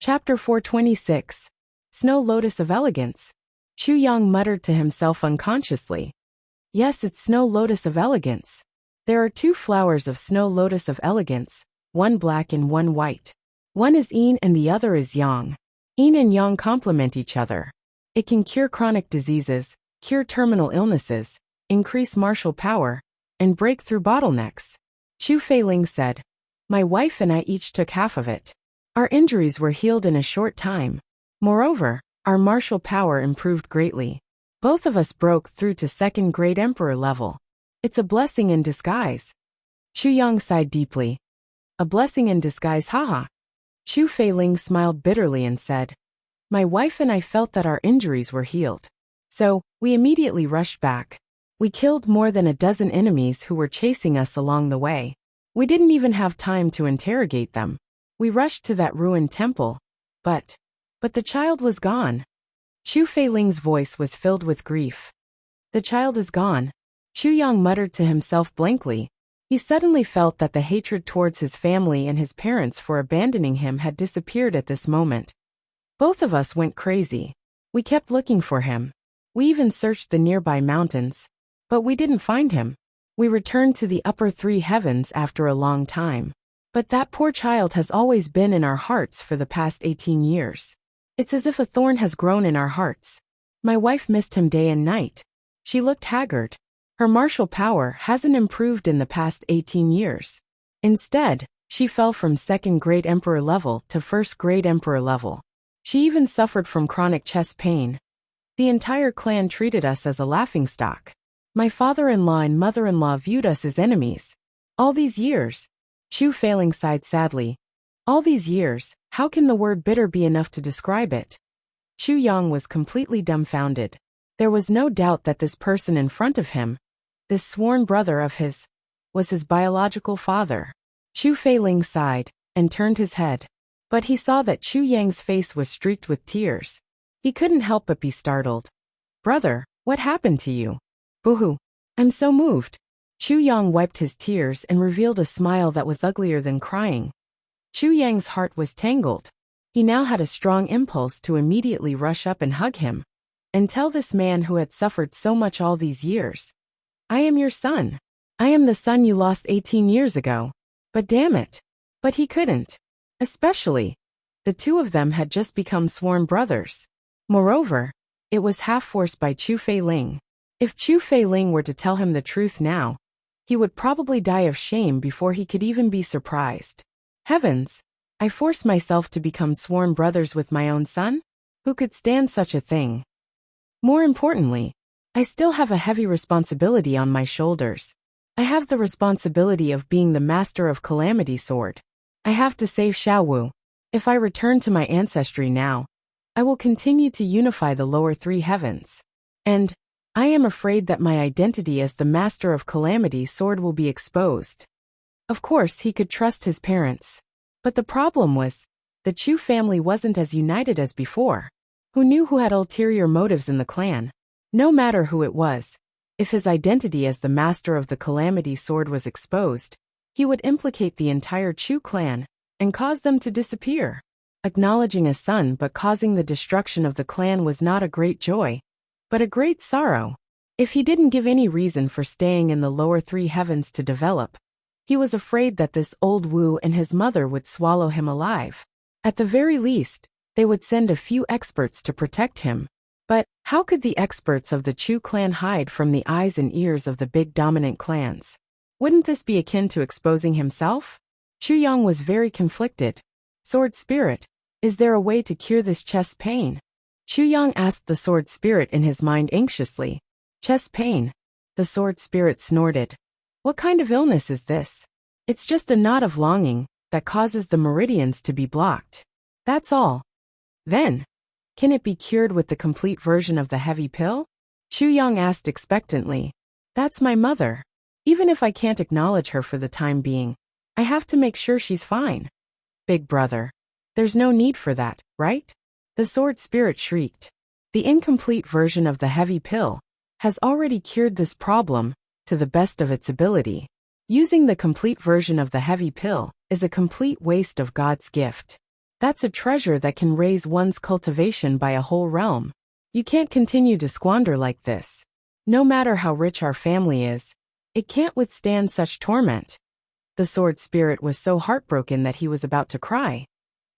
Chapter 426. Snow Lotus of Elegance. Chu Yang muttered to himself unconsciously. Yes, it's Snow Lotus of Elegance. There are two flowers of Snow Lotus of Elegance, one black and one white. One is yin and the other is yang. Yin and yang complement each other. It can cure chronic diseases, cure terminal illnesses, increase martial power, and break through bottlenecks. Chu Feiling said. My wife and I each took half of it. Our injuries were healed in a short time. Moreover, our martial power improved greatly. Both of us broke through to second-grade emperor level. It's a blessing in disguise. Chu Yang sighed deeply. A blessing in disguise, haha. Chu Feiling smiled bitterly and said, my wife and I felt that our injuries were healed. So, we immediately rushed back. We killed more than a dozen enemies who were chasing us along the way. We didn't even have time to interrogate them. We rushed to that ruined temple. But the child was gone. Chu Feiling's voice was filled with grief. The child is gone. Chu Yang muttered to himself blankly. He suddenly felt that the hatred towards his family and his parents for abandoning him had disappeared at this moment. Both of us went crazy. We kept looking for him. We even searched the nearby mountains. But we didn't find him. We returned to the upper three heavens after a long time. But that poor child has always been in our hearts for the past 18 years. It's as if a thorn has grown in our hearts. My wife missed him day and night. She looked haggard. Her martial power hasn't improved in the past 18 years. Instead, she fell from second-grade emperor level to first-grade emperor level. She even suffered from chronic chest pain. The entire clan treated us as a laughingstock. My father-in-law and mother-in-law viewed us as enemies. All these years. Chu Feiling sighed sadly. All these years, how can the word bitter be enough to describe it? Chu Yang was completely dumbfounded. There was no doubt that this person in front of him, this sworn brother of his, was his biological father. Chu Feiling sighed and turned his head. But he saw that Chu Yang's face was streaked with tears. He couldn't help but be startled. Brother, what happened to you? Boo-hoo. I'm so moved. Chu Yang wiped his tears and revealed a smile that was uglier than crying. Chu Yang's heart was tangled. He now had a strong impulse to immediately rush up and hug him, and tell this man who had suffered so much all these years. I am your son. I am the son you lost 18 years ago. But damn it. But he couldn't. Especially, the two of them had just become sworn brothers. Moreover, it was half-forced by Chu Feiling. If Chu Feiling were to tell him the truth now, he would probably die of shame before he could even be surprised. Heavens! I forced myself to become sworn brothers with my own son? Who could stand such a thing? More importantly, I still have a heavy responsibility on my shoulders. I have the responsibility of being the master of Calamity Sword. I have to save Xiaowu. If I return to my ancestry now, I will continue to unify the lower three heavens. And I am afraid that my identity as the master of Calamity Sword will be exposed. Of course, he could trust his parents. But the problem was, the Chu family wasn't as united as before. Who knew who had ulterior motives in the clan? No matter who it was, if his identity as the master of the Calamity Sword was exposed, he would implicate the entire Chu clan and cause them to disappear. Acknowledging a son but causing the destruction of the clan was not a great joy, but a great sorrow. If he didn't give any reason for staying in the lower three heavens to develop, he was afraid that this old Wu and his mother would swallow him alive. At the very least, they would send a few experts to protect him. But how could the experts of the Chu clan hide from the eyes and ears of the big dominant clans? Wouldn't this be akin to exposing himself? Chu Yang was very conflicted. Sword Spirit, is there a way to cure this chest pain? Chu Yang asked the Sword Spirit in his mind anxiously. Chest pain? The Sword Spirit snorted. What kind of illness is this? It's just a knot of longing that causes the meridians to be blocked. That's all. Then, can it be cured with the complete version of the heavy pill? Chu Yang asked expectantly. That's my mother. Even if I can't acknowledge her for the time being, I have to make sure she's fine. Big brother. There's no need for that, right? The Sword Spirit shrieked. The incomplete version of the heavy pill has already cured this problem to the best of its ability. Using the complete version of the heavy pill is a complete waste of God's gift. That's a treasure that can raise one's cultivation by a whole realm. You can't continue to squander like this. No matter how rich our family is, it can't withstand such torment. The sword spirit was so heartbroken that he was about to cry.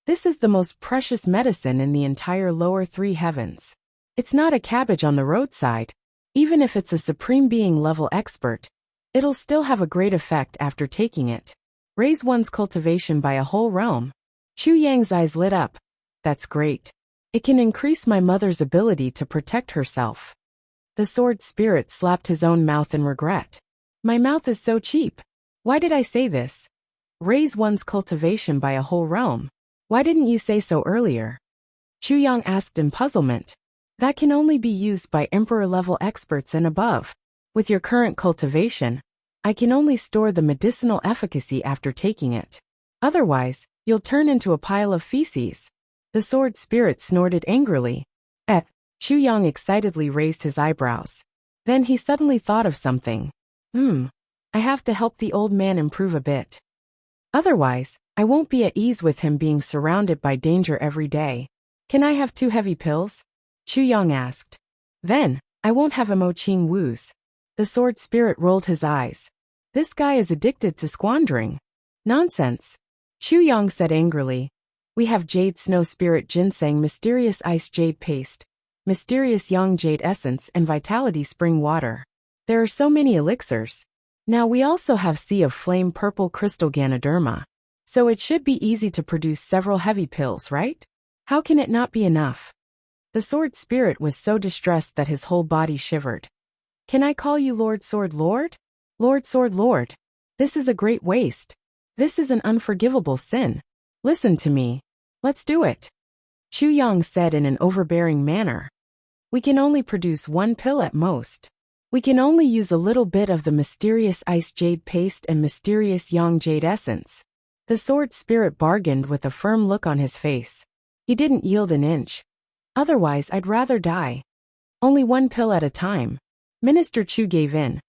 This is the most precious medicine in the entire lower three heavens. It's not a cabbage on the roadside. Even if it's a supreme being level expert, it'll still have a great effect after taking it. Raise one's cultivation by a whole realm. Chu Yang's eyes lit up. That's great. It can increase my mother's ability to protect herself. The sword spirit slapped his own mouth in regret. My mouth is so cheap. Why did I say this? Raise one's cultivation by a whole realm. Why didn't you say so earlier? Chu Yang asked in puzzlement. That can only be used by emperor-level experts and above. With your current cultivation, I can only store the medicinal efficacy after taking it. Otherwise, you'll turn into a pile of feces. The sword spirit snorted angrily. Chu Yang excitedly raised his eyebrows. Then he suddenly thought of something. I have to help the old man improve a bit. Otherwise, I won't be at ease with him being surrounded by danger every day. Can I have 2 heavy pills? Chu Yang asked. Then, I won't have a Mo Ching woos. The sword spirit rolled his eyes. This guy is addicted to squandering. Nonsense. Chu Yang said angrily. We have Jade Snow Spirit Ginseng Mysterious Ice Jade Paste, Mysterious Young Jade Essence and Vitality Spring Water. There are so many elixirs. Now we also have Sea of Flame Purple Crystal Ganoderma. So it should be easy to produce several heavy pills, right? How can it not be enough? The sword spirit was so distressed that his whole body shivered. Can I call you Lord Sword Lord? Lord Sword Lord. This is a great waste. This is an unforgivable sin. Listen to me. Let's do it. Chu Yang said in an overbearing manner. We can only produce 1 pill at most. We can only use a little bit of the Mysterious Ice Jade Paste and Mysterious Young Jade Essence. The sword spirit bargained with a firm look on his face. He didn't yield an inch. Otherwise I'd rather die. Only 1 pill at a time. Minister Chu gave in.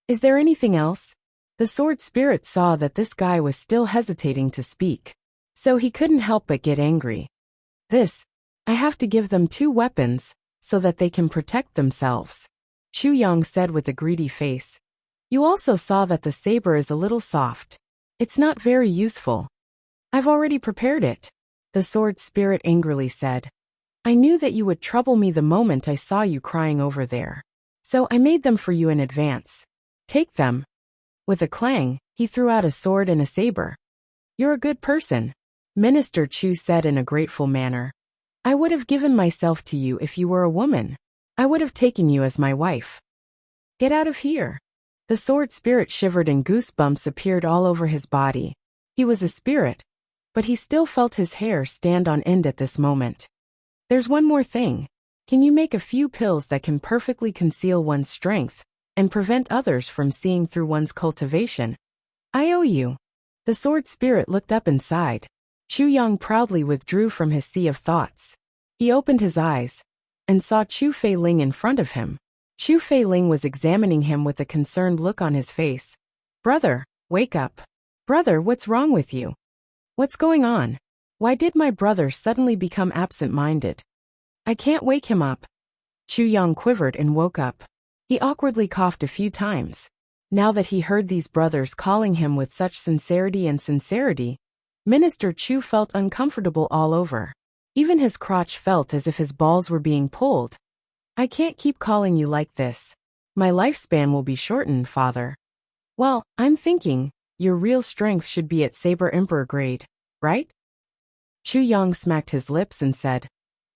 Is there anything else? The sword spirit saw that this guy was still hesitating to speak. So he couldn't help but get angry. I have to give them 2 weapons, so that they can protect themselves. Chu Yang said with a greedy face. You also saw that the saber is a little soft. It's not very useful. I've already prepared it. The sword spirit angrily said. I knew that you would trouble me the moment I saw you crying over there. So I made them for you in advance. Take them. With a clang, he threw out a sword and a saber. You're a good person, Minister Chu said in a grateful manner. I would have given myself to you if you were a woman. I would have taken you as my wife. Get out of here. The sword spirit shivered and goosebumps appeared all over his body. He was a spirit, but he still felt his hair stand on end at this moment. There's one more thing. Can you make a few pills that can perfectly conceal one's strength and prevent others from seeing through one's cultivation? I owe you. The sword spirit looked up and sighed. Chu Yang proudly withdrew from his sea of thoughts. He opened his eyes and saw Chu Feiling in front of him. Chu Feiling was examining him with a concerned look on his face. Brother, wake up. Brother, what's wrong with you? What's going on? Why did my brother suddenly become absent-minded? I can't wake him up. Chu Yang quivered and woke up. He awkwardly coughed a few times. Now that he heard these brothers calling him with such sincerity, Minister Chu felt uncomfortable all over. Even his crotch felt as if his balls were being pulled. I can't keep calling you like this. My lifespan will be shortened, father. Well, I'm thinking, your real strength should be at Saber Emperor grade, right? Chu Yang smacked his lips and said,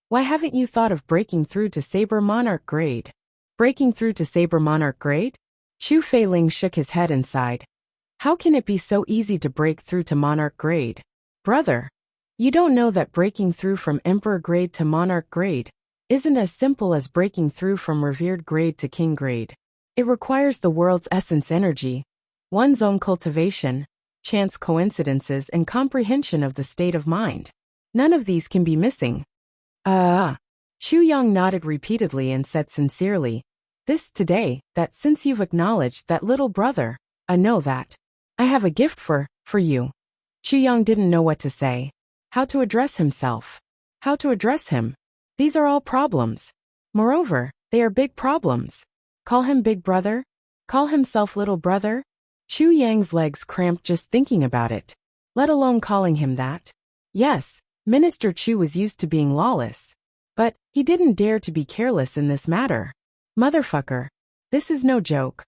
why haven't you thought of breaking through to Saber Monarch grade? Breaking through to Saber Monarch grade? Chu Feiling shook his head and sighed. How can it be so easy to break through to Monarch grade? Brother, you don't know that breaking through from Emperor grade to Monarch grade isn't as simple as breaking through from Revered grade to King grade. It requires the world's essence energy, one's own cultivation, chance coincidences and comprehension of the state of mind. None of these can be missing. Chu Yang nodded repeatedly and said sincerely, that since you've acknowledged that little brother, I know that. I have a gift for you. Chu Yang didn't know what to say. How to address himself. How to address him. These are all problems. Moreover, they are big problems. Call him big brother? Call himself little brother? Chu Yang's legs cramped just thinking about it, let alone calling him that. Yes, Minister Chu was used to being lawless. But he didn't dare to be careless in this matter. Motherfucker. This is no joke.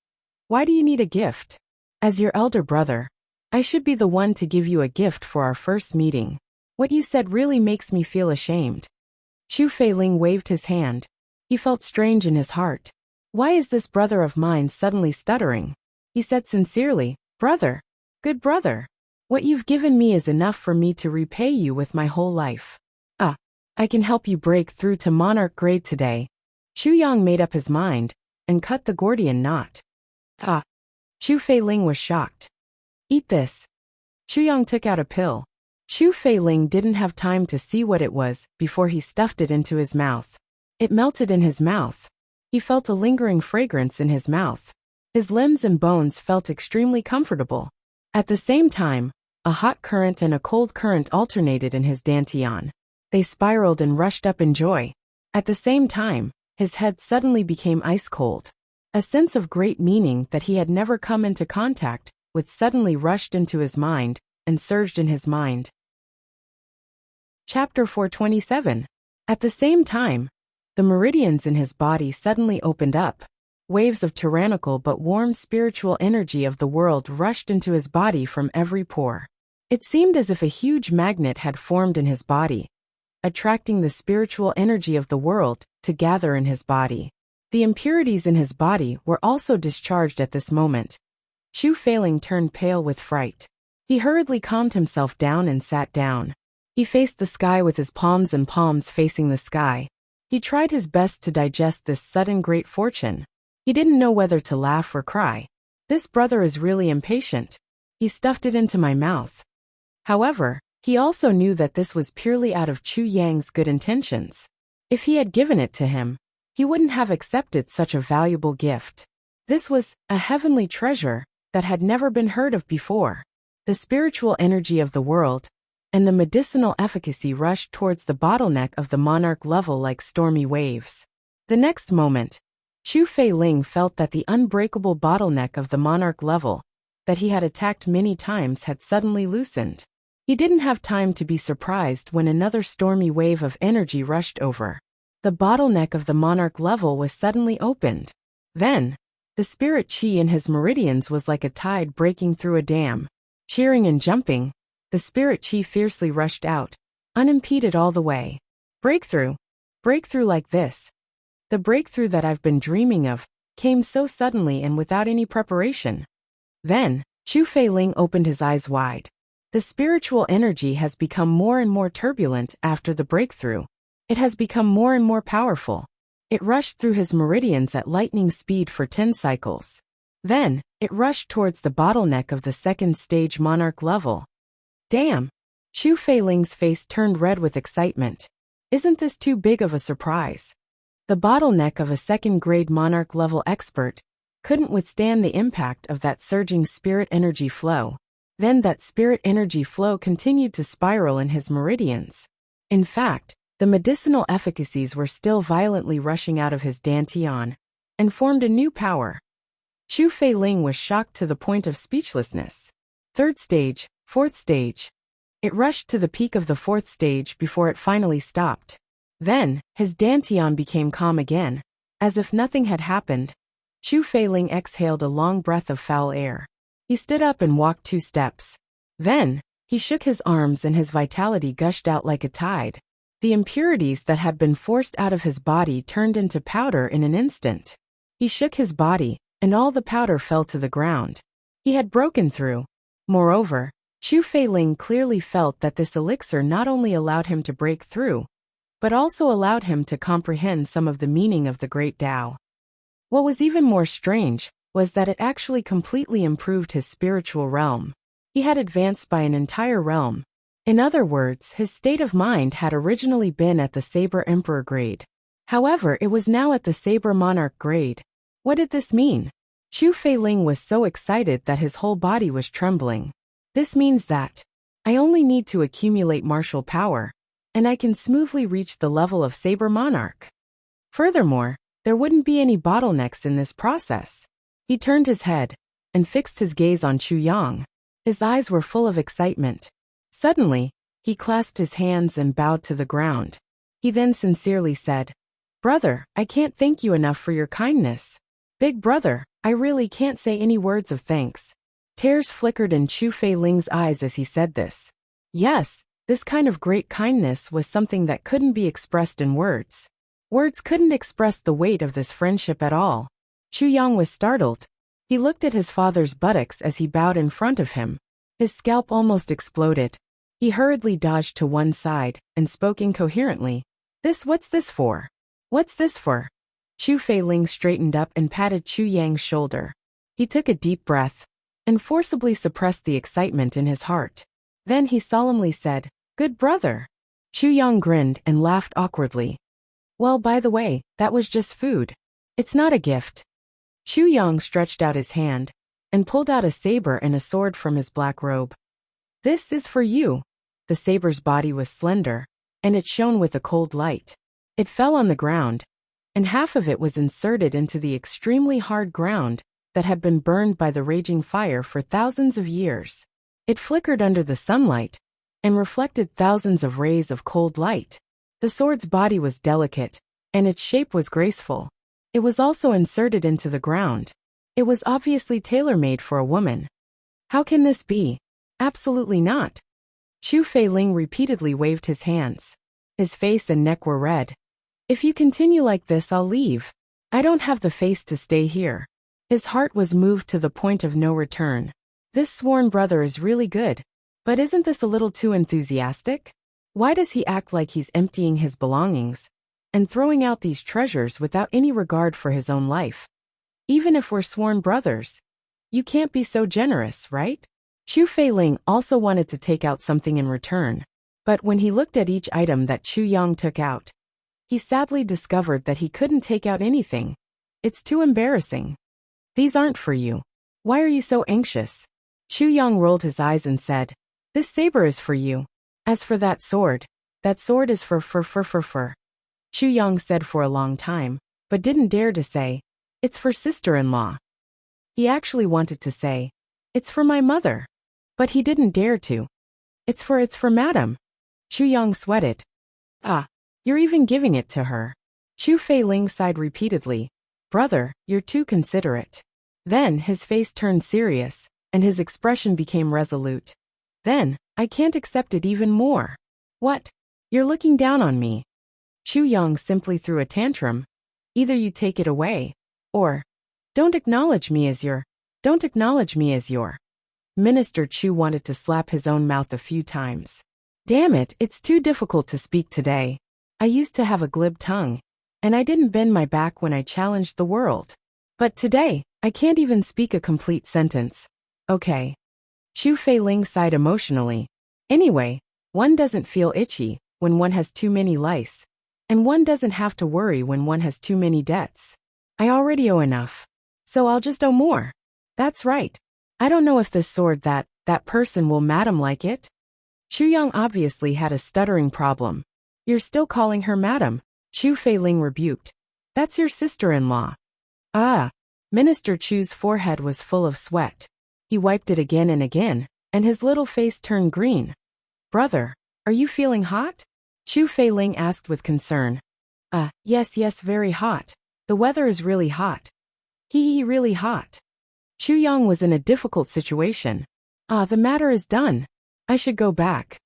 Why do you need a gift? As your elder brother, I should be the one to give you a gift for our first meeting. What you said really makes me feel ashamed. Chu Feiling waved his hand. He felt strange in his heart. Why is this brother of mine suddenly stuttering? He said sincerely, brother, good brother. What you've given me is enough for me to repay you with my whole life. I can help you break through to monarch grade today. Chu Yang made up his mind and cut the Gordian knot. Chu Feiling was shocked. Eat this. Chu Yang took out a pill. Chu Feiling didn't have time to see what it was before he stuffed it into his mouth. It melted in his mouth. He felt a lingering fragrance in his mouth. His limbs and bones felt extremely comfortable. At the same time, a hot current and a cold current alternated in his dantian. They spiraled and rushed up in joy. At the same time, his head suddenly became ice cold. A sense of great meaning that he had never come into contact with suddenly rushed into his mind and surged in his mind. Chapter 427. At the same time, the meridians in his body suddenly opened up. Waves of tyrannical but warm spiritual energy of the world rushed into his body from every pore. It seemed as if a huge magnet had formed in his body, attracting the spiritual energy of the world to gather in his body. The impurities in his body were also discharged at this moment. Chu Feiling turned pale with fright. He hurriedly calmed himself down and sat down. He faced the sky with his palms and palms facing the sky. He tried his best to digest this sudden great fortune. He didn't know whether to laugh or cry. This brother is really impatient. He stuffed it into my mouth. However, he also knew that this was purely out of Chu Yang's good intentions. If he had given it to him, he wouldn't have accepted such a valuable gift. This was a heavenly treasure that had never been heard of before. The spiritual energy of the world and the medicinal efficacy rushed towards the bottleneck of the monarch level like stormy waves. The next moment, Chu Feiling felt that the unbreakable bottleneck of the monarch level that he had attacked many times had suddenly loosened. He didn't have time to be surprised when another stormy wave of energy rushed over. The bottleneck of the monarch level was suddenly opened. Then, the spirit chi in his meridians was like a tide breaking through a dam. Cheering and jumping, the spirit chi fiercely rushed out, unimpeded all the way. Breakthrough. Breakthrough like this. The breakthrough that I've been dreaming of came so suddenly and without any preparation. Then, Chu Feiling opened his eyes wide. The spiritual energy has become more and more turbulent after the breakthrough. It has become more and more powerful. It rushed through his meridians at lightning speed for 10 cycles. Then, it rushed towards the bottleneck of the second stage monarch level. Damn! Chu Feiling's face turned red with excitement. Isn't this too big of a surprise? The bottleneck of a second-grade monarch level expert couldn't withstand the impact of that surging spirit energy flow. Then that spirit energy flow continued to spiral in his meridians. In fact, the medicinal efficacies were still violently rushing out of his dantian and formed a new power. Chu Feiling was shocked to the point of speechlessness. Third stage, fourth stage. It rushed to the peak of the fourth stage before it finally stopped. Then, his dantian became calm again, as if nothing had happened. Chu Feiling exhaled a long breath of foul air. He stood up and walked 2 steps. Then, he shook his arms and his vitality gushed out like a tide. The impurities that had been forced out of his body turned into powder in an instant. He shook his body, and all the powder fell to the ground. He had broken through. Moreover, Chu Feiling clearly felt that this elixir not only allowed him to break through, but also allowed him to comprehend some of the meaning of the Great Tao. What was even more strange was that it actually completely improved his spiritual realm. He had advanced by an entire realm. In other words, his state of mind had originally been at the Saber Emperor grade. However, it was now at the Saber Monarch grade. What did this mean? Chu Feiling was so excited that his whole body was trembling. This means that I only need to accumulate martial power, and I can smoothly reach the level of Saber Monarch. Furthermore, there wouldn't be any bottlenecks in this process. He turned his head and fixed his gaze on Chu Yang. His eyes were full of excitement. Suddenly, he clasped his hands and bowed to the ground. He then sincerely said, "Brother, I can't thank you enough for your kindness. Big brother, I really can't say any words of thanks." Tears flickered in Chu Feiling's eyes as he said this. Yes, this kind of great kindness was something that couldn't be expressed in words. Words couldn't express the weight of this friendship at all. Chu Yang was startled. He looked at his father's buttocks as he bowed in front of him. His scalp almost exploded. He hurriedly dodged to one side and spoke incoherently. What's this for? What's this for?" Chu Feiling straightened up and patted Chu Yang's shoulder. He took a deep breath and forcibly suppressed the excitement in his heart. Then he solemnly said, "Good brother." Chu Yang grinned and laughed awkwardly. "Well, by the way, that was just food. It's not a gift." Chu Yang stretched out his hand and pulled out a saber and a sword from his black robe. "This is for you." The saber's body was slender, and it shone with a cold light. It fell on the ground, and half of it was inserted into the extremely hard ground that had been burned by the raging fire for thousands of years. It flickered under the sunlight and reflected thousands of rays of cold light. The sword's body was delicate, and its shape was graceful. It was also inserted into the ground. It was obviously tailor-made for a woman. How can this be? Absolutely not. Chu Feiling repeatedly waved his hands. His face and neck were red. "If you continue like this, I'll leave. I don't have the face to stay here." His heart was moved to the point of no return. This sworn brother is really good. But isn't this a little too enthusiastic? Why does he act like he's emptying his belongings and throwing out these treasures without any regard for his own life? Even if we're sworn brothers, you can't be so generous, right? Chu Feiling also wanted to take out something in return. But when he looked at each item that Chu Yang took out, he sadly discovered that he couldn't take out anything. It's too embarrassing. "These aren't for you. Why are you so anxious?" Chu Yang rolled his eyes and said, "This saber is for you. As for that sword is for. Chu Yang said for a long time, but didn't dare to say, "It's for sister-in-law." He actually wanted to say, "It's for my mother." But he didn't dare to. It's for madam." Chu Yang sweated. "Ah, you're even giving it to her." Chu Feiling sighed repeatedly. "Brother, you're too considerate." Then his face turned serious, and his expression became resolute. "Then, I can't accept it even more." "What? You're looking down on me." Chu Yang simply threw a tantrum. "Either you take it away, or don't acknowledge me as your. Minister Chu wanted to slap his own mouth a few times. "Damn it, it's too difficult to speak today. I used to have a glib tongue, and I didn't bend my back when I challenged the world. But today, I can't even speak a complete sentence." "Okay." Chu Feiling sighed emotionally. "Anyway, one doesn't feel itchy when one has too many lice, and one doesn't have to worry when one has too many debts. I already owe enough, so I'll just owe more. That's right. I don't know if this sword that person will madam like it." Chu Yang obviously had a stuttering problem. "You're still calling her madam?" Chu Feiling rebuked. "That's your sister-in-law." "Ah." Minister Chu's forehead was full of sweat. He wiped it again and again, and his little face turned green. "Brother, are you feeling hot?" Chu Feiling asked with concern. Yes, very hot. The weather is really hot." Really hot." Chu Yang was in a difficult situation. The matter is done. I should go back."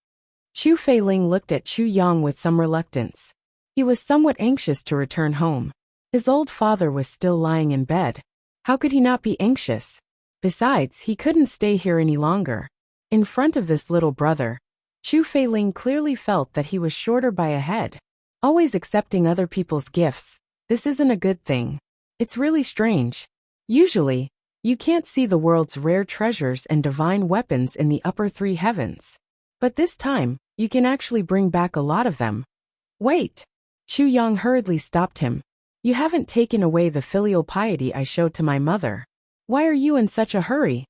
Chu Feiling looked at Chu Yang with some reluctance. He was somewhat anxious to return home. His old father was still lying in bed. How could he not be anxious? Besides, he couldn't stay here any longer. In front of this little brother, Chu Feiling clearly felt that he was shorter by a head. Always accepting other people's gifts. This isn't a good thing. It's really strange. Usually, you can't see the world's rare treasures and divine weapons in the upper three heavens. But this time, you can actually bring back a lot of them. "Wait." Chu Yang hurriedly stopped him. "You haven't taken away the filial piety I showed to my mother. Why are you in such a hurry?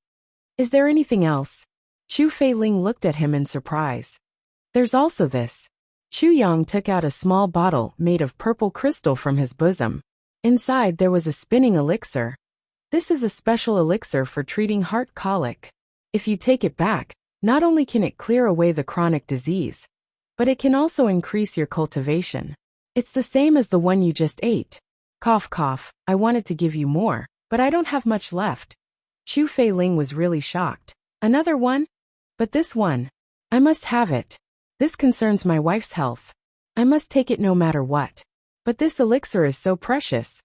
Is there anything else?" Chu Feiling looked at him in surprise. There's also this. Chu Yang took out a small bottle made of purple crystal from his bosom. Inside there was a spinning elixir. This is a special elixir for treating heart colic. If you take it back, not only can it clear away the chronic disease, but it can also increase your cultivation. It's the same as the one you just ate. Cough cough, I wanted to give you more, but I don't have much left. Chu Feiling was really shocked. Another one? But this one. I must have it. This concerns my wife's health. I must take it no matter what. But this elixir is so precious.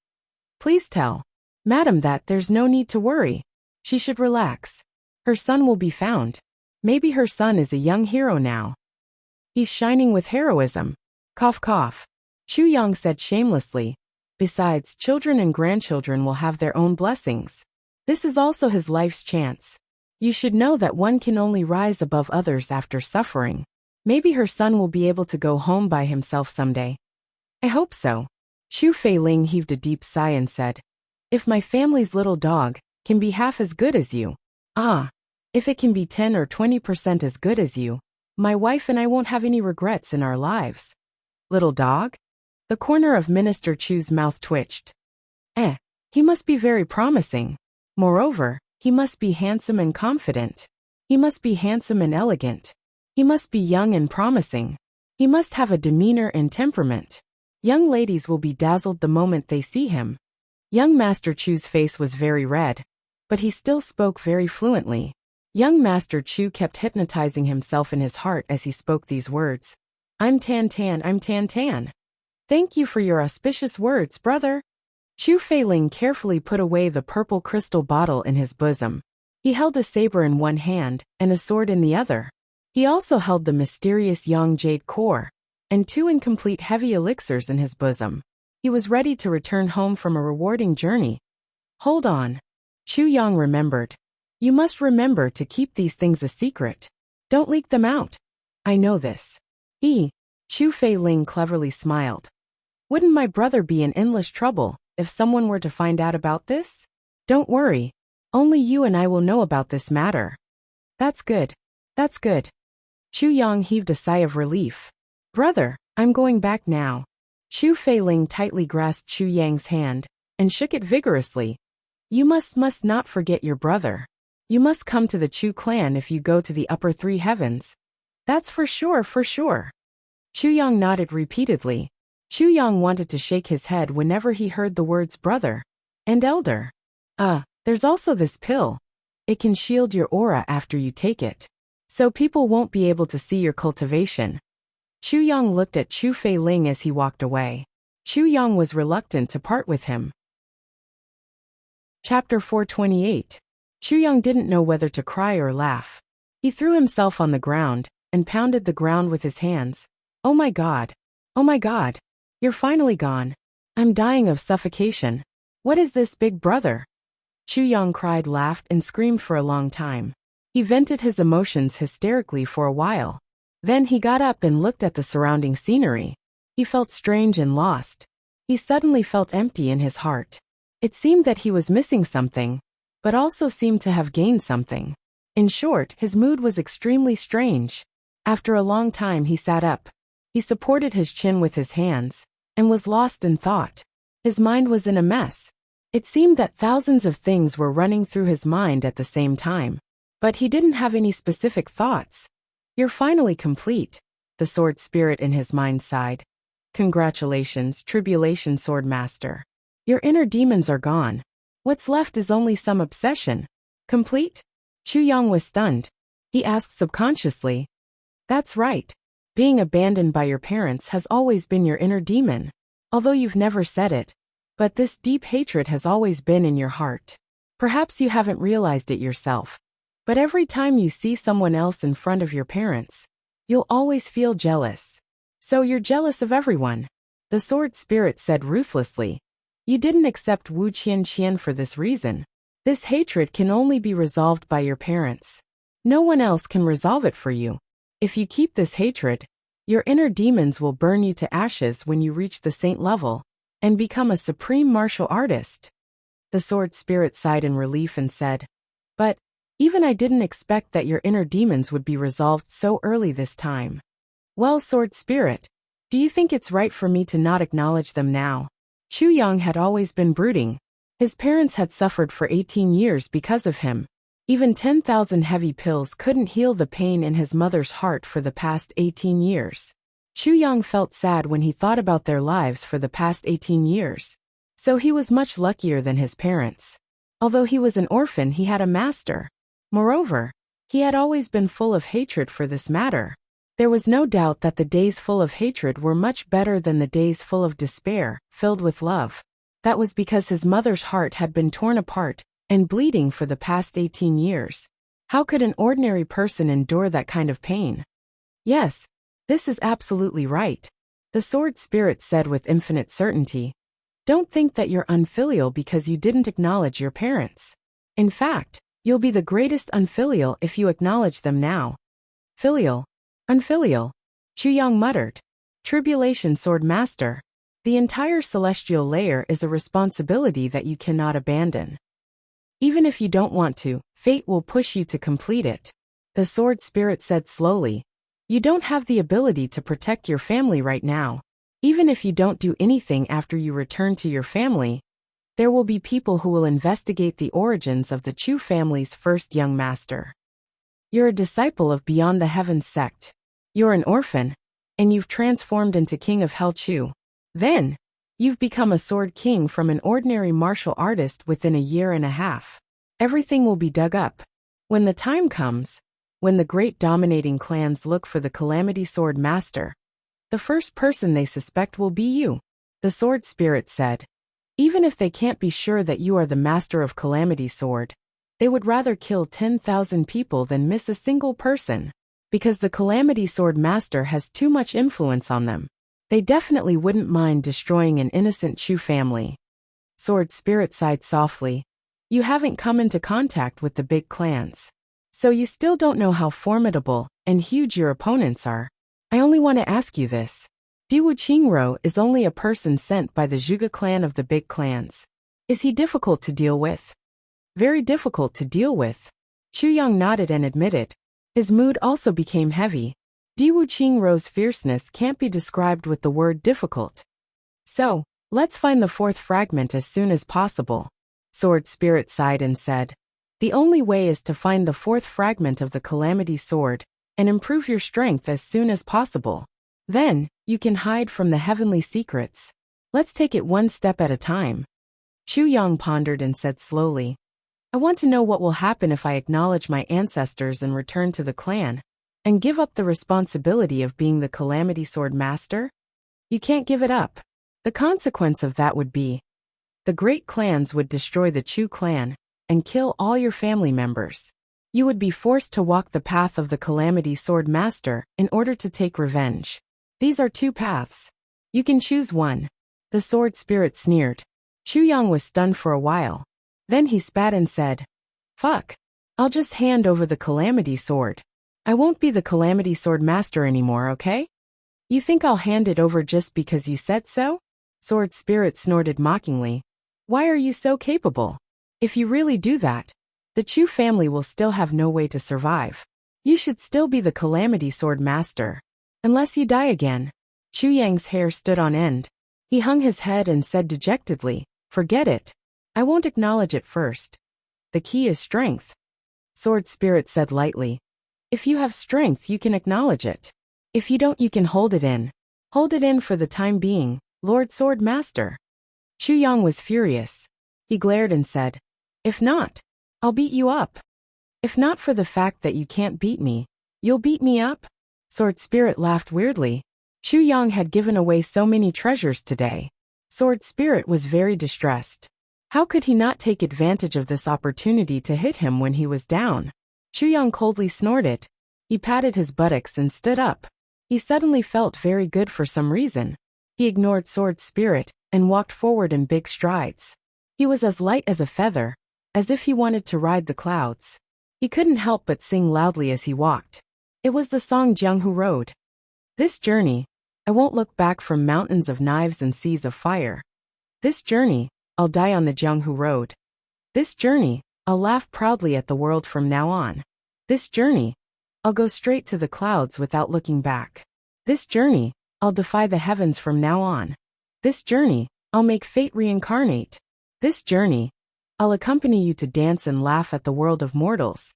Please tell Madam that there's no need to worry. She should relax. Her son will be found. Maybe her son is a young hero now. He's shining with heroism. Cough cough. Chu Yang said shamelessly. Besides, children and grandchildren will have their own blessings. This is also his life's chance. You should know that one can only rise above others after suffering. Maybe her son will be able to go home by himself someday. I hope so. Chu Feiling heaved a deep sigh and said, if my family's little dog can be half as good as you, if it can be 10 or 20% as good as you, my wife and I won't have any regrets in our lives. Little dog? The corner of Minister Chu's mouth twitched. He must be very promising. Moreover, he must be handsome and confident. He must be handsome and elegant. He must be young and promising. He must have a demeanor and temperament. Young ladies will be dazzled the moment they see him. Young Master Chu's face was very red, but he still spoke very fluently. Young Master Chu kept hypnotizing himself in his heart as he spoke these words. I'm Tan Tan, I'm Tan Tan. Thank you for your auspicious words, brother. Chu Feiling carefully put away the purple crystal bottle in his bosom. He held a saber in one hand and a sword in the other. He also held the mysterious Yang Jade core and 2 incomplete heavy elixirs in his bosom. He was ready to return home from a rewarding journey. Hold on. Chu Yang remembered. You must remember to keep these things a secret. Don't leak them out. I know this. Chu Feiling cleverly smiled. Wouldn't my brother be in endless trouble if someone were to find out about this? Don't worry. Only you and I will know about this matter. That's good. That's good. Chu Yang heaved a sigh of relief. Brother, I'm going back now. Chu Feiling tightly grasped Chu Yang's hand and shook it vigorously. You must not forget your brother. You must come to the Chu clan if you go to the upper 3 heavens. That's for sure, for sure. Chu Yang nodded repeatedly. Chu Yang wanted to shake his head whenever he heard the words brother and elder. There's also this pill. It can shield your aura after you take it, so people won't be able to see your cultivation. Chu Yang looked at Chu Feiling as he walked away. Chu Yang was reluctant to part with him. Chapter 428. Chu Yang didn't know whether to cry or laugh. He threw himself on the ground and pounded the ground with his hands. Oh my God. Oh my God. You're finally gone. I'm dying of suffocation. What is this, big brother? Chu Yang cried, laughed, and screamed for a long time. He vented his emotions hysterically for a while. Then he got up and looked at the surrounding scenery. He felt strange and lost. He suddenly felt empty in his heart. It seemed that he was missing something, but also seemed to have gained something. In short, his mood was extremely strange. After a long time he sat up. He supported his chin with his hands and was lost in thought. His mind was in a mess. It seemed that thousands of things were running through his mind at the same time. But he didn't have any specific thoughts. You're finally complete, the sword spirit in his mind sighed. Congratulations, Tribulation Sword Master. Your inner demons are gone. What's left is only some obsession. Complete? Chu Yang was stunned. He asked subconsciously. That's right. Being abandoned by your parents has always been your inner demon. Although you've never said it. But this deep hatred has always been in your heart. Perhaps you haven't realized it yourself. But every time you see someone else in front of your parents, you'll always feel jealous. So you're jealous of everyone. The sword spirit said ruthlessly. You didn't accept Wu Qian for this reason. This hatred can only be resolved by your parents. No one else can resolve it for you. If you keep this hatred, your inner demons will burn you to ashes when you reach the saint level and become a supreme martial artist. The sword spirit sighed in relief and said, But Even I didn't expect that your inner demons would be resolved so early this time. Well, Sword Spirit, do you think it's right for me to not acknowledge them now? Chu Yang had always been brooding. His parents had suffered for 18 years because of him. Even 10,000 heavy pills couldn't heal the pain in his mother's heart for the past 18 years. Chu Yang felt sad when he thought about their lives for the past 18 years. So he was much luckier than his parents. Although he was an orphan, he had a master. Moreover, he had always been full of hatred for this matter. There was no doubt that the days full of hatred were much better than the days full of despair, filled with love. That was because his mother's heart had been torn apart and bleeding for the past 18 years. How could an ordinary person endure that kind of pain? Yes, this is absolutely right, the Sword Spirit said with infinite certainty. Don't think that you're unfilial because you didn't acknowledge your parents. In fact, you'll be the greatest unfilial if you acknowledge them now. Filial. Unfilial. Chu Yang muttered. Tribulation Sword Master. The entire celestial layer is a responsibility that you cannot abandon. Even if you don't want to, fate will push you to complete it. The Sword Spirit said slowly. You don't have the ability to protect your family right now. Even if you don't do anything after you return to your family, there will be people who will investigate the origins of the Chu family's first young master. You're a disciple of Beyond the Heavens sect. You're an orphan, and you've transformed into King of Hell Chu. Then, you've become a sword king from an ordinary martial artist within a year and a half. Everything will be dug up. When the time comes, when the great dominating clans look for the Calamity Sword Master, the first person they suspect will be you, the Sword Spirit said. Even if they can't be sure that you are the master of Calamity Sword, they would rather kill 10,000 people than miss a single person, because the Calamity Sword Master has too much influence on them. They definitely wouldn't mind destroying an innocent Chu family. Sword Spirit sighed softly. You haven't come into contact with the big clans, so you still don't know how formidable and huge your opponents are. I only want to ask you this. Diwu Qingro is only a person sent by the Zhuge clan of the big clans. Is he difficult to deal with? Very difficult to deal with. Chu Yang nodded and admitted. His mood also became heavy. Diwu Qingro's fierceness can't be described with the word difficult. So, let's find the fourth fragment as soon as possible. Sword Spirit sighed and said. The only way is to find the fourth fragment of the Calamity Sword and improve your strength as soon as possible. Then, you can hide from the heavenly secrets. Let's take it one step at a time. Chu Yang pondered and said slowly. I want to know what will happen if I acknowledge my ancestors and return to the clan, and give up the responsibility of being the Calamity Sword Master? You can't give it up. The consequence of that would be, the great clans would destroy the Chu clan, and kill all your family members. You would be forced to walk the path of the Calamity Sword Master in order to take revenge. These are two paths. You can choose one. The Sword Spirit sneered. Chu Yang was stunned for a while. Then he spat and said, Fuck. I'll just hand over the Calamity Sword. I won't be the Calamity Sword Master anymore, okay? You think I'll hand it over just because you said so? Sword Spirit snorted mockingly. Why are you so capable? If you really do that, the Chu family will still have no way to survive. You should still be the Calamity Sword Master. Unless you die again. Chu Yang's hair stood on end. He hung his head and said dejectedly, Forget it. I won't acknowledge it first. The key is strength. Sword Spirit said lightly. If you have strength, you can acknowledge it. If you don't, you can hold it in. Hold it in for the time being, Lord Sword Master. Chu Yang was furious. He glared and said, If not, I'll beat you up. If not for the fact that you can't beat me, you'll beat me up? Sword Spirit laughed weirdly. Chu Yang had given away so many treasures today. Sword Spirit was very distressed. How could he not take advantage of this opportunity to hit him when he was down? Chu Yang coldly snorted. He patted his buttocks and stood up. He suddenly felt very good for some reason. He ignored Sword Spirit and walked forward in big strides. He was as light as a feather, as if he wanted to ride the clouds. He couldn't help but sing loudly as he walked. It was the song Jianghu Road. This journey, I won't look back from mountains of knives and seas of fire. This journey, I'll die on the Jianghu Road. This journey, I'll laugh proudly at the world from now on. This journey, I'll go straight to the clouds without looking back. This journey, I'll defy the heavens from now on. This journey, I'll make fate reincarnate. This journey, I'll accompany you to dance and laugh at the world of mortals.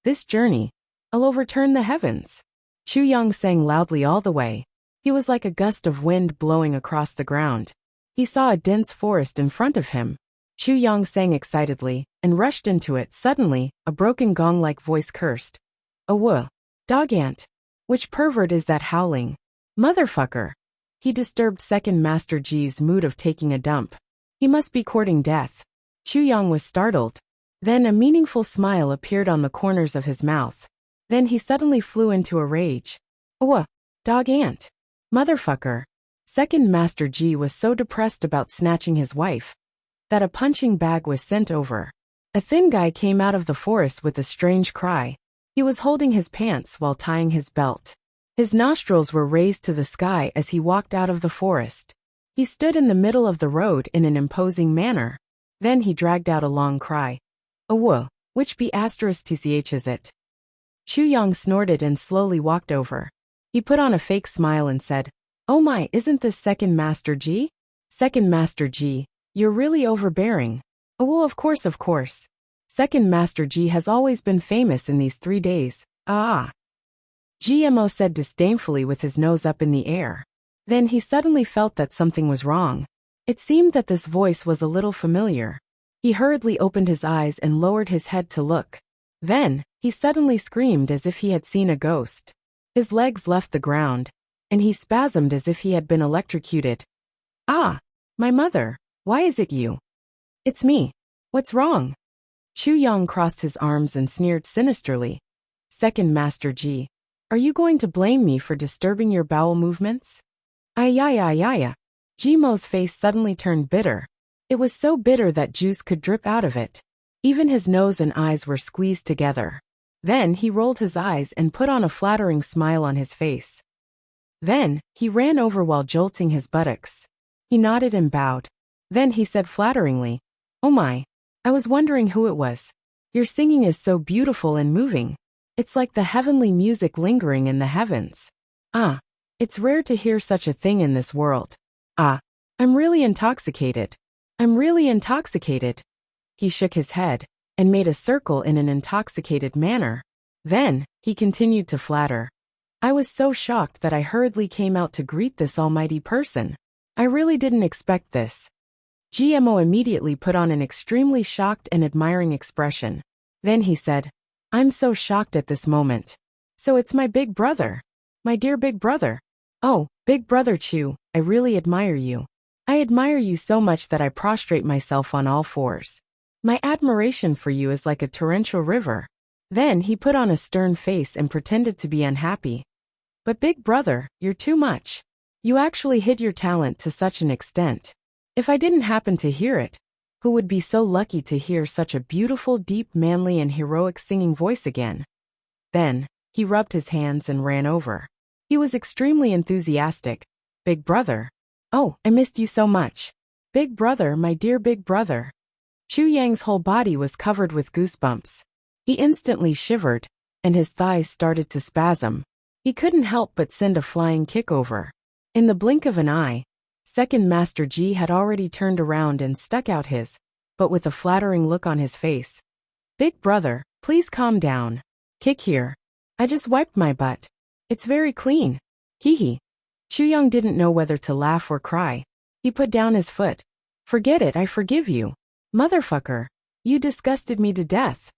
This journey, I'll overturn the heavens. Chu Yang sang loudly all the way. He was like a gust of wind blowing across the ground. He saw a dense forest in front of him. Chu Yang sang excitedly and rushed into it. Suddenly, a broken gong-like voice cursed. "Oh whoa, dog ant. Which pervert is that howling? Motherfucker." He disturbed Second Master Ji's mood of taking a dump. He must be courting death. Chu Yang was startled. Then a meaningful smile appeared on the corners of his mouth. Then he suddenly flew into a rage. "Oh whoa, dog ant. Motherfucker." Second Master Ji was so depressed about snatching his wife that a punching bag was sent over. A thin guy came out of the forest with a strange cry. He was holding his pants while tying his belt. His nostrils were raised to the sky as he walked out of the forest. He stood in the middle of the road in an imposing manner. Then he dragged out a long cry. "Oh whoa, which B***tch is it?" Chu Yang snorted and slowly walked over. He put on a fake smile and said, "Oh my, isn't this Second Master Ji? Second Master Ji, you're really overbearing." "Oh well, of course. Second Master Ji has always been famous in these 3 days. Ah." GMO said disdainfully with his nose up in the air. Then he suddenly felt that something was wrong. It seemed that this voice was a little familiar. He hurriedly opened his eyes and lowered his head to look. Then, he suddenly screamed as if he had seen a ghost. His legs left the ground, and he spasmed as if he had been electrocuted. "Ah, my mother, why is it you?" "It's me. What's wrong?" Chu Yang crossed his arms and sneered sinisterly. "Second Master Ji, are you going to blame me for disturbing your bowel movements?" Ay. Jimo's face suddenly turned bitter. It was so bitter that juice could drip out of it. Even his nose and eyes were squeezed together. Then he rolled his eyes and put on a flattering smile on his face. Then, he ran over while jolting his buttocks. He nodded and bowed. Then he said flatteringly, "Oh my, I was wondering who it was. Your singing is so beautiful and moving. It's like the heavenly music lingering in the heavens. Ah, it's rare to hear such a thing in this world. Ah, I'm really intoxicated. He shook his head and made a circle in an intoxicated manner. Then, he continued to flatter. "I was so shocked that I hurriedly came out to greet this almighty person. I really didn't expect this." GMO immediately put on an extremely shocked and admiring expression. Then he said, "I'm so shocked at this moment. So it's my big brother. My dear big brother. Oh, big brother Chu, I really admire you. I admire you so much that I prostrate myself on all fours. My admiration for you is like a torrential river." Then he put on a stern face and pretended to be unhappy. "But big brother, you're too much. You actually hid your talent to such an extent. If I didn't happen to hear it, who would be so lucky to hear such a beautiful, deep, manly and heroic singing voice again?" Then, he rubbed his hands and ran over. He was extremely enthusiastic. "Big brother. Oh, I missed you so much. Big brother, my dear big brother." Chu Yang's whole body was covered with goosebumps. He instantly shivered, and his thighs started to spasm. He couldn't help but send a flying kick over. In the blink of an eye, Second Master Ji had already turned around and stuck out his, but with a flattering look on his face. "Big brother, please calm down. Kick here. I just wiped my butt. It's very clean. Hee. Chu Yang didn't know whether to laugh or cry. He put down his foot. "Forget it, I forgive you. Motherfucker. You disgusted me to death."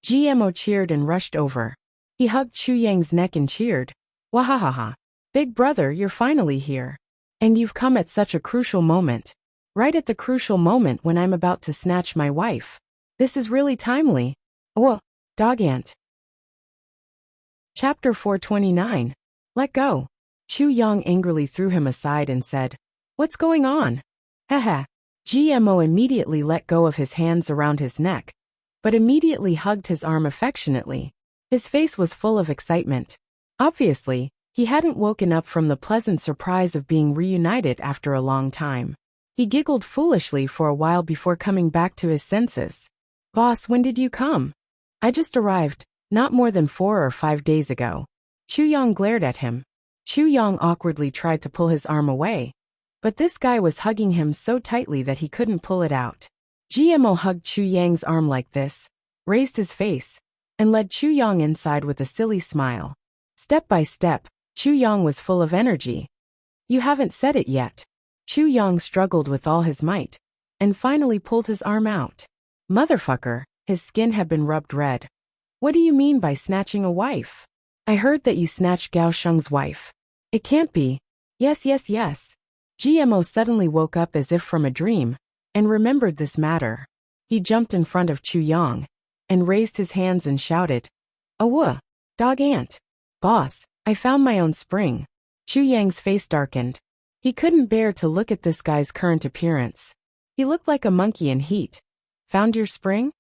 GMO cheered and rushed over. He hugged Chu Yang's neck and cheered. "Wahahaha. Big brother, you're finally here. And you've come at such a crucial moment. Right at the crucial moment when I'm about to snatch my wife. This is really timely. Whoa, dog ant." Chapter 429. Let go. Chu Yang angrily threw him aside and said, "What's going on?" Haha. GMO immediately let go of his hands around his neck, but immediately hugged his arm affectionately. His face was full of excitement. Obviously, he hadn't woken up from the pleasant surprise of being reunited after a long time. He giggled foolishly for a while before coming back to his senses. Boss, when did you come? I just arrived, not more than 4 or 5 days ago. Chu Yang glared at him. Chu Yang awkwardly tried to pull his arm away, but this guy was hugging him so tightly that he couldn't pull it out. GMO hugged Chu Yang's arm like this, raised his face, and led Chu Yang inside with a silly smile. Step by step, Chu Yang was full of energy. You haven't said it yet. Chu Yang struggled with all his might, and finally pulled his arm out. Motherfucker, his skin had been rubbed red. What do you mean by snatching a wife? I heard that you snatched Gao Sheng's wife. It can't be. Yes, yes, yes. GMO suddenly woke up as if from a dream, and remembered this matter. He jumped in front of Chu Yang, and raised his hands and shouted, "Awah! Dog ant! Boss, I found my own spring." Chu Yang's face darkened. He couldn't bear to look at this guy's current appearance. He looked like a monkey in heat. Found your spring?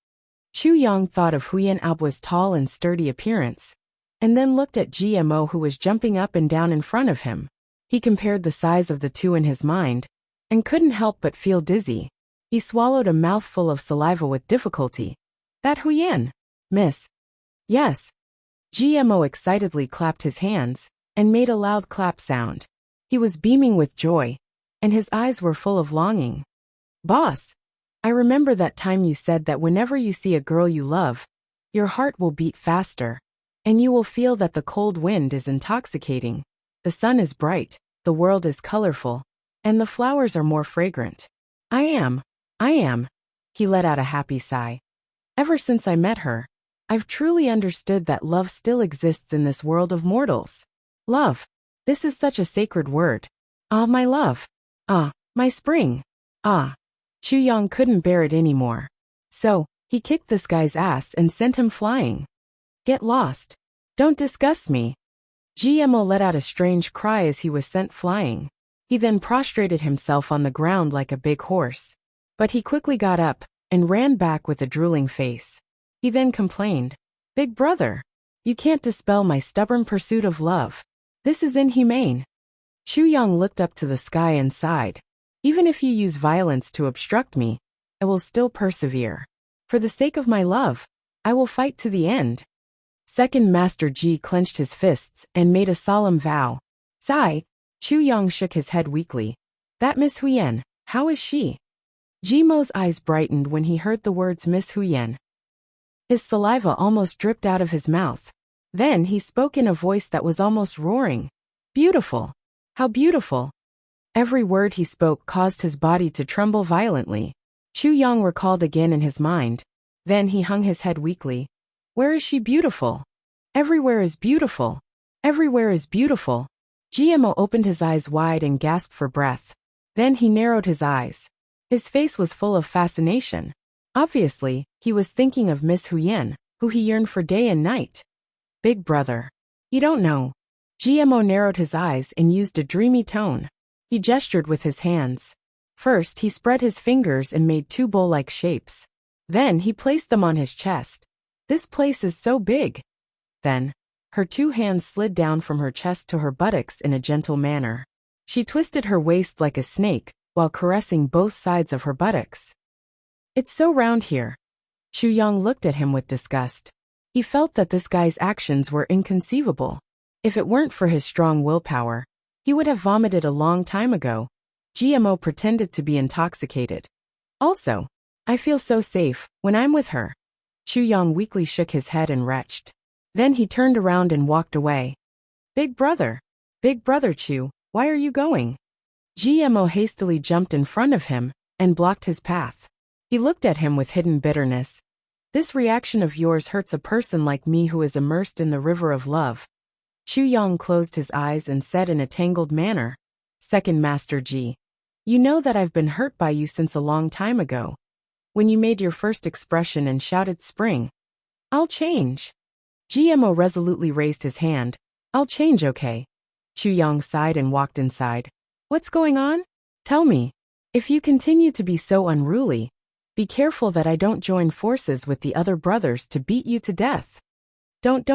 Chu Yang thought of Huyan Ao's tall and sturdy appearance, and then looked at GMO who was jumping up and down in front of him. He compared the size of the two in his mind, and couldn't help but feel dizzy. He swallowed a mouthful of saliva with difficulty. That Huyan? Miss? Yes. GMO excitedly clapped his hands, and made a loud clap sound. He was beaming with joy, and his eyes were full of longing. Boss, I remember that time you said that whenever you see a girl you love, your heart will beat faster, and you will feel that the cold wind is intoxicating, the sun is bright, the world is colorful, and the flowers are more fragrant. I am. He let out a happy sigh. Ever since I met her, I've truly understood that love still exists in this world of mortals. Love. This is such a sacred word. Ah, my love. Ah, my spring. Ah. Chu Yang couldn't bear it anymore. So, he kicked this guy's ass and sent him flying. Get lost. Don't disgust me. GMO let out a strange cry as he was sent flying. He then prostrated himself on the ground like a big horse. But he quickly got up, and ran back with a drooling face. He then complained, Big brother, you can't dispel my stubborn pursuit of love. This is inhumane. Chu Yang looked up to the sky and sighed. Even if you use violence to obstruct me, I will still persevere. For the sake of my love, I will fight to the end. Second Master Ji clenched his fists and made a solemn vow. Sigh. Chu Yang shook his head weakly. That Miss Huyen, how is she? Jimo's eyes brightened when he heard the words Miss Huyen. His saliva almost dripped out of his mouth. Then he spoke in a voice that was almost roaring. Beautiful. How beautiful. Every word he spoke caused his body to tremble violently. Chu Yang recalled again in his mind. Then he hung his head weakly. Where is she beautiful? Everywhere is beautiful. Everywhere is beautiful. GMO opened his eyes wide and gasped for breath. Then he narrowed his eyes. His face was full of fascination. Obviously, he was thinking of Miss Huyen, who he yearned for day and night. Big brother. You don't know. GMO narrowed his eyes and used a dreamy tone. He gestured with his hands. First, he spread his fingers and made 2 bowl-like shapes. Then he placed them on his chest. This place is so big. Then, her 2 hands slid down from her chest to her buttocks in a gentle manner. She twisted her waist like a snake, while caressing both sides of her buttocks. It's so round here. Chu Yang looked at him with disgust. He felt that this guy's actions were inconceivable. If it weren't for his strong willpower, he would have vomited a long time ago. GMO pretended to be intoxicated. Also, I feel so safe when I'm with her. Chu Yang weakly shook his head and retched. Then he turned around and walked away. Big brother Chu, why are you going? GMO hastily jumped in front of him and blocked his path. He looked at him with hidden bitterness. This reaction of yours hurts a person like me who is immersed in the river of love. Chu Yang closed his eyes and said in a tangled manner, Second Master Ji, you know that I've been hurt by you since a long time ago. When you made your first expression and shouted spring. I'll change. GMO resolutely raised his hand. I'll change, okay? Chu Yang sighed and walked inside. What's going on? Tell me. If you continue to be so unruly, be careful that I don't join forces with the other brothers to beat you to death. Don't.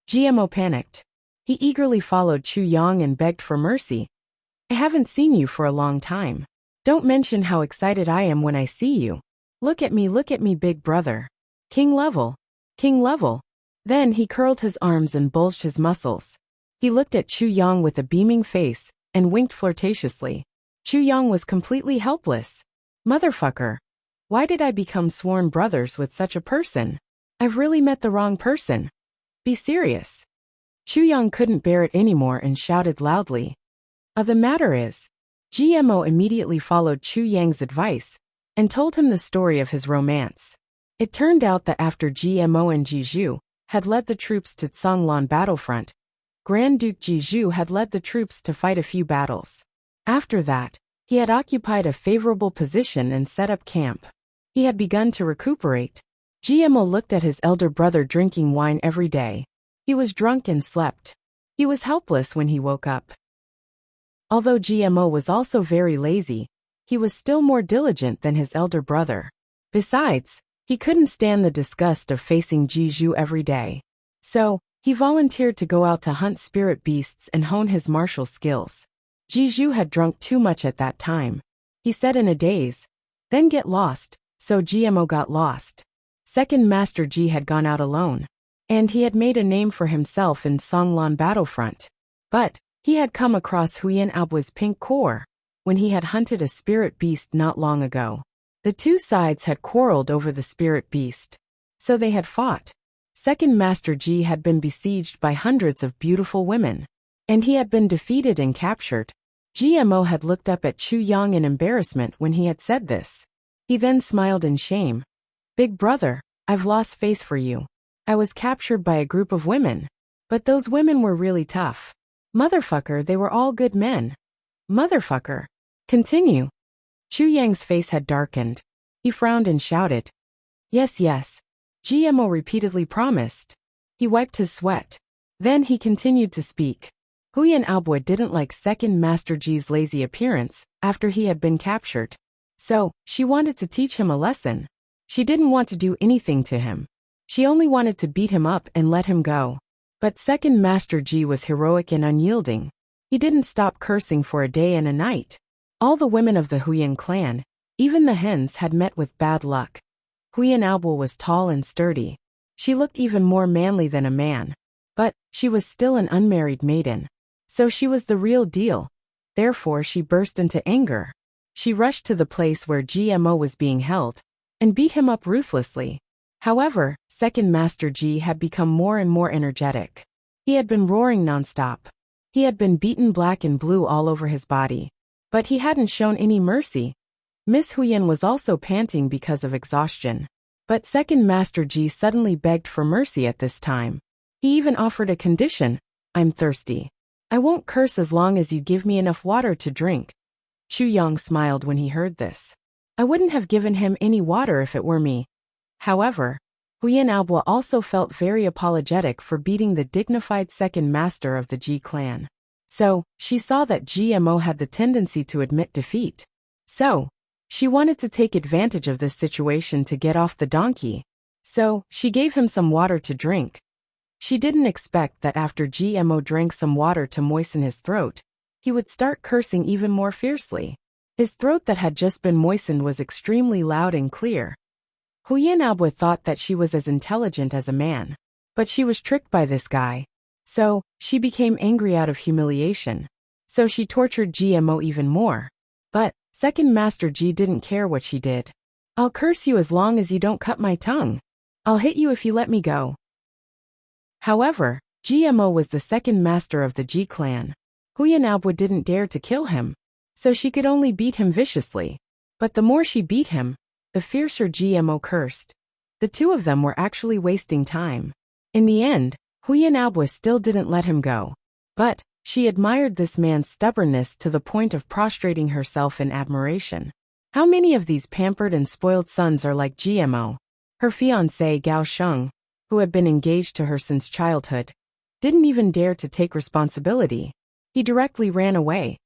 GMO panicked. He eagerly followed Chu Yang and begged for mercy. I haven't seen you for a long time. Don't mention how excited I am when I see you. Look at me, big brother. King level. King level. Then he curled his arms and bulged his muscles. He looked at Chu Yang with a beaming face and winked flirtatiously. Chu Yang was completely helpless. Motherfucker. Why did I become sworn brothers with such a person? I've really met the wrong person. Be serious. Chu Yang couldn't bear it anymore and shouted loudly. The matter is, GMO immediately followed Chu Yang's advice and told him the story of his romance. It turned out that after GMO and Jiju had led the troops to Tsanglan battlefront, Grand Duke Jiju had led the troops to fight a few battles. After that, he had occupied a favorable position and set up camp. He had begun to recuperate. GMO looked at his elder brother drinking wine every day. He was drunk and slept. He was helpless when he woke up. Although GMO was also very lazy, he was still more diligent than his elder brother. Besides, he couldn't stand the disgust of facing Jiju every day. So, he volunteered to go out to hunt spirit beasts and hone his martial skills. Jiju had drunk too much at that time. He said in a daze, then get lost, so GMO got lost. Second Master Ji had gone out alone, and he had made a name for himself in Songlan battlefront. But, he had come across Huyan Abu's pink core when he had hunted a spirit beast not long ago. The two sides had quarreled over the spirit beast, so they had fought. Second Master Ji had been besieged by hundreds of beautiful women, and he had been defeated and captured. GMO had looked up at Chu Yang in embarrassment when he had said this. He then smiled in shame. Big brother, I've lost face for you. I was captured by a group of women, but those women were really tough. Motherfucker, they were all good men. Motherfucker. Continue. Chu Yang's face had darkened. He frowned and shouted. Yes, yes. GMO repeatedly promised. He wiped his sweat. Then he continued to speak. Huyan Abu didn't like Second Master Ji's lazy appearance after he had been captured. So, she wanted to teach him a lesson. She didn't want to do anything to him. She only wanted to beat him up and let him go. But Second Master Ji was heroic and unyielding. He didn't stop cursing for a day and a night. All the women of the Huyan clan, even the hens, had met with bad luck. Huyan Abu was tall and sturdy. She looked even more manly than a man. But, she was still an unmarried maiden. So she was the real deal. Therefore she burst into anger. She rushed to the place where GMO was being held, and beat him up ruthlessly. However, Second Master Ji had become more and more energetic. He had been roaring nonstop. He had been beaten black and blue all over his body. But he hadn't shown any mercy. Miss Huyan was also panting because of exhaustion. But Second Master Ji suddenly begged for mercy at this time. He even offered a condition. I'm thirsty. I won't curse as long as you give me enough water to drink. Chu Yang smiled when he heard this. I wouldn't have given him any water if it were me. However, Huyan Abu also felt very apologetic for beating the dignified second master of the Ji clan. So, she saw that GMO had the tendency to admit defeat. So, she wanted to take advantage of this situation to get off the donkey. So, she gave him some water to drink. She didn't expect that after GMO drank some water to moisten his throat, he would start cursing even more fiercely. His throat that had just been moistened was extremely loud and clear. Huyan Abu thought that she was as intelligent as a man. But she was tricked by this guy. So, she became angry out of humiliation. So she tortured GMO even more. But, Second Master Ji didn't care what she did. I'll curse you as long as you don't cut my tongue. I'll hit you if you let me go. However, GMO was the second master of the Ji clan. Huyan Abu didn't dare to kill him. So she could only beat him viciously. But the more she beat him, the fiercer GMO cursed. The two of them were actually wasting time. In the end, Huyan Abu still didn't let him go. But, she admired this man's stubbornness to the point of prostrating herself in admiration. How many of these pampered and spoiled sons are like GMO? Her fiancé Gao Sheng, who had been engaged to her since childhood, didn't even dare to take responsibility. He directly ran away.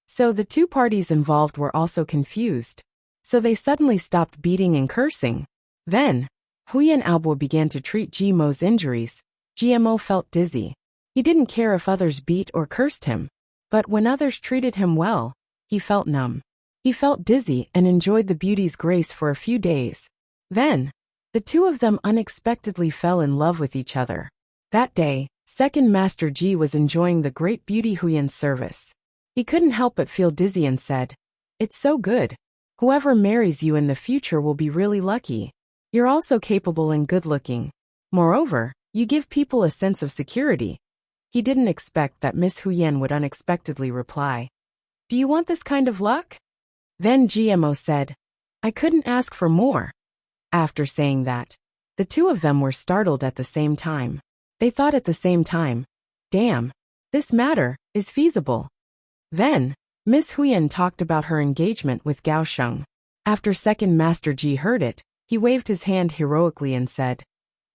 So the two parties involved were also confused. So they suddenly stopped beating and cursing. Then, Huyan Abu began to treat GMO's injuries. GMO felt dizzy. He didn't care if others beat or cursed him. But when others treated him well, he felt numb. He felt dizzy and enjoyed the beauty's grace for a few days. Then, the two of them unexpectedly fell in love with each other. That day, Second Master Ji was enjoying the great beauty Huyan's service. He couldn't help but feel dizzy and said, "It's so good. Whoever marries you in the future will be really lucky. You're also capable and good-looking. Moreover, you give people a sense of security." He didn't expect that Miss Huyan would unexpectedly reply, "Do you want this kind of luck?" Then GMO said, "I couldn't ask for more." After saying that, the two of them were startled at the same time. They thought at the same time, "Damn, this matter is feasible." Then, Miss Huyan talked about her engagement with Gao Sheng. After Second Master Ji heard it, he waved his hand heroically and said,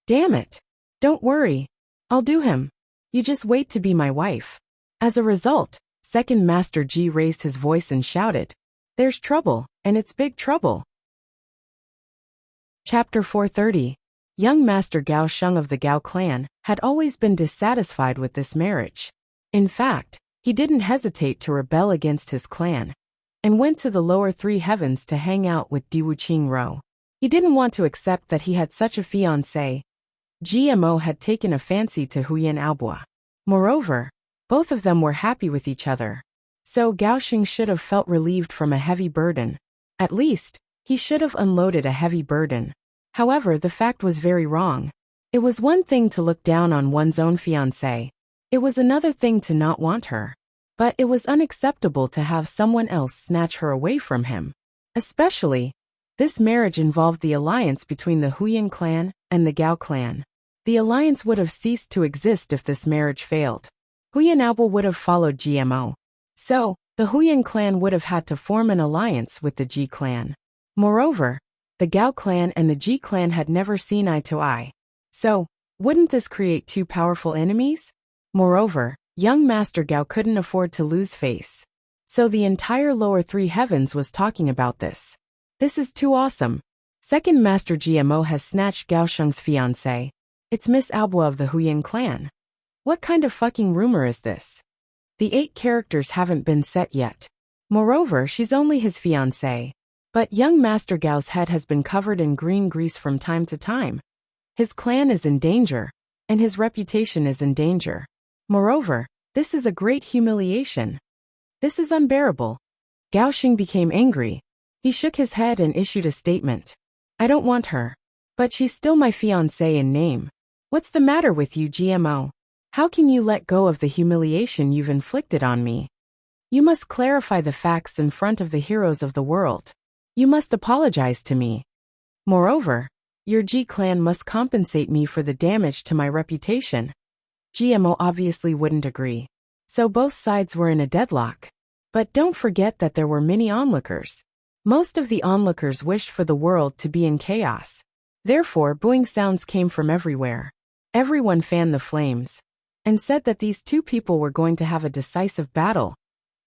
"Damn it. Don't worry. I'll do him. You just wait to be my wife." As a result, Second Master Ji raised his voice and shouted, "There's trouble, and it's big trouble." Chapter 430. Young Master Gao Sheng of the Gao clan had always been dissatisfied with this marriage. In fact, he didn't hesitate to rebel against his clan, and went to the lower three heavens to hang out with Diwu Qingro. He didn't want to accept that he had such a fiancée. GMO had taken a fancy to Huyan Aobua. Moreover, both of them were happy with each other. So Gao Sheng should have felt relieved from a heavy burden. At least, he should have unloaded a heavy burden. However, the fact was very wrong. It was one thing to look down on one's own fiancée. It was another thing to not want her. But it was unacceptable to have someone else snatch her away from him. Especially, this marriage involved the alliance between the Huyan clan and the Gao clan. The alliance would have ceased to exist if this marriage failed. Huyan Aobua would have followed GMO. So, the Huyan clan would have had to form an alliance with the Ji clan. Moreover, the Gao clan and the Ji clan had never seen eye to eye. So, wouldn't this create two powerful enemies? Moreover, young Master Gao couldn't afford to lose face. So the entire lower three heavens was talking about this. This is too awesome. Second Master GMO has snatched Gao Sheng's fiancée. It's Miss Aobua of the Huyan clan. What kind of fucking rumor is this? The 8 characters haven't been set yet. Moreover, she's only his fiancée. But young Master Gao's head has been covered in green grease from time to time. His clan is in danger, and his reputation is in danger. Moreover, this is a great humiliation. This is unbearable. Gao Sheng became angry. He shook his head and issued a statement. "I don't want her. But she's still my fiancée in name. What's the matter with you, GMO? How can you let go of the humiliation you've inflicted on me? You must clarify the facts in front of the heroes of the world. You must apologize to me. Moreover, your G clan must compensate me for the damage to my reputation." GMO obviously wouldn't agree. So both sides were in a deadlock. But don't forget that there were many onlookers. Most of the onlookers wished for the world to be in chaos. Therefore, booing sounds came from everywhere. Everyone fanned the flames and said that these two people were going to have a decisive battle.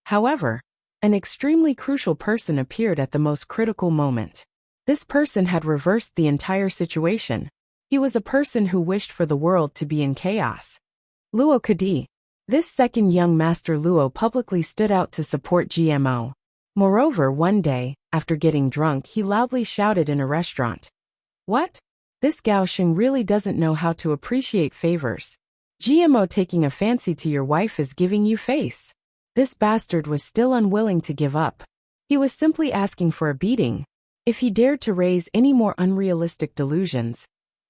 However, an extremely crucial person appeared at the most critical moment. This person had reversed the entire situation. He was a person who wished for the world to be in chaos. Luo Kadi. This second young Master Luo publicly stood out to support GMO. Moreover, one day, after getting drunk, he loudly shouted in a restaurant, "What? This Gao Sheng really doesn't know how to appreciate favors. GMO taking a fancy to your wife is giving you face." This bastard was still unwilling to give up. He was simply asking for a beating. If he dared to raise any more unrealistic delusions,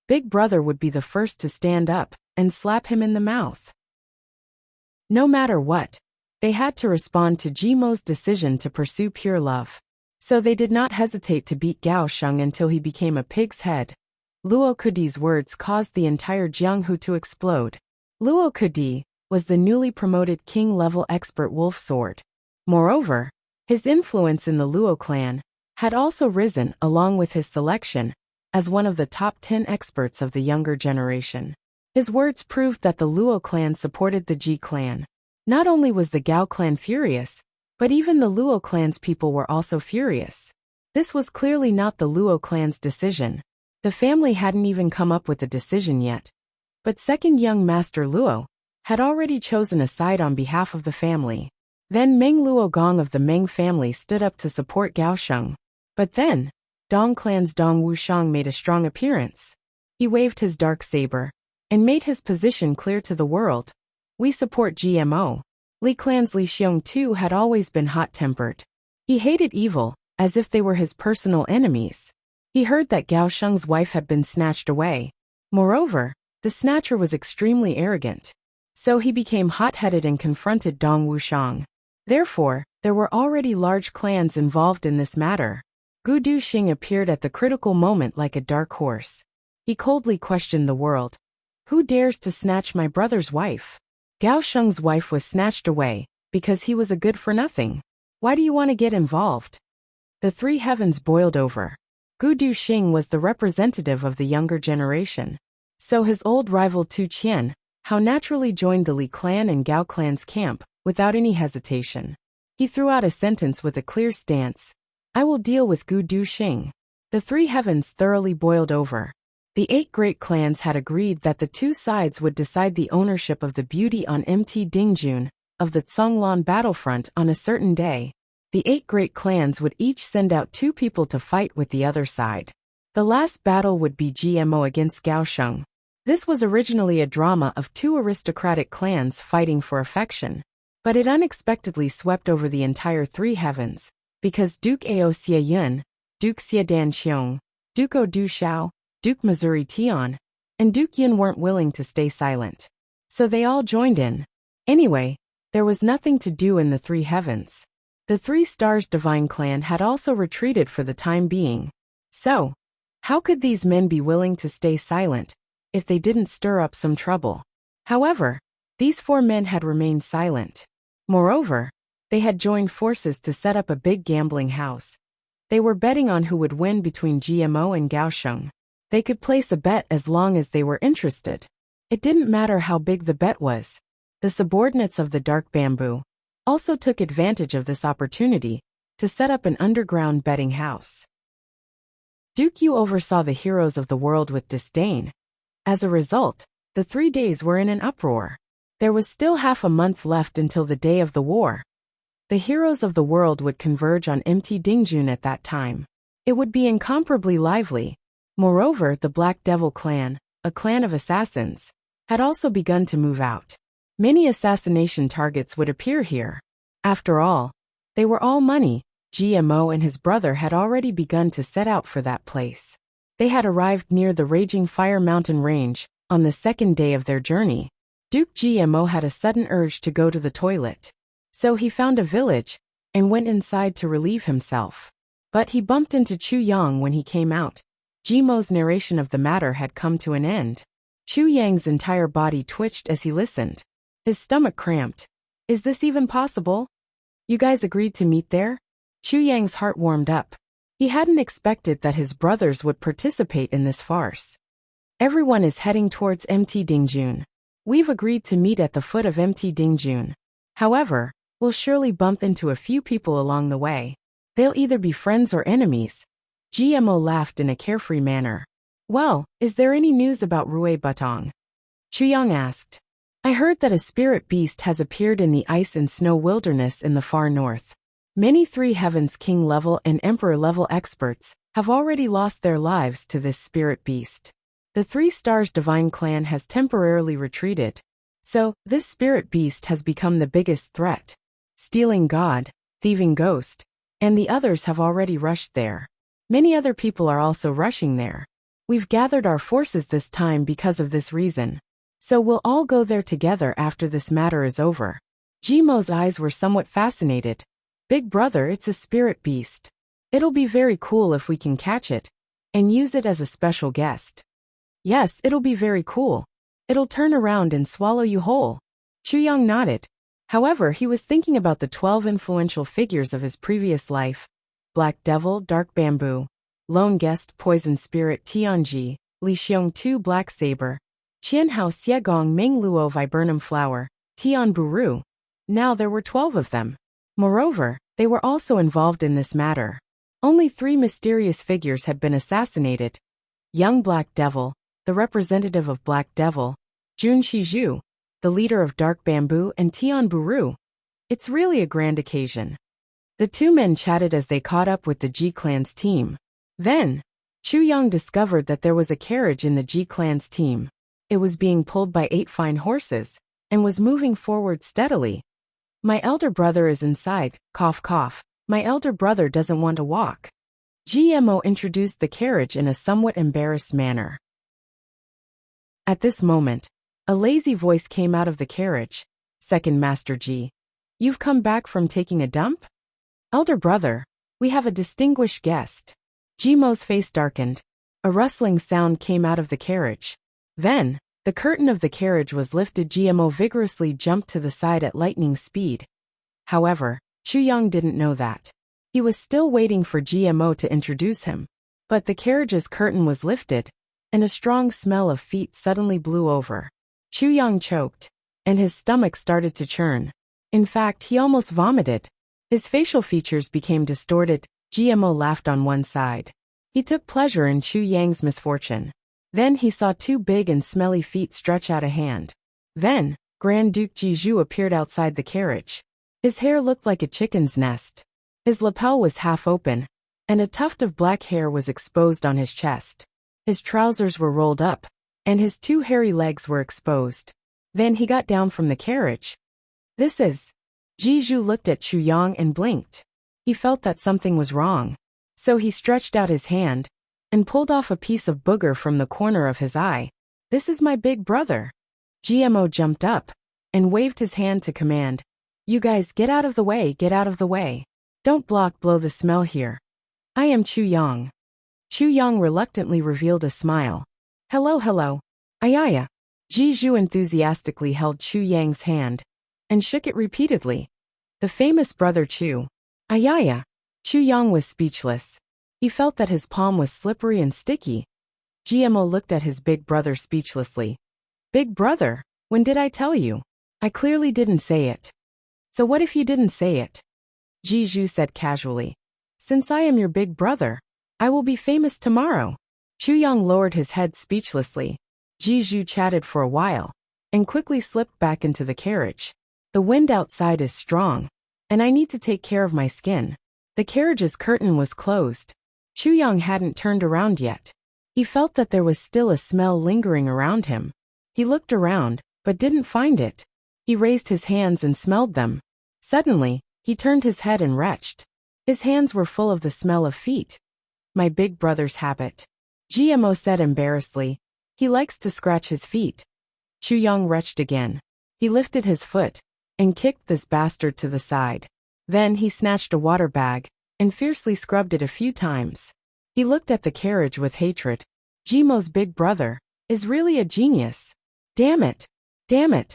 Big Brother would be the first to stand up and slap him in the mouth. No matter what, they had to respond to GMO's decision to pursue pure love. So they did not hesitate to beat Gao Sheng until he became a pig's head. Luo Kudi's words caused the entire Jianghu to explode. Luo Kudi was the newly promoted king-level expert wolf sword. Moreover, his influence in the Luo clan had also risen along with his selection as one of the top 10 experts of the younger generation. His words proved that the Luo clan supported the Ji clan. Not only was the Gao clan furious, but even the Luo clan's people were also furious. This was clearly not the Luo clan's decision. The family hadn't even come up with a decision yet. But second young Master Luo had already chosen a side on behalf of the family. Then Meng Luogong of the Meng family stood up to support Gao Sheng. But then, Dong clan's Dong Wuxiang made a strong appearance. He waved his dark saber and made his position clear to the world. We support GMO. Li clan's Li Xiong too had always been hot-tempered. He hated evil, as if they were his personal enemies. He heard that Gao Sheng's wife had been snatched away. Moreover, the snatcher was extremely arrogant. So he became hot-headed and confronted Dong Wuxiang. Therefore, there were already large clans involved in this matter. Gu Duxing appeared at the critical moment like a dark horse. He coldly questioned the world. Who dares to snatch my brother's wife? Gao Sheng's wife was snatched away, because he was a good-for-nothing. Why do you want to get involved? The three heavens boiled over. Gu Duxing was the representative of the younger generation. So his old rival Tu Qian, how naturally joined the Li clan and Gao clan's camp, without any hesitation. He threw out a sentence with a clear stance. I will deal with Gu Duxing. The three heavens thoroughly boiled over. The 8 great clans had agreed that the two sides would decide the ownership of the beauty on Mt. Dingjun, of the Zhonglan battlefront on a certain day. The 8 great clans would each send out 2 people to fight with the other side. The last battle would be GMO against Gao Sheng. This was originally a drama of 2 aristocratic clans fighting for affection. But it unexpectedly swept over the entire 3 heavens, because Duke Ao Xie Yun, Duke Xie Dan Xiong, Duke O Du Xiao, Duke Missouri Tian, and Duke Yun weren't willing to stay silent. So they all joined in. Anyway, there was nothing to do in the 3 heavens. The 3 stars divine clan had also retreated for the time being. So, how could these men be willing to stay silent, if they didn't stir up some trouble? However, these 4 men had remained silent. Moreover, they had joined forces to set up a big gambling house. They were betting on who would win between GMO and Gao Sheng. They could place a bet as long as they were interested. It didn't matter how big the bet was. The subordinates of the Dark Bamboo also took advantage of this opportunity to set up an underground betting house. Duke Yu oversaw the heroes of the world with disdain. As a result, the 3 days were in an uproar. There was still half a month left until the day of the war. The heroes of the world would converge on Mt. Dingjun at that time. It would be incomparably lively. Moreover, the Black Devil clan, a clan of assassins, had also begun to move out. Many assassination targets would appear here. After all, they were all money. GMO and his brother had already begun to set out for that place. They had arrived near the Raging Fire Mountain Range on the 2nd day of their journey. Duke GMO had a sudden urge to go to the toilet. So he found a village and went inside to relieve himself. But he bumped into Chu Yang when he came out. GMO's narration of the matter had come to an end. Chu Yang's entire body twitched as he listened. His stomach cramped. Is this even possible? You guys agreed to meet there? Chu Yang's heart warmed up. He hadn't expected that his brothers would participate in this farce. Everyone is heading towards Mt. Dingjun. We've agreed to meet at the foot of Mt. Dingjun. However, we'll surely bump into a few people along the way. They'll either be friends or enemies. GMO laughed in a carefree manner. Well, is there any news about Rui Butong? Chu Yang asked. I heard that a spirit beast has appeared in the ice and snow wilderness in the far north. Many 3 heavens king level and emperor level experts have already lost their lives to this spirit beast. The 3 stars divine clan has temporarily retreated. So, this spirit beast has become the biggest threat. Stealing God, thieving ghost, and the others have already rushed there. Many other people are also rushing there. We've gathered our forces this time because of this reason. So we'll all go there together after this matter is over. GMO's eyes were somewhat fascinated. Big brother, it's a spirit beast. It'll be very cool if we can catch it and use it as a special guest. Yes, it'll be very cool. It'll turn around and swallow you whole. Chu Yang nodded. However, he was thinking about the 12 influential figures of his previous life. Black Devil, Dark Bamboo, Lone Guest, Poison Spirit, Tianji, Li Xiong Tu, Black Saber, Qianhao Xiegong, Meng Luo, Viburnum Flower, Tian Buru. Now there were 12 of them. Moreover, they were also involved in this matter. Only 3 mysterious figures had been assassinated. Young Black Devil, the representative of Black Devil, Jun Shizhu, the leader of Dark Bamboo, and Tian Buru. It's really a grand occasion. The two men chatted as they caught up with the Ji clan's team. Then, Chu Yang discovered that there was a carriage in the Ji clan's team. It was being pulled by 8 fine horses, and was moving forward steadily. My elder brother is inside, cough cough. My elder brother doesn't want to walk. GMO introduced the carriage in a somewhat embarrassed manner. At this moment, a lazy voice came out of the carriage. Second Master Ji. You've come back from taking a dump? Elder brother, we have a distinguished guest. Jimo's face darkened. A rustling sound came out of the carriage. Then, the curtain of the carriage was lifted. GMO vigorously jumped to the side at lightning speed. However, Chu Yang didn't know that. He was still waiting for GMO to introduce him. But the carriage's curtain was lifted, and a strong smell of feet suddenly blew over. Chu Yang choked, and his stomach started to churn. In fact, he almost vomited. His facial features became distorted. GMO laughed on one side. He took pleasure in Chu Yang's misfortune. Then he saw 2 big and smelly feet stretch out a hand. Then, Grand Duke Jiju appeared outside the carriage. His hair looked like a chicken's nest. His lapel was half open, and a tuft of black hair was exposed on his chest. His trousers were rolled up, and his 2 hairy legs were exposed. Then he got down from the carriage. This is... Jiju looked at Chu Yang and blinked. He felt that something was wrong. So he stretched out his hand, and pulled off a piece of booger from the corner of his eye. This is my big brother. GMO jumped up, and waved his hand to command. You guys get out of the way, get out of the way. Don't blow the smell here. I am Chu Yang. Chu Yang reluctantly revealed a smile. Hello, hello. Ayaya. Jiju enthusiastically held Chu Yang's hand, and shook it repeatedly. The famous brother Chu. Ayaya. Chu Yang was speechless. He felt that his palm was slippery and sticky. GMO looked at his big brother speechlessly. Big brother, when did I tell you? I clearly didn't say it. So what if you didn't say it? Jiju said casually. Since I am your big brother, I will be famous tomorrow. Chu Yang lowered his head speechlessly. Jiju chatted for a while, and quickly slipped back into the carriage. The wind outside is strong, and I need to take care of my skin. The carriage's curtain was closed. Chu Yang hadn't turned around yet. He felt that there was still a smell lingering around him. He looked around, but didn't find it. He raised his hands and smelled them. Suddenly, he turned his head and retched. His hands were full of the smell of feet. My big brother's habit. GMO said embarrassedly. He likes to scratch his feet. Chu Yang retched again. He lifted his foot, and kicked this bastard to the side. Then he snatched a water bag, and fiercely scrubbed it a few times. He looked at the carriage with hatred. Jimo's big brother is really a genius. Damn it. Damn it.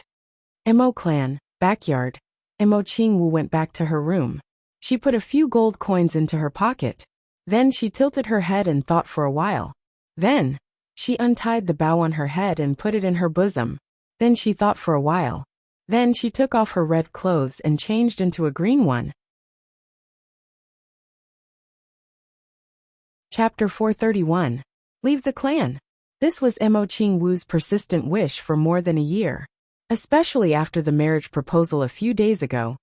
Mo clan, backyard. Mo Qingwu went back to her room. She put a few gold coins into her pocket. Then she tilted her head and thought for a while. Then, she untied the bow on her head and put it in her bosom. Then she thought for a while. Then she took off her red clothes and changed into a green one. Chapter 431. Leave the clan. This was Mo Qingwu's persistent wish for more than a year. Especially after the marriage proposal a few days ago,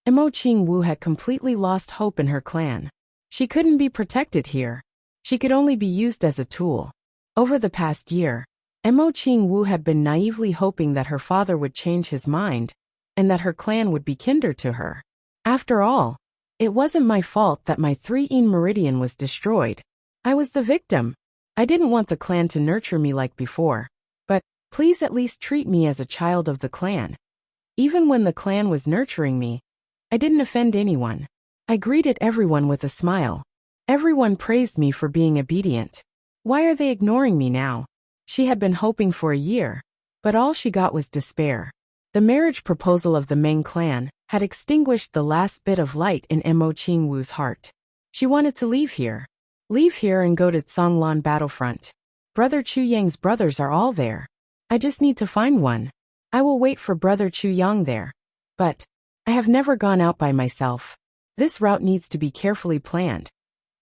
Mo Qingwu had completely lost hope in her clan. She couldn't be protected here. She could only be used as a tool. Over the past year, Mo Qingwu had been naively hoping that her father would change his mind, and that her clan would be kinder to her. After all, it wasn't my fault that my 3-yin meridian was destroyed. I was the victim. I didn't want the clan to nurture me like before, but please at least treat me as a child of the clan. Even when the clan was nurturing me, I didn't offend anyone. I greeted everyone with a smile. Everyone praised me for being obedient. Why are they ignoring me now? She had been hoping for a year, but all she got was despair. The marriage proposal of the Meng clan had extinguished the last bit of light in Mo Qingwu's heart. She wanted to leave here. Leave here and go to Zhonglan battlefront. Brother Chu Yang's brothers are all there. I just need to find one. I will wait for Brother Chu Yang there. But I have never gone out by myself. This route needs to be carefully planned.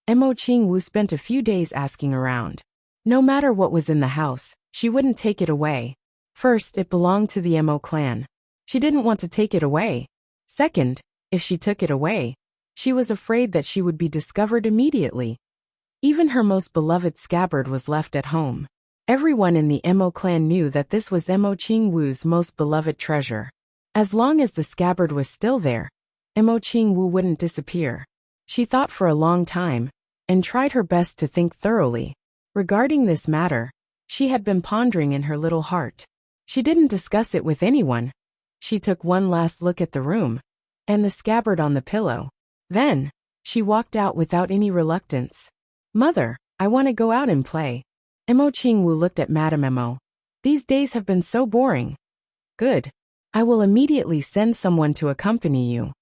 Mo Qingwu spent a few days asking around. No matter what was in the house, she wouldn't take it away. First, it belonged to the Mo clan. She didn't want to take it away. Second, if she took it away, she was afraid that she would be discovered immediately. Even her most beloved scabbard was left at home. Everyone in the Emo clan knew that this was Emo Qingwu's most beloved treasure. As long as the scabbard was still there, Emo Qingwu wouldn't disappear. She thought for a long time, and tried her best to think thoroughly. Regarding this matter, she had been pondering in her little heart. She didn't discuss it with anyone. She took one last look at the room, and the scabbard on the pillow. Then, she walked out without any reluctance. Mother, I want to go out and play. Emo Qingwu looked at Madame Emo. These days have been so boring. Good. I will immediately send someone to accompany you.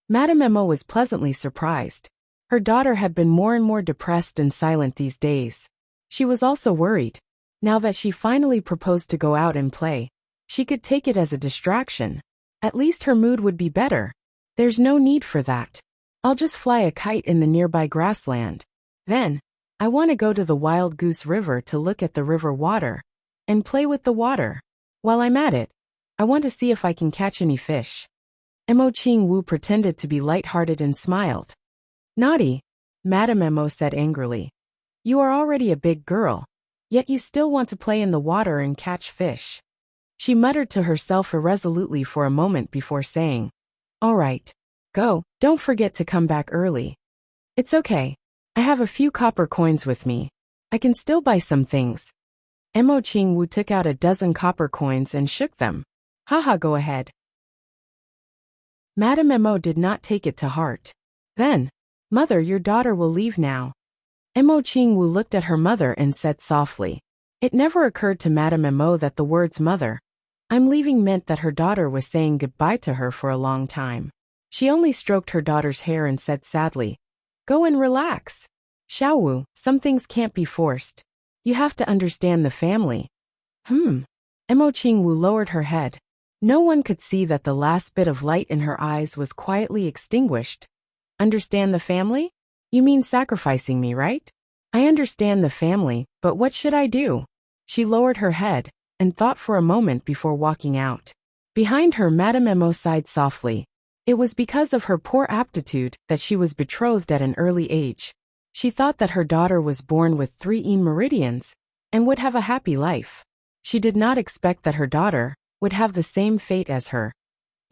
Madame Emo was pleasantly surprised. Her daughter had been more and more depressed and silent these days. She was also worried. Now that she finally proposed to go out and play, she could take it as a distraction. At least her mood would be better. There's no need for that. I'll just fly a kite in the nearby grassland. Then, I want to go to the Wild Goose River to look at the river water and play with the water. While I'm at it, I want to see if I can catch any fish. Emo Qingwu pretended to be light-hearted and smiled. Naughty, Madame Emo said angrily. You are already a big girl, yet you still want to play in the water and catch fish. She muttered to herself irresolutely for a moment before saying, All right, go, don't forget to come back early. It's okay. I have a few copper coins with me. I can still buy some things. Emo Qingwu took out a dozen copper coins and shook them. Haha, go ahead. Madame Emo did not take it to heart. Then, Mother, your daughter will leave now. Emo Qingwu looked at her mother and said softly. It never occurred to Madame Emo that the words mother, I'm leaving meant that her daughter was saying goodbye to her for a long time. She only stroked her daughter's hair and said sadly, Go and relax. Xiaowu, some things can't be forced. You have to understand the family. Emo Qingwu lowered her head. No one could see that the last bit of light in her eyes was quietly extinguished. Understand the family? You mean sacrificing me, right? I understand the family, but what should I do? She lowered her head and thought for a moment before walking out. Behind her, Madame Emo sighed softly. It was because of her poor aptitude that she was betrothed at an early age. She thought that her daughter was born with 3 meridians and would have a happy life. She did not expect that her daughter would have the same fate as her.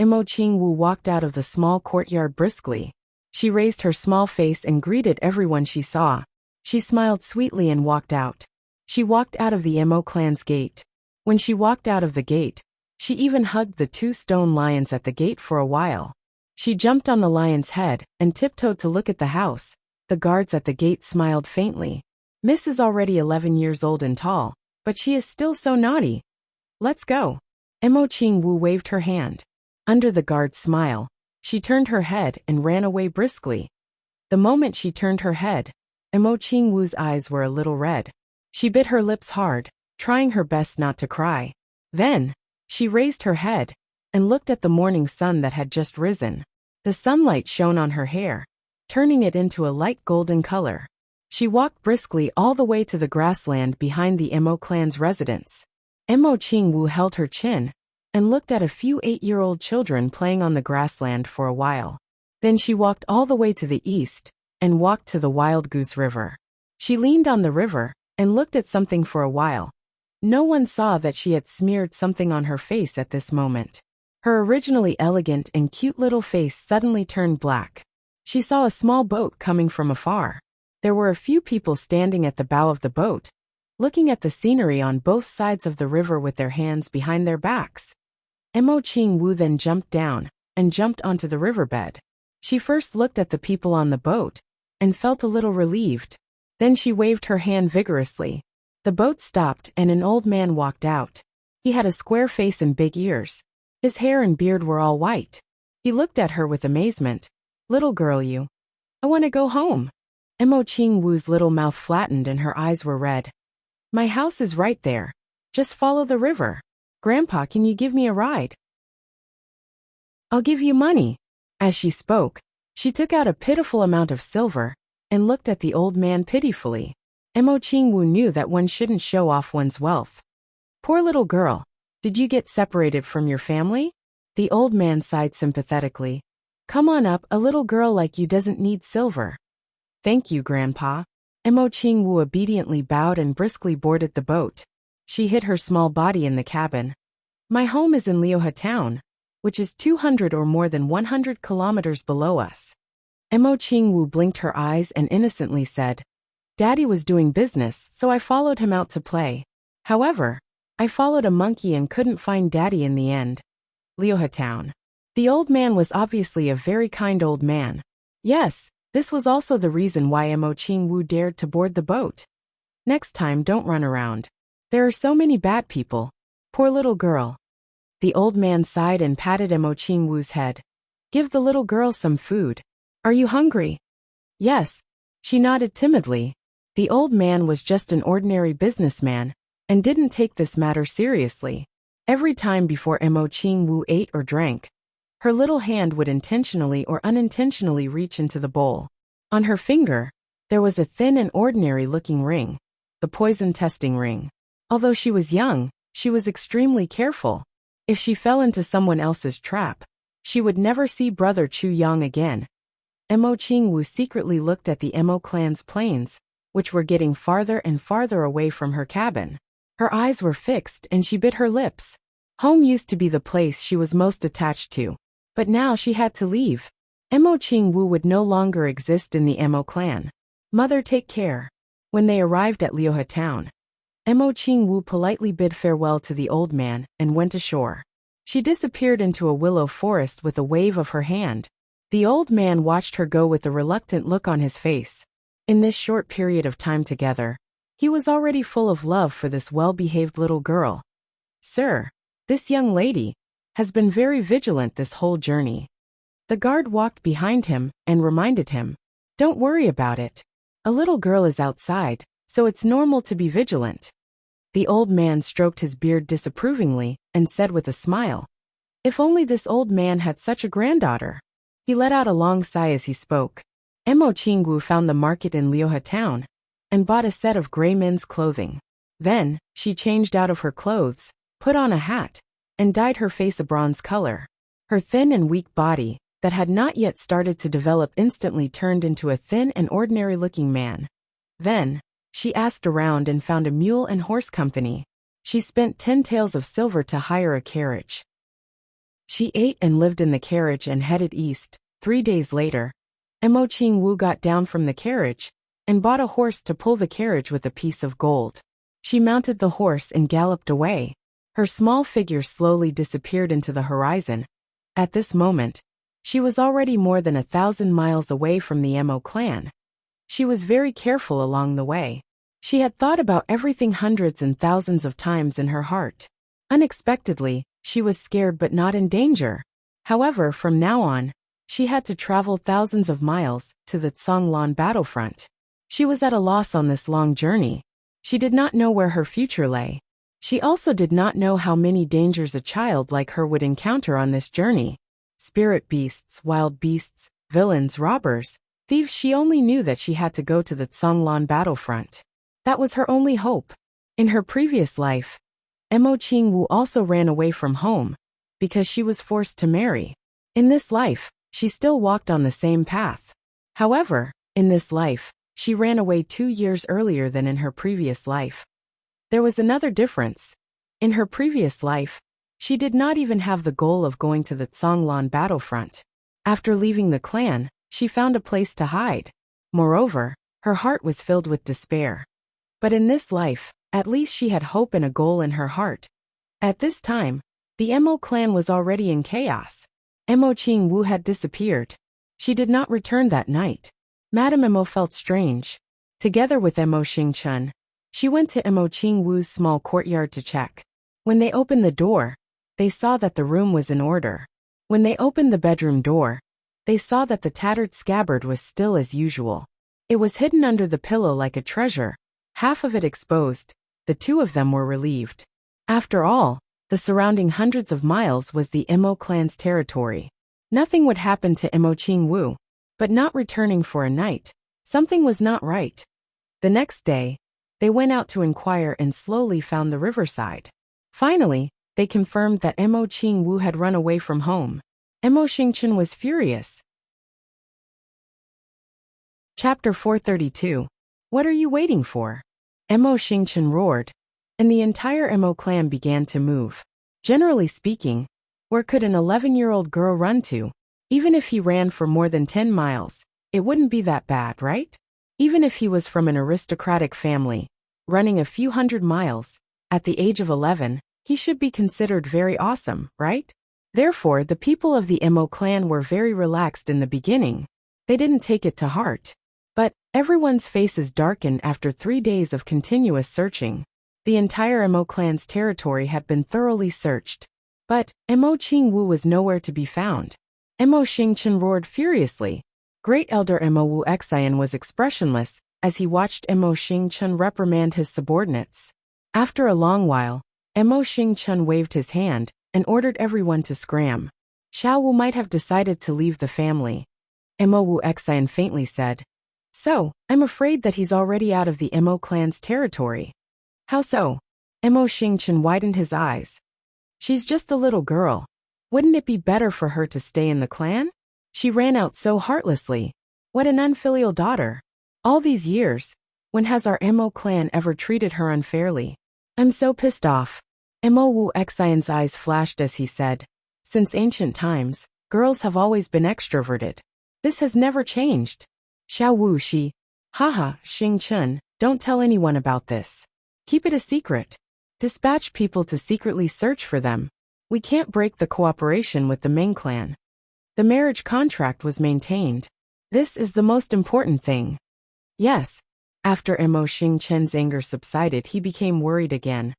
Emo Qingwu walked out of the small courtyard briskly. She raised her small face and greeted everyone she saw. She smiled sweetly and walked out. She walked out of the Emo clan's gate. When she walked out of the gate, she even hugged the 2 stone lions at the gate for a while. She jumped on the lion's head and tiptoed to look at the house. The guards at the gate smiled faintly. Miss is already 11 years old and tall, but she is still so naughty. Let's go. Emo Qingwu waved her hand. Under the guard's smile, she turned her head and ran away briskly. The moment she turned her head, Emo Qingwu's eyes were a little red. She bit her lips hard, trying her best not to cry. Then, she raised her head and looked at the morning sun that had just risen. The sunlight shone on her hair, turning it into a light golden color. She walked briskly all the way to the grassland behind the Emo clan's residence. Emo Qingwu held her chin and looked at a few 8-year-old children playing on the grassland for a while. Then she walked all the way to the east and walked to the Wild Goose River. She leaned on the river and looked at something for a while. No one saw that she had smeared something on her face at this moment. Her originally elegant and cute little face suddenly turned black. She saw a small boat coming from afar. There were a few people standing at the bow of the boat, looking at the scenery on both sides of the river with their hands behind their backs. Emo Qingwu then jumped down and jumped onto the riverbed. She first looked at the people on the boat and felt a little relieved. Then she waved her hand vigorously. The boat stopped and an old man walked out. He had a square face and big ears. His hair and beard were all white. He looked at her with amazement. Little girl, I want to go home. Emo Qingwu's little mouth flattened and her eyes were red. My house is right there. Just follow the river. Grandpa, can you give me a ride? I'll give you money. As she spoke, she took out a pitiful amount of silver and looked at the old man pitifully. Emo Qingwu knew that one shouldn't show off one's wealth. Poor little girl. Did you get separated from your family? The old man sighed sympathetically. Come on up, a little girl like you doesn't need silver. Thank you, Grandpa. Mo Qingwu obediently bowed and briskly boarded the boat. She hid her small body in the cabin. My home is in Liuhe town, which is 200 or more than 100 kilometers below us. Mo Qingwu blinked her eyes and innocently said, Daddy was doing business, so I followed him out to play. However, I followed a monkey and couldn't find Daddy in the end. Liuhe town. The old man was obviously a very kind old man. Yes, this was also the reason why Mo Qingwu dared to board the boat. Next time, don't run around. There are so many bad people. Poor little girl. The old man sighed and patted Mo Qingwu's head. Give the little girl some food. Are you hungry? Yes. She nodded timidly. The old man was just an ordinary businessman and didn't take this matter seriously. Every time before Mo Qingwu ate or drank, her little hand would intentionally or unintentionally reach into the bowl. On her finger, there was a thin and ordinary-looking ring, the poison testing ring. Although she was young, she was extremely careful. If she fell into someone else's trap, she would never see brother Chu Yang again. Mo Qingwu secretly looked at the Mo clan's planes, which were getting farther and farther away from her cabin. Her eyes were fixed and she bit her lips. Home used to be the place she was most attached to. But now she had to leave. Mo Qingwu would no longer exist in the Mo clan. Mother, take care. When they arrived at Liuhe town, Mo Qingwu politely bid farewell to the old man and went ashore. She disappeared into a willow forest with a wave of her hand. The old man watched her go with a reluctant look on his face. In this short period of time together, he was already full of love for this well-behaved little girl. Sir, this young lady has been very vigilant this whole journey. The guard walked behind him and reminded him, don't worry about it. A little girl is outside, so it's normal to be vigilant. The old man stroked his beard disapprovingly and said with a smile, if only this old man had such a granddaughter. He let out a long sigh as he spoke. Mo Qingwu found the market in Liuhe town and bought a set of gray men's clothing. Then, she changed out of her clothes, put on a hat, and dyed her face a bronze color. Her thin and weak body, that had not yet started to develop, instantly turned into a thin and ordinary-looking man. Then, she asked around and found a mule and horse company. She spent 10 taels of silver to hire a carriage. She ate and lived in the carriage and headed east. 3 days later, Mo Qingwu got down from the carriage and bought a horse to pull the carriage with a piece of gold. She mounted the horse and galloped away. Her small figure slowly disappeared into the horizon. At this moment, she was already more than 1,000 miles away from the Mo clan. She was very careful along the way. She had thought about everything hundreds and thousands of times in her heart. Unexpectedly, she was scared but not in danger. However, from now on, she had to travel thousands of miles to the Zhonglan battlefront. She was at a loss on this long journey. She did not know where her future lay. She also did not know how many dangers a child like her would encounter on this journey. Spirit beasts, wild beasts, villains, robbers, thieves. She only knew that she had to go to the Zhonglan battlefront. That was her only hope. In her previous life, Mo Qingwu also ran away from home because she was forced to marry. In this life, she still walked on the same path. However, in this life, she ran away 2 years earlier than in her previous life. There was another difference. In her previous life, she did not even have the goal of going to the Zhonglan battlefront. After leaving the clan, she found a place to hide. Moreover, her heart was filled with despair. But in this life, at least she had hope and a goal in her heart. At this time, the Mo clan was already in chaos. Mo Qingwu had disappeared. She did not return that night. Madame Mo felt strange. Together with Mo Xingchun, she went to Mo Qingwu's small courtyard to check. When they opened the door, they saw that the room was in order. When they opened the bedroom door, they saw that the tattered scabbard was still as usual. It was hidden under the pillow like a treasure, half of it exposed. The two of them were relieved. After all, the surrounding hundreds of miles was the Mo clan's territory. Nothing would happen to Mo Qingwu, but not returning for a night. Something was not right. The next day, they went out to inquire and slowly found the riverside. Finally, they confirmed that Mo Qingwu had run away from home. Mo Xingchen was furious. Chapter 432. What are you waiting for? Mo Xingchen roared, and the entire Mo clan began to move. Generally speaking, where could an 11-year-old girl run to? Even if he ran for more than 10 miles, it wouldn't be that bad, right? Even if he was from an aristocratic family, running a few hundred miles, at the age of 11, he should be considered very awesome, right? Therefore, the people of the Mo clan were very relaxed in the beginning. They didn't take it to heart. But everyone's faces darkened after 3 days of continuous searching. The entire Mo clan's territory had been thoroughly searched. But Mo Qingwu was nowhere to be found. Mo Xingchen roared furiously. Great Elder Mo Wuxian was expressionless as he watched Mo Xingchen reprimand his subordinates. After a long while, Mo Xingchen waved his hand and ordered everyone to scram. Xiao Wu might have decided to leave the family. Mo Wuxian faintly said. So, I'm afraid that he's already out of the Mo clan's territory. How so? Mo Xingchen widened his eyes. She's just a little girl. Wouldn't it be better for her to stay in the clan? She ran out so heartlessly. What an unfilial daughter. All these years, when has our Mo clan ever treated her unfairly? I'm so pissed off. Mo Wuxian's eyes flashed as he said, since ancient times, girls have always been extroverted. This has never changed. Xiao Wu Shi. Haha, Xingchen, don't tell anyone about this. Keep it a secret. Dispatch people to secretly search for them. We can't break the cooperation with the Ming clan. The marriage contract was maintained. This is the most important thing. Yes. After Mo Xingchen's anger subsided, he became worried again.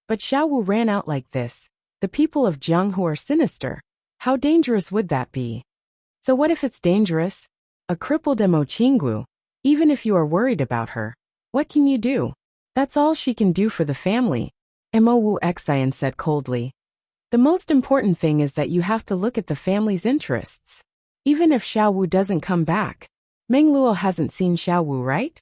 But Xiao Wu ran out like this. The people of Jianghu are sinister. How dangerous would that be? So what if it's dangerous? A crippled Mo Qingwu. Even if you are worried about her, what can you do? That's all she can do for the family. Mo Wuxian said coldly. The most important thing is that you have to look at the family's interests. Even if Xiao Wu doesn't come back, Meng Luo hasn't seen Xiao Wu, right?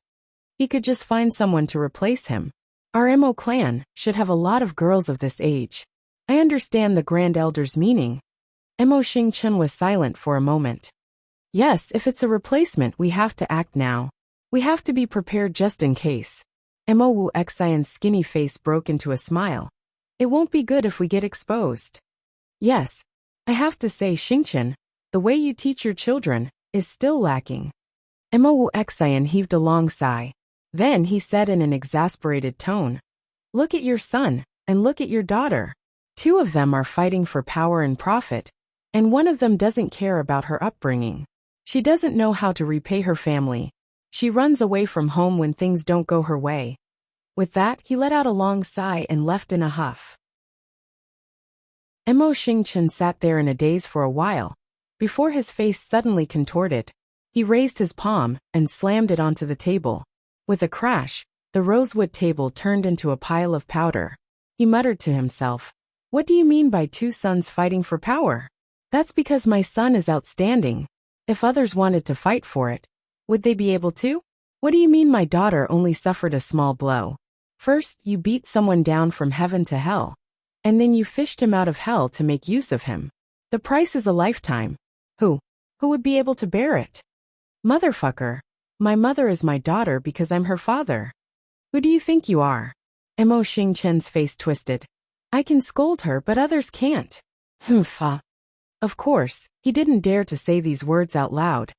He could just find someone to replace him. Our Mo clan should have a lot of girls of this age. I understand the Grand Elder's meaning. Mo Xingchen was silent for a moment. Yes, if it's a replacement, we have to act now. We have to be prepared just in case. Mo Wuxian's skinny face broke into a smile. It won't be good if we get exposed. Yes. I have to say, Xingchen, the way you teach your children is still lacking. Mo Wuxian heaved a long sigh. Then he said in an exasperated tone, look at your son, and look at your daughter. 2 of them are fighting for power and profit, and one of them doesn't care about her upbringing. She doesn't know how to repay her family. She runs away from home when things don't go her way. With that, he let out a long sigh and left in a huff. Mo Xingchen sat there in a daze for a while. Before his face suddenly contorted, he raised his palm and slammed it onto the table. With a crash, the rosewood table turned into a pile of powder. He muttered to himself, what do you mean by 2 sons fighting for power? That's because my son is outstanding. If others wanted to fight for it, would they be able to? What do you mean my daughter only suffered a small blow? First, you beat someone down from heaven to hell. And then you fished him out of hell to make use of him. The price is a lifetime. Who would be able to bear it? Motherfucker. My mother is my daughter because I'm her father. Who do you think you are? Mo Xingchen's face twisted. I can scold her, but others can't. Humph. Of course, he didn't dare to say these words out loud.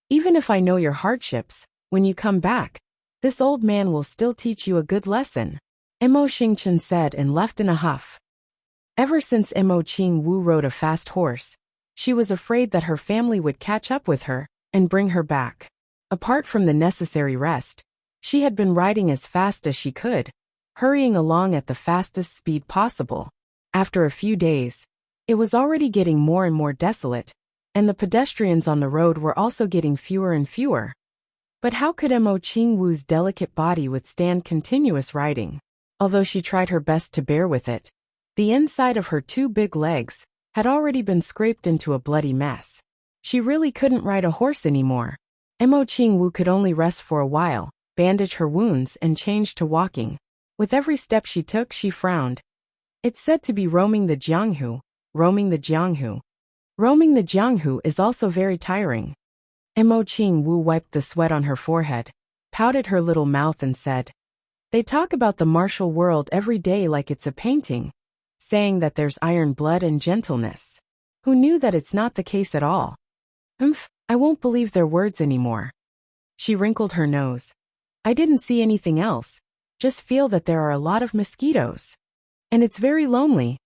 Even if I know your hardships, when you come back, this old man will still teach you a good lesson. Mo Xingchen said and left in a huff. Ever since Mo Qingwu rode a fast horse, she was afraid that her family would catch up with her and bring her back. Apart from the necessary rest, she had been riding as fast as she could, hurrying along at the fastest speed possible. After a few days, it was already getting more and more desolate, and the pedestrians on the road were also getting fewer and fewer. But how could Mo Qingwu's delicate body withstand continuous riding? Although she tried her best to bear with it, the inside of her 2 big legs had already been scraped into a bloody mess. She really couldn't ride a horse anymore. Mo Qingwu could only rest for a while, bandage her wounds and change to walking. With every step she took, she frowned. It's said to be roaming the Jianghu, roaming the Jianghu. Roaming the Jianghu is also very tiring. Mo Qingwu wiped the sweat on her forehead, pouted her little mouth and said, "They talk about the martial world every day like it's a painting, saying that there's iron blood and gentleness. Who knew that it's not the case at all? I won't believe their words anymore." She wrinkled her nose. "I didn't see anything else, just feel that there are a lot of mosquitoes. And it's very lonely."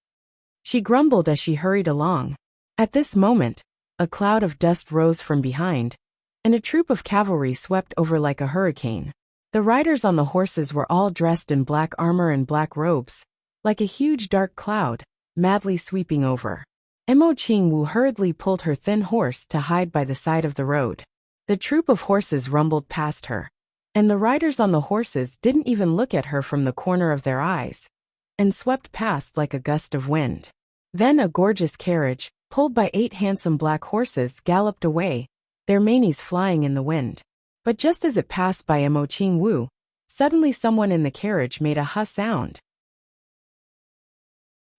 She grumbled as she hurried along. At this moment, a cloud of dust rose from behind, and a troop of cavalry swept over like a hurricane. The riders on the horses were all dressed in black armor and black robes, like a huge dark cloud, madly sweeping over. Mo Qingwu hurriedly pulled her thin horse to hide by the side of the road. The troop of horses rumbled past her, and the riders on the horses didn't even look at her from the corner of their eyes, and swept past like a gust of wind. Then a gorgeous carriage, pulled by 8 handsome black horses, galloped away, their manes flying in the wind. But just as it passed by Mo Qingwu, suddenly someone in the carriage made a huss sound.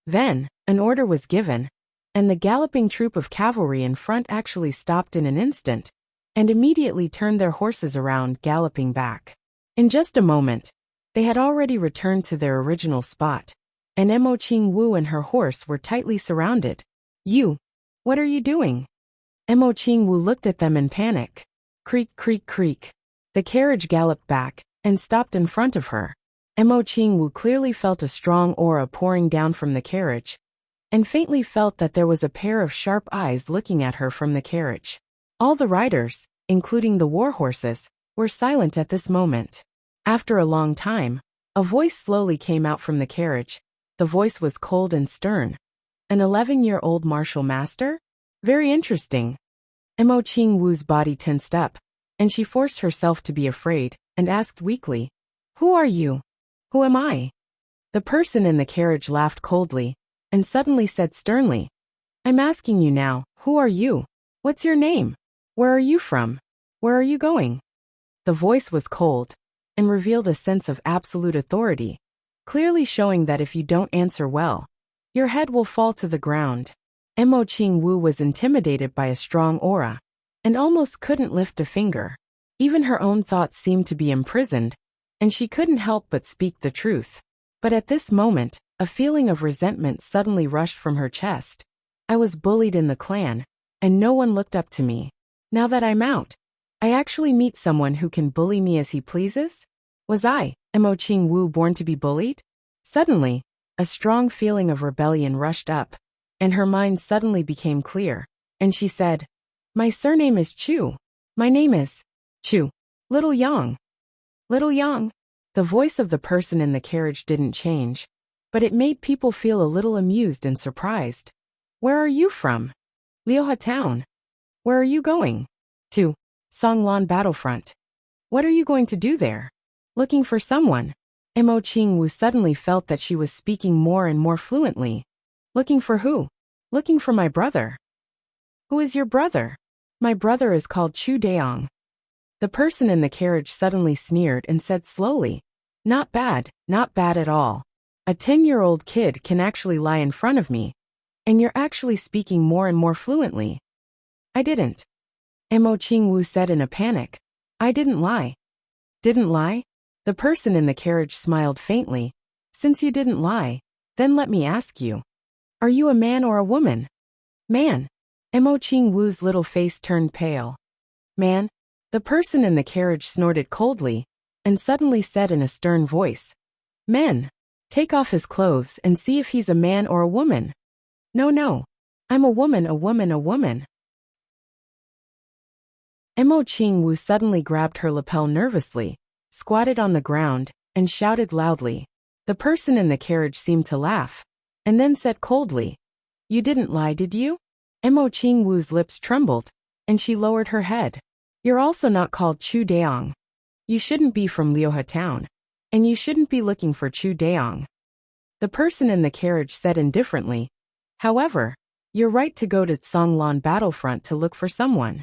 Then, an order was given, and the galloping troop of cavalry in front actually stopped in an instant, and immediately turned their horses around, galloping back. In just a moment, they had already returned to their original spot, and Mo Qingwu and her horse were tightly surrounded. "You, what are you doing?" Mo Qingwu looked at them in panic. Creak, creak, creak. The carriage galloped back, and stopped in front of her. Mo Qingwu clearly felt a strong aura pouring down from the carriage, and faintly felt that there was a pair of sharp eyes looking at her from the carriage. All the riders, including the war horses, were silent at this moment. After a long time, a voice slowly came out from the carriage. The voice was cold and stern. "An 11-year-old martial master? Very interesting." Mo Qingwu's body tensed up, and she forced herself to be afraid, and asked weakly, "Who are you?" "Who am I?" The person in the carriage laughed coldly, and suddenly said sternly, "I'm asking you now, who are you? What's your name? Where are you from? Where are you going?" The voice was cold, and revealed a sense of absolute authority, clearly showing that if you don't answer well, your head will fall to the ground. Mo Qingwu was intimidated by a strong aura, and almost couldn't lift a finger. Even her own thoughts seemed to be imprisoned, and she couldn't help but speak the truth. But at this moment, a feeling of resentment suddenly rushed from her chest. I was bullied in the clan, and no one looked up to me. Now that I'm out, I actually meet someone who can bully me as he pleases? Was I, Mo Qingwu, born to be bullied? Suddenly, a strong feeling of rebellion rushed up, and her mind suddenly became clear, and she said, "My surname is Chu. My name is Chu. Little Yang." Little Yang. The voice of the person in the carriage didn't change, but it made people feel a little amused and surprised. "Where are you from?" "Liuhe Town." "Where are you going?" "To Songlan Battlefront." "What are you going to do there?" "Looking for someone." Mo Qingwu suddenly felt that she was speaking more and more fluently. "Looking for who?" "Looking for my brother." "Who is your brother?" "My brother is called Chu Deong." The person in the carriage suddenly sneered and said slowly, not bad at all. A 10-year-old kid can actually lie in front of me, and you're actually speaking more and more fluently." "I didn't." Mo Qingwu said in a panic. "I didn't lie." "Didn't lie?" The person in the carriage smiled faintly. "Since you didn't lie, then let me ask you. Are you a man or a woman?" "Man." Mo Qingwu's little face turned pale. "Man?" The person in the carriage snorted coldly, and suddenly said in a stern voice, "Men, take off his clothes and see if he's a man or a woman." No, I'm a woman, a woman, a woman." Mo Qingwu suddenly grabbed her lapel nervously, squatted on the ground, and shouted loudly. The person in the carriage seemed to laugh, and then said coldly, "You didn't lie, did you?" Mo Qingwu's lips trembled, and she lowered her head. "You're also not called Chu Deong. You shouldn't be from Liuhe Town, and you shouldn't be looking for Chu Deong." The person in the carriage said indifferently, "However, you're right to go to Songlan Battlefront to look for someone."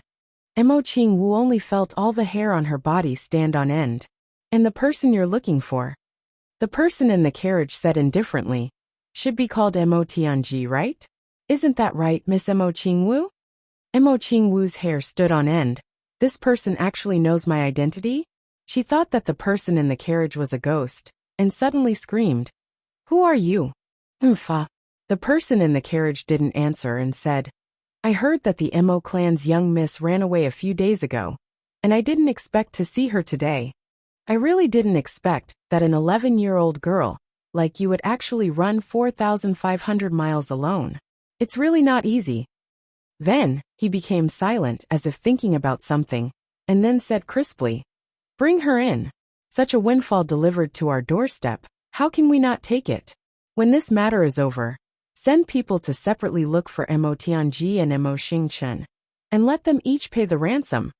Mo Qingwu only felt all the hair on her body stand on end. "And the person you're looking for?" The person in the carriage said indifferently, Should be called Mo Tianji, right? Isn't that right, Miss Mo Qingwu? Mo Qingwu's hair stood on end. This person actually knows my identity? She thought that the person in the carriage was a ghost, and suddenly screamed, "Who are you?" "Mfa." The person in the carriage didn't answer and said, "I heard that the Mo clan's young miss ran away a few days ago, and I didn't expect to see her today. I really didn't expect that an 11-year-old girl like you would actually run 4,500 miles alone. It's really not easy." Then, he became silent as if thinking about something, and then said crisply, "Bring her in. Such a windfall delivered to our doorstep, how can we not take it? When this matter is over, send people to separately look for Mo Tianji and Mo Xingchen, and let them each pay the ransom.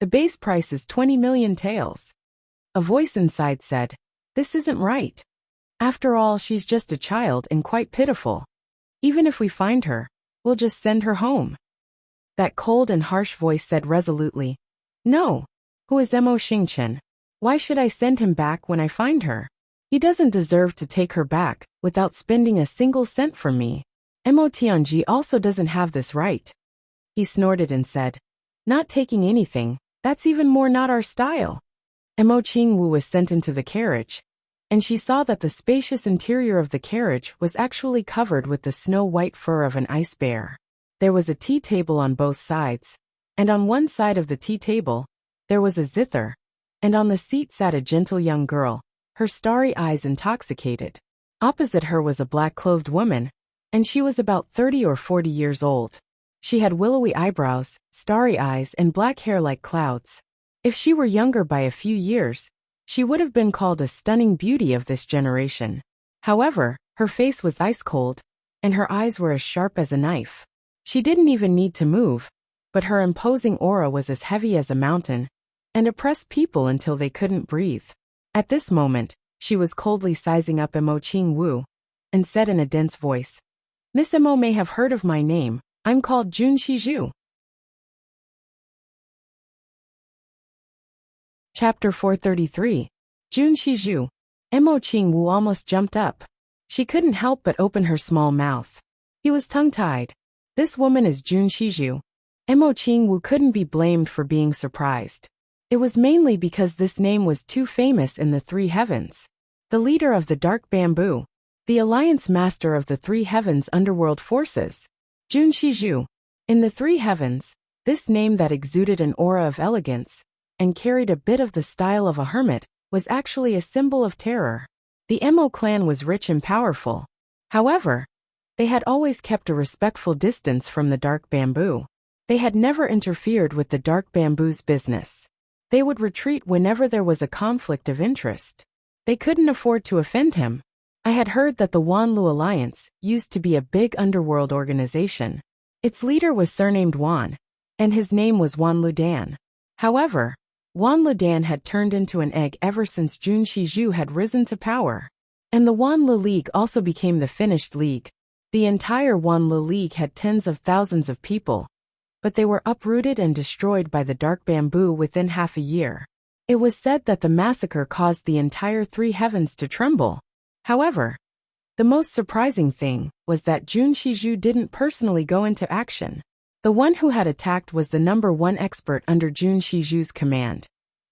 The base price is 20 million taels." A voice inside said, "This isn't right. After all, she's just a child and quite pitiful. Even if we find her, we'll just send her home." That cold and harsh voice said resolutely, "No. Who is Mo Xingchen? Why should I send him back when I find her? He doesn't deserve to take her back without spending a single cent from me. Mo Tianji also doesn't have this right." He snorted and said, "Not taking anything, that's even more not our style." Mo Qingwu was sent into the carriage, and she saw that the spacious interior of the carriage was actually covered with the snow-white fur of an ice bear. There was a tea table on both sides, and on one side of the tea table, there was a zither, and on the seat sat a gentle young girl, her starry eyes intoxicated. Opposite her was a black-clothed woman, and she was about 30 or 40 years old. She had willowy eyebrows, starry eyes, and black hair like clouds. If she were younger by a few years, she would have been called a stunning beauty of this generation. However, her face was ice-cold, and her eyes were as sharp as a knife. She didn't even need to move, but her imposing aura was as heavy as a mountain, and oppressed people until they couldn't breathe. At this moment, she was coldly sizing up Mo Qingwu, and said in a dense voice, "Miss Mo may have heard of my name. I'm called Jun Shizhu." Chapter 433. Jun Shizhu. Mo Qingwu almost jumped up. She couldn't help but open her small mouth. He was tongue-tied. "This woman is Jun Shizhu." Mo Qingwu couldn't be blamed for being surprised. It was mainly because this name was too famous in the three heavens. The leader of the Dark Bamboo, the alliance master of the three heavens underworld forces, Jun Shizhu. In the three heavens, this name that exuded an aura of elegance and carried a bit of the style of a hermit was actually a symbol of terror. The Mo clan was rich and powerful. However, they had always kept a respectful distance from the Dark Bamboo. They had never interfered with the Dark Bamboo's business. They would retreat whenever there was a conflict of interest. They couldn't afford to offend him. I had heard that the Wanlu Alliance used to be a big underworld organization. Its leader was surnamed Wan, and his name was Wanlu Dan. However, Wanlu Dan had turned into an egg ever since Jun Shizhu had risen to power. And the Wanlu League also became the finished league. The entire Wanlu League had tens of thousands of people, but they were uprooted and destroyed by the Dark Bamboo within half a year. It was said that the massacre caused the entire three heavens to tremble. However, the most surprising thing was that Jun Shizhu didn't personally go into action. The one who had attacked was the #1 expert under Jun Shizhu's command,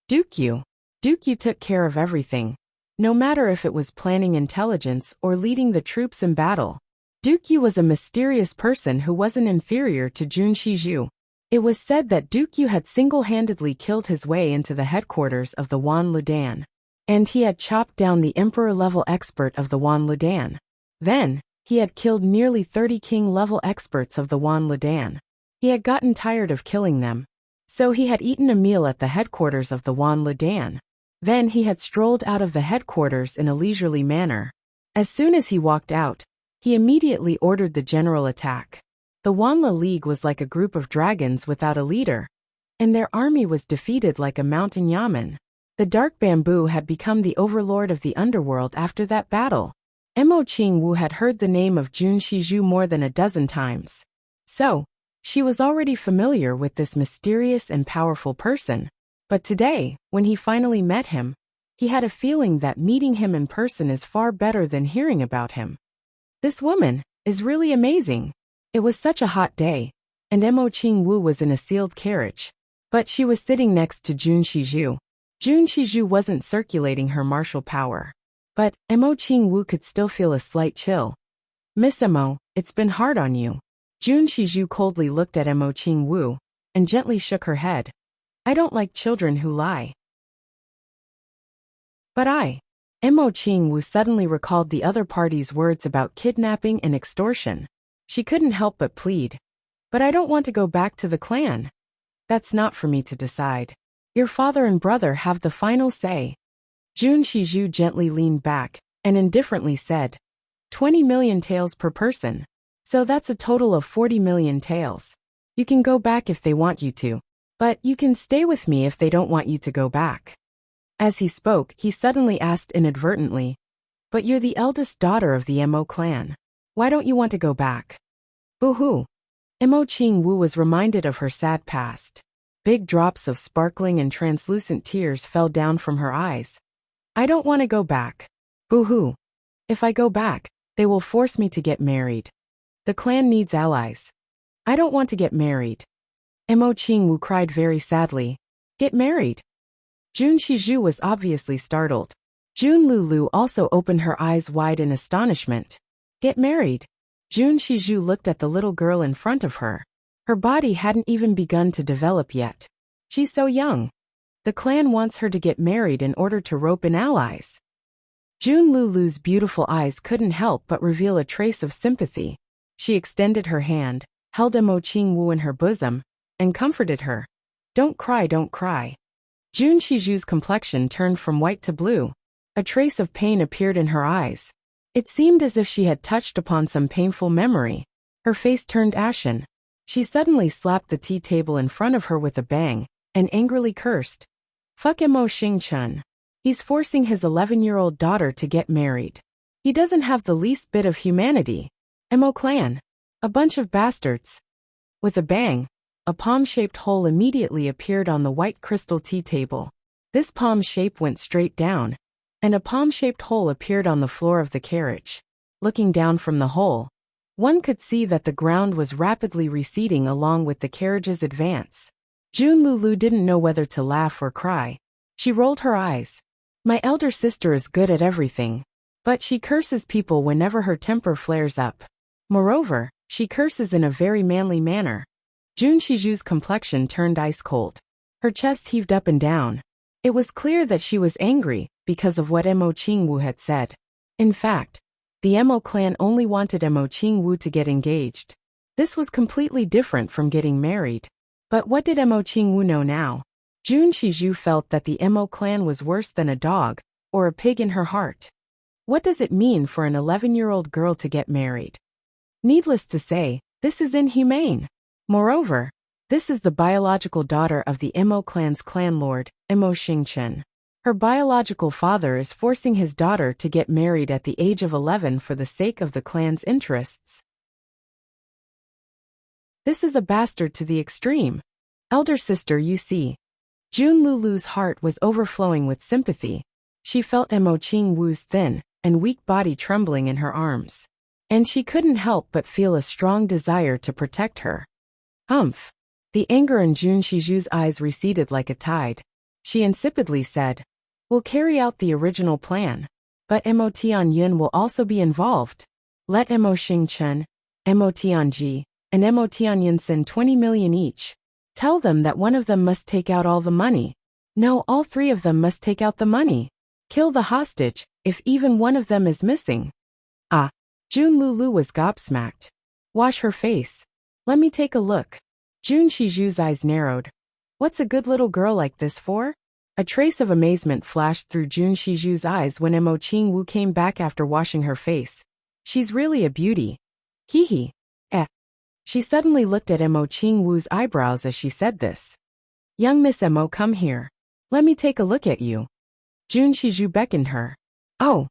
Dukyu. Dukyu took care of everything, no matter if it was planning intelligence or leading the troops in battle. Dukyu was a mysterious person who wasn't inferior to Jun Shizhu. It was said that Dukyu had single-handedly killed his way into the headquarters of the Wanlu Dan, and he had chopped down the emperor-level expert of the Wanlu Dan. Then, he had killed nearly 30 king-level experts of the Wanlu Dan. He had gotten tired of killing them, so he had eaten a meal at the headquarters of the Wanlu Dan. Then he had strolled out of the headquarters in a leisurely manner. As soon as he walked out, he immediately ordered the general attack. The Wanlu League was like a group of dragons without a leader, and their army was defeated like a mountain yamen. The Dark Bamboo had become the overlord of the underworld after that battle. Mo Qingwu had heard the name of Jun Shizhu more than a dozen times. So, she was already familiar with this mysterious and powerful person. But today, when he finally met him, he had a feeling that meeting him in person is far better than hearing about him. This woman is really amazing. It was such a hot day, and Mo Qingwu was in a sealed carriage. But she was sitting next to Jun Shizhu. Jun Shizhu wasn't circulating her martial power. But Mo Qingwu could still feel a slight chill. Miss Mo, it's been hard on you. Jun Shizhu coldly looked at Mo Qingwu and gently shook her head. I don't like children who lie. But Mo Qingwu suddenly recalled the other party's words about kidnapping and extortion. She couldn't help but plead. But I don't want to go back to the clan. That's not for me to decide. Your father and brother have the final say. Jun Shizhu gently leaned back and indifferently said, 20 million taels per person. So that's a total of 40 million taels. You can go back if they want you to. But you can stay with me if they don't want you to go back. As he spoke, he suddenly asked inadvertently, but you're the eldest daughter of the Mo clan. Why don't you want to go back? Boo-hoo. Mo Qingwu was reminded of her sad past. Big drops of sparkling and translucent tears fell down from her eyes. I don't want to go back. Boo-hoo. If I go back, they will force me to get married. The clan needs allies. I don't want to get married. Mo Qingwu cried very sadly. Get married. Jun Shizhu was obviously startled. Jun Lulu also opened her eyes wide in astonishment. Get married. Jun Shizhu looked at the little girl in front of her. Her body hadn't even begun to develop yet. She's so young. The clan wants her to get married in order to rope in allies. Jun Lulu's beautiful eyes couldn't help but reveal a trace of sympathy. She extended her hand, held Mo Qingwu in her bosom, and comforted her. Don't cry, don't cry. Jun Shizhu's complexion turned from white to blue. A trace of pain appeared in her eyes. It seemed as if she had touched upon some painful memory. Her face turned ashen. She suddenly slapped the tea table in front of her with a bang, and angrily cursed. Fuck Mo Xingchen. He's forcing his 11-year-old daughter to get married. He doesn't have the least bit of humanity. Mo clan. A bunch of bastards. With a bang, a palm-shaped hole immediately appeared on the white crystal tea table. This palm shape went straight down, and a palm-shaped hole appeared on the floor of the carriage. Looking down from the hole, one could see that the ground was rapidly receding along with the carriage's advance. Jun Lulu didn't know whether to laugh or cry. She rolled her eyes. My elder sister is good at everything, but she curses people whenever her temper flares up. Moreover, she curses in a very manly manner. Jun Shizhu's complexion turned ice cold. Her chest heaved up and down. It was clear that she was angry because of what Mo Qingwu had said. In fact, the Mo clan only wanted Mo Qingwu to get engaged. This was completely different from getting married. But what did Mo Qingwu know now? Jun Shizhu felt that the Mo clan was worse than a dog or a pig in her heart. What does it mean for an 11-year-old girl to get married? Needless to say, this is inhumane. Moreover, this is the biological daughter of the Mo clan's clan lord, Mo Xingchen. Her biological father is forcing his daughter to get married at the age of 11 for the sake of the clan's interests. This is a bastard to the extreme. Elder sister, you see. Jun Lulu's heart was overflowing with sympathy. She felt Mo Qingwu's thin and weak body trembling in her arms. And she couldn't help but feel a strong desire to protect her. Humph. The anger in Jun Shizhu's eyes receded like a tide. She insipidly said, we'll carry out the original plan. But Mo Tianyun will also be involved. Let Mo Xingchen, Mo Tianji, and Mo Tianyun send 20 million each. Tell them that one of them must take out all the money. No, all three of them must take out the money. Kill the hostage, if even one of them is missing. Ah. Jun Lulu was gobsmacked. Wash her face. Let me take a look. Jun Shizhu's eyes narrowed. What's a good little girl like this for? A trace of amazement flashed through Jun Shizhu's eyes when Mo Qingwu came back after washing her face. She's really a beauty. Hee. She suddenly looked at Mo Qingwu's eyebrows as she said this. Young Miss Mo, come here. Let me take a look at you. Jun Shizhu beckoned her. Oh.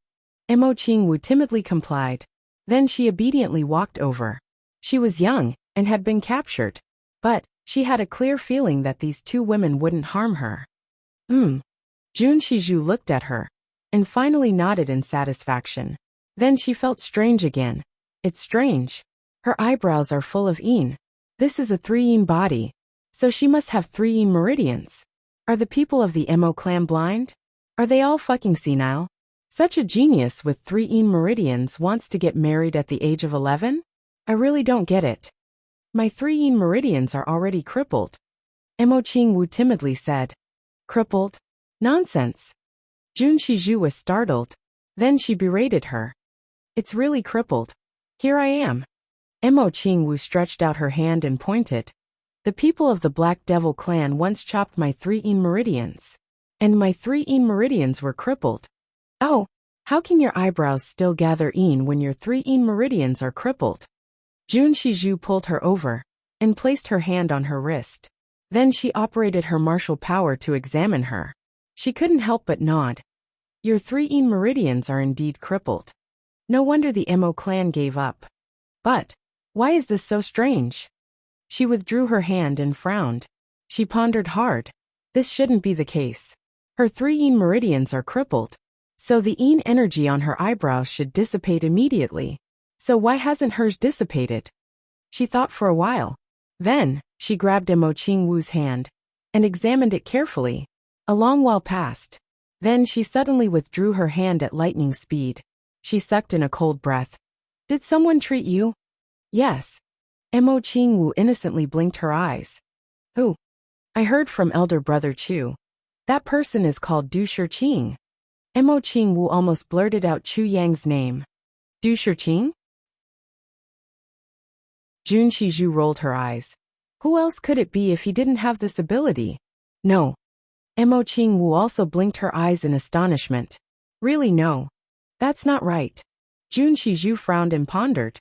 Mo Qingwu timidly complied. Then she obediently walked over. She was young and had been captured. But she had a clear feeling that these two women wouldn't harm her. Jun Shizhu looked at her and finally nodded in satisfaction. Then she felt strange again. It's strange. Her eyebrows are full of yin. This is a 3-yin body. So she must have 3-yin meridians. Are the people of the Mo clan blind? Are they all fucking senile? Such a genius with 3-yin meridians wants to get married at the age of 11? I really don't get it. My 3-yin meridians are already crippled. Mo Qingwu timidly said. Crippled? Nonsense. Jun Shizhu was startled. Then she berated her. It's really crippled. Here I am. Mo Qingwu stretched out her hand and pointed. The people of the Black Devil clan once chopped my 3-yin meridians. And my 3-yin meridians were crippled. Oh, how can your eyebrows still gather yin when your 3-yin meridians are crippled? Jun Shizhu pulled her over and placed her hand on her wrist. Then she operated her martial power to examine her. She couldn't help but nod. Your 3-yin meridians are indeed crippled. No wonder the Mo clan gave up. But why is this so strange? She withdrew her hand and frowned. She pondered hard. This shouldn't be the case. Her 3-yin meridians are crippled. So the yin energy on her eyebrows should dissipate immediately. So why hasn't hers dissipated? She thought for a while. Then, she grabbed Mo Qingwu's hand and examined it carefully. A long while passed. Then she suddenly withdrew her hand at lightning speed. She sucked in a cold breath. Did someone treat you? Yes. Mo Qingwu innocently blinked her eyes. Who? I heard from elder brother Chu. That person is called Du Shiqing. Mo Qingwu almost blurted out Chu Yang's name. Du Shiqing? Jun Shizhu rolled her eyes. Who else could it be if he didn't have this ability? No. Mo Qingwu also blinked her eyes in astonishment. Really no. That's not right. Jun Shizhu frowned and pondered.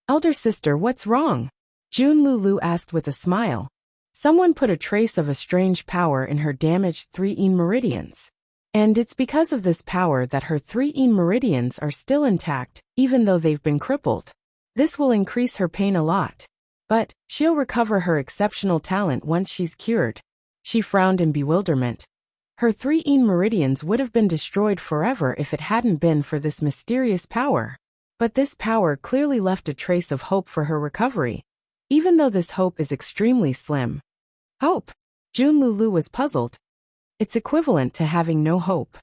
Elder sister, what's wrong? Jun Lulu asked with a smile. Someone put a trace of a strange power in her damaged 3-yin meridians. And it's because of this power that her 3-yin meridians are still intact, even though they've been crippled. This will increase her pain a lot. But she'll recover her exceptional talent once she's cured. She frowned in bewilderment. Her 3-yin meridians would have been destroyed forever if it hadn't been for this mysterious power. But this power clearly left a trace of hope for her recovery, even though this hope is extremely slim. Hope? Jun Lulu was puzzled. It's equivalent to having no hope.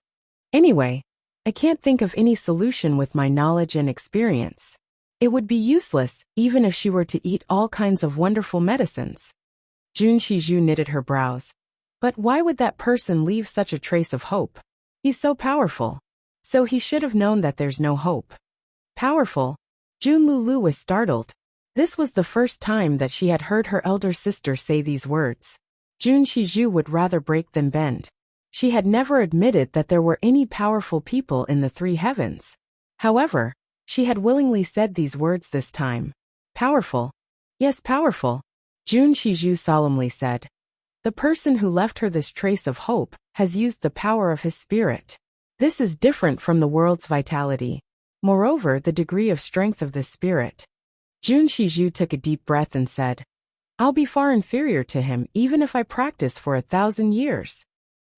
Anyway, I can't think of any solution with my knowledge and experience. It would be useless, even if she were to eat all kinds of wonderful medicines. Jun Shizhu knitted her brows. But why would that person leave such a trace of hope? He's so powerful. So he should have known that there's no hope. Powerful? Jun Lulu was startled. This was the first time that she had heard her elder sister say these words. Jun Shizhu would rather break than bend. She had never admitted that there were any powerful people in the 3 heavens. However, she had willingly said these words this time. Powerful? Yes, powerful. Jun Shizhu solemnly said. The person who left her this trace of hope has used the power of his spirit. This is different from the world's vitality. Moreover, the degree of strength of this spirit. Jun Shizhu took a deep breath and said, I'll be far inferior to him even if I practice for 1,000 years.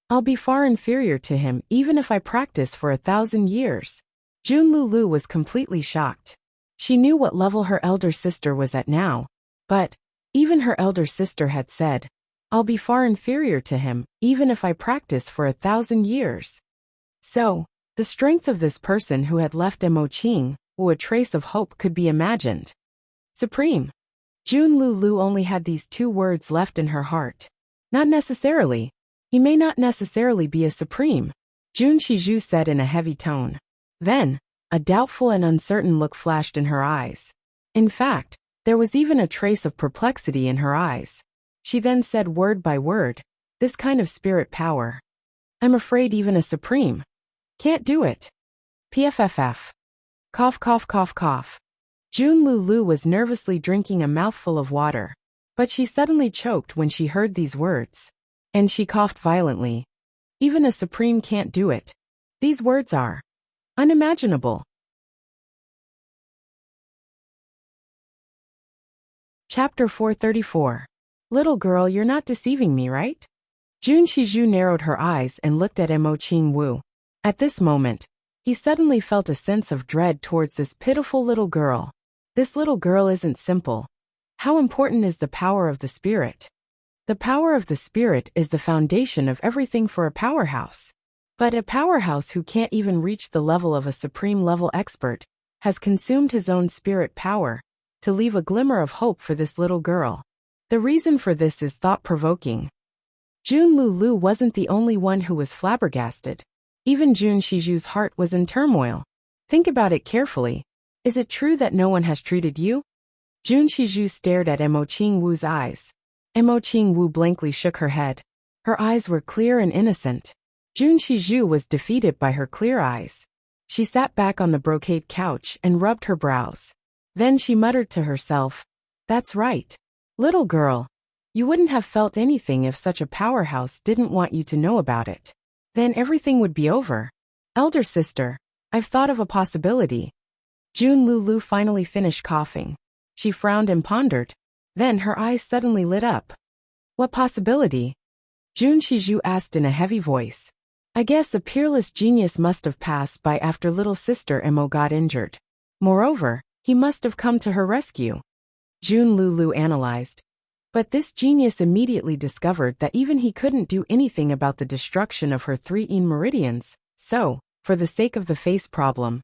I'll be far inferior to him even if I practice for 1,000 years. Jun Lulu was completely shocked. She knew what level her elder sister was at now. But even her elder sister had said, I'll be far inferior to him even if I practice for 1,000 years. So, the strength of this person who had left Mo Qing, a trace of hope could be imagined. Supreme. Jun Lulu only had these 2 words left in her heart. Not necessarily. He may not necessarily be a supreme, Jun Shizhu said in a heavy tone. Then, a doubtful and uncertain look flashed in her eyes. In fact, there was even a trace of perplexity in her eyes. She then said word by word, this kind of spirit power. I'm afraid even a supreme can't do it. PFFF. Cough cough cough cough. Jun Lulu was nervously drinking a mouthful of water. But she suddenly choked when she heard these words. And she coughed violently. Even a supreme can't do it. These words are unimaginable. Chapter 434. Little girl, you're not deceiving me, right? Jun Shizhu narrowed her eyes and looked at Mo Qingwu. At this moment, he suddenly felt a sense of dread towards this pitiful little girl. This little girl isn't simple. How important is the power of the spirit? The power of the spirit is the foundation of everything for a powerhouse. But a powerhouse who can't even reach the level of a supreme-level expert has consumed his own spirit power to leave a glimmer of hope for this little girl. The reason for this is thought-provoking. Jun Lulu wasn't the only one who was flabbergasted. Even Jun Shiju's heart was in turmoil. Think about it carefully. Is it true that no one has treated you? Jun Shiju stared at Emo Qingwu's eyes. Emo Qingwu blankly shook her head. Her eyes were clear and innocent. Jun Shiju was defeated by her clear eyes. She sat back on the brocade couch and rubbed her brows. Then she muttered to herself, "That's right. Little girl. You wouldn't have felt anything if such a powerhouse didn't want you to know about it. Then everything would be over. Elder sister, I've thought of a possibility." Jun Lulu finally finished coughing. She frowned and pondered. Then her eyes suddenly lit up. "What possibility?" Jun Shiju asked in a heavy voice. "I guess a peerless genius must have passed by after little sister Emo got injured. Moreover, he must have come to her rescue." Jun Lulu analyzed. But this genius immediately discovered that even he couldn't do anything about the destruction of her 3 meridians, so, for the sake of the face problem.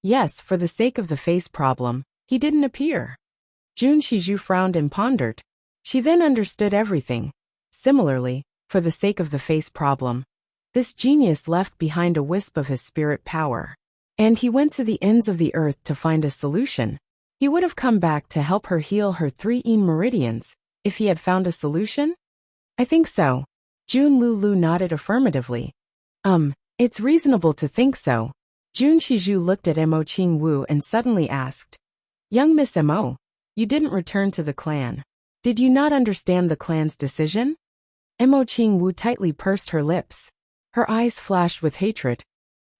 Yes, for the sake of the face problem, he didn't appear. Jun Shiju frowned and pondered. She then understood everything. Similarly, for the sake of the face problem, this genius left behind a wisp of his spirit power. And he went to the ends of the earth to find a solution. He would have come back to help her heal her 3 meridians, if he had found a solution? I think so. Jun Lulu nodded affirmatively. It's reasonable to think so. Jun Shiju looked at Emo Qingwu and suddenly asked, "Young Miss Emo, you didn't return to the clan. Did you not understand the clan's decision?" Emo Qingwu tightly pursed her lips. Her eyes flashed with hatred.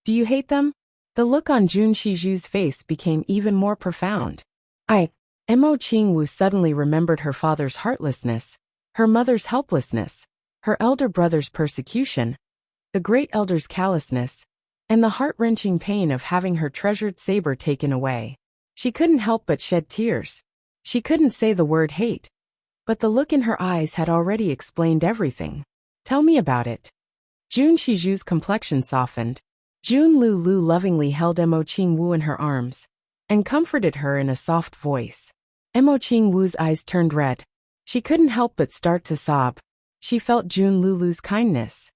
"Do you hate them?" The look on Jun Shiju's face became even more profound. Emo Qingwu suddenly remembered her father's heartlessness, her mother's helplessness, her elder brother's persecution, the great elder's callousness, and the heart-wrenching pain of having her treasured saber taken away. She couldn't help but shed tears. She couldn't say the word hate. But the look in her eyes had already explained everything. "Tell me about it." Jun Shiju's complexion softened. Jun Lulu lovingly held Emo Qingwu in her arms and comforted her in a soft voice. Emo Qingwu's eyes turned red. She couldn't help but start to sob. She felt Jun Lulu's kindness.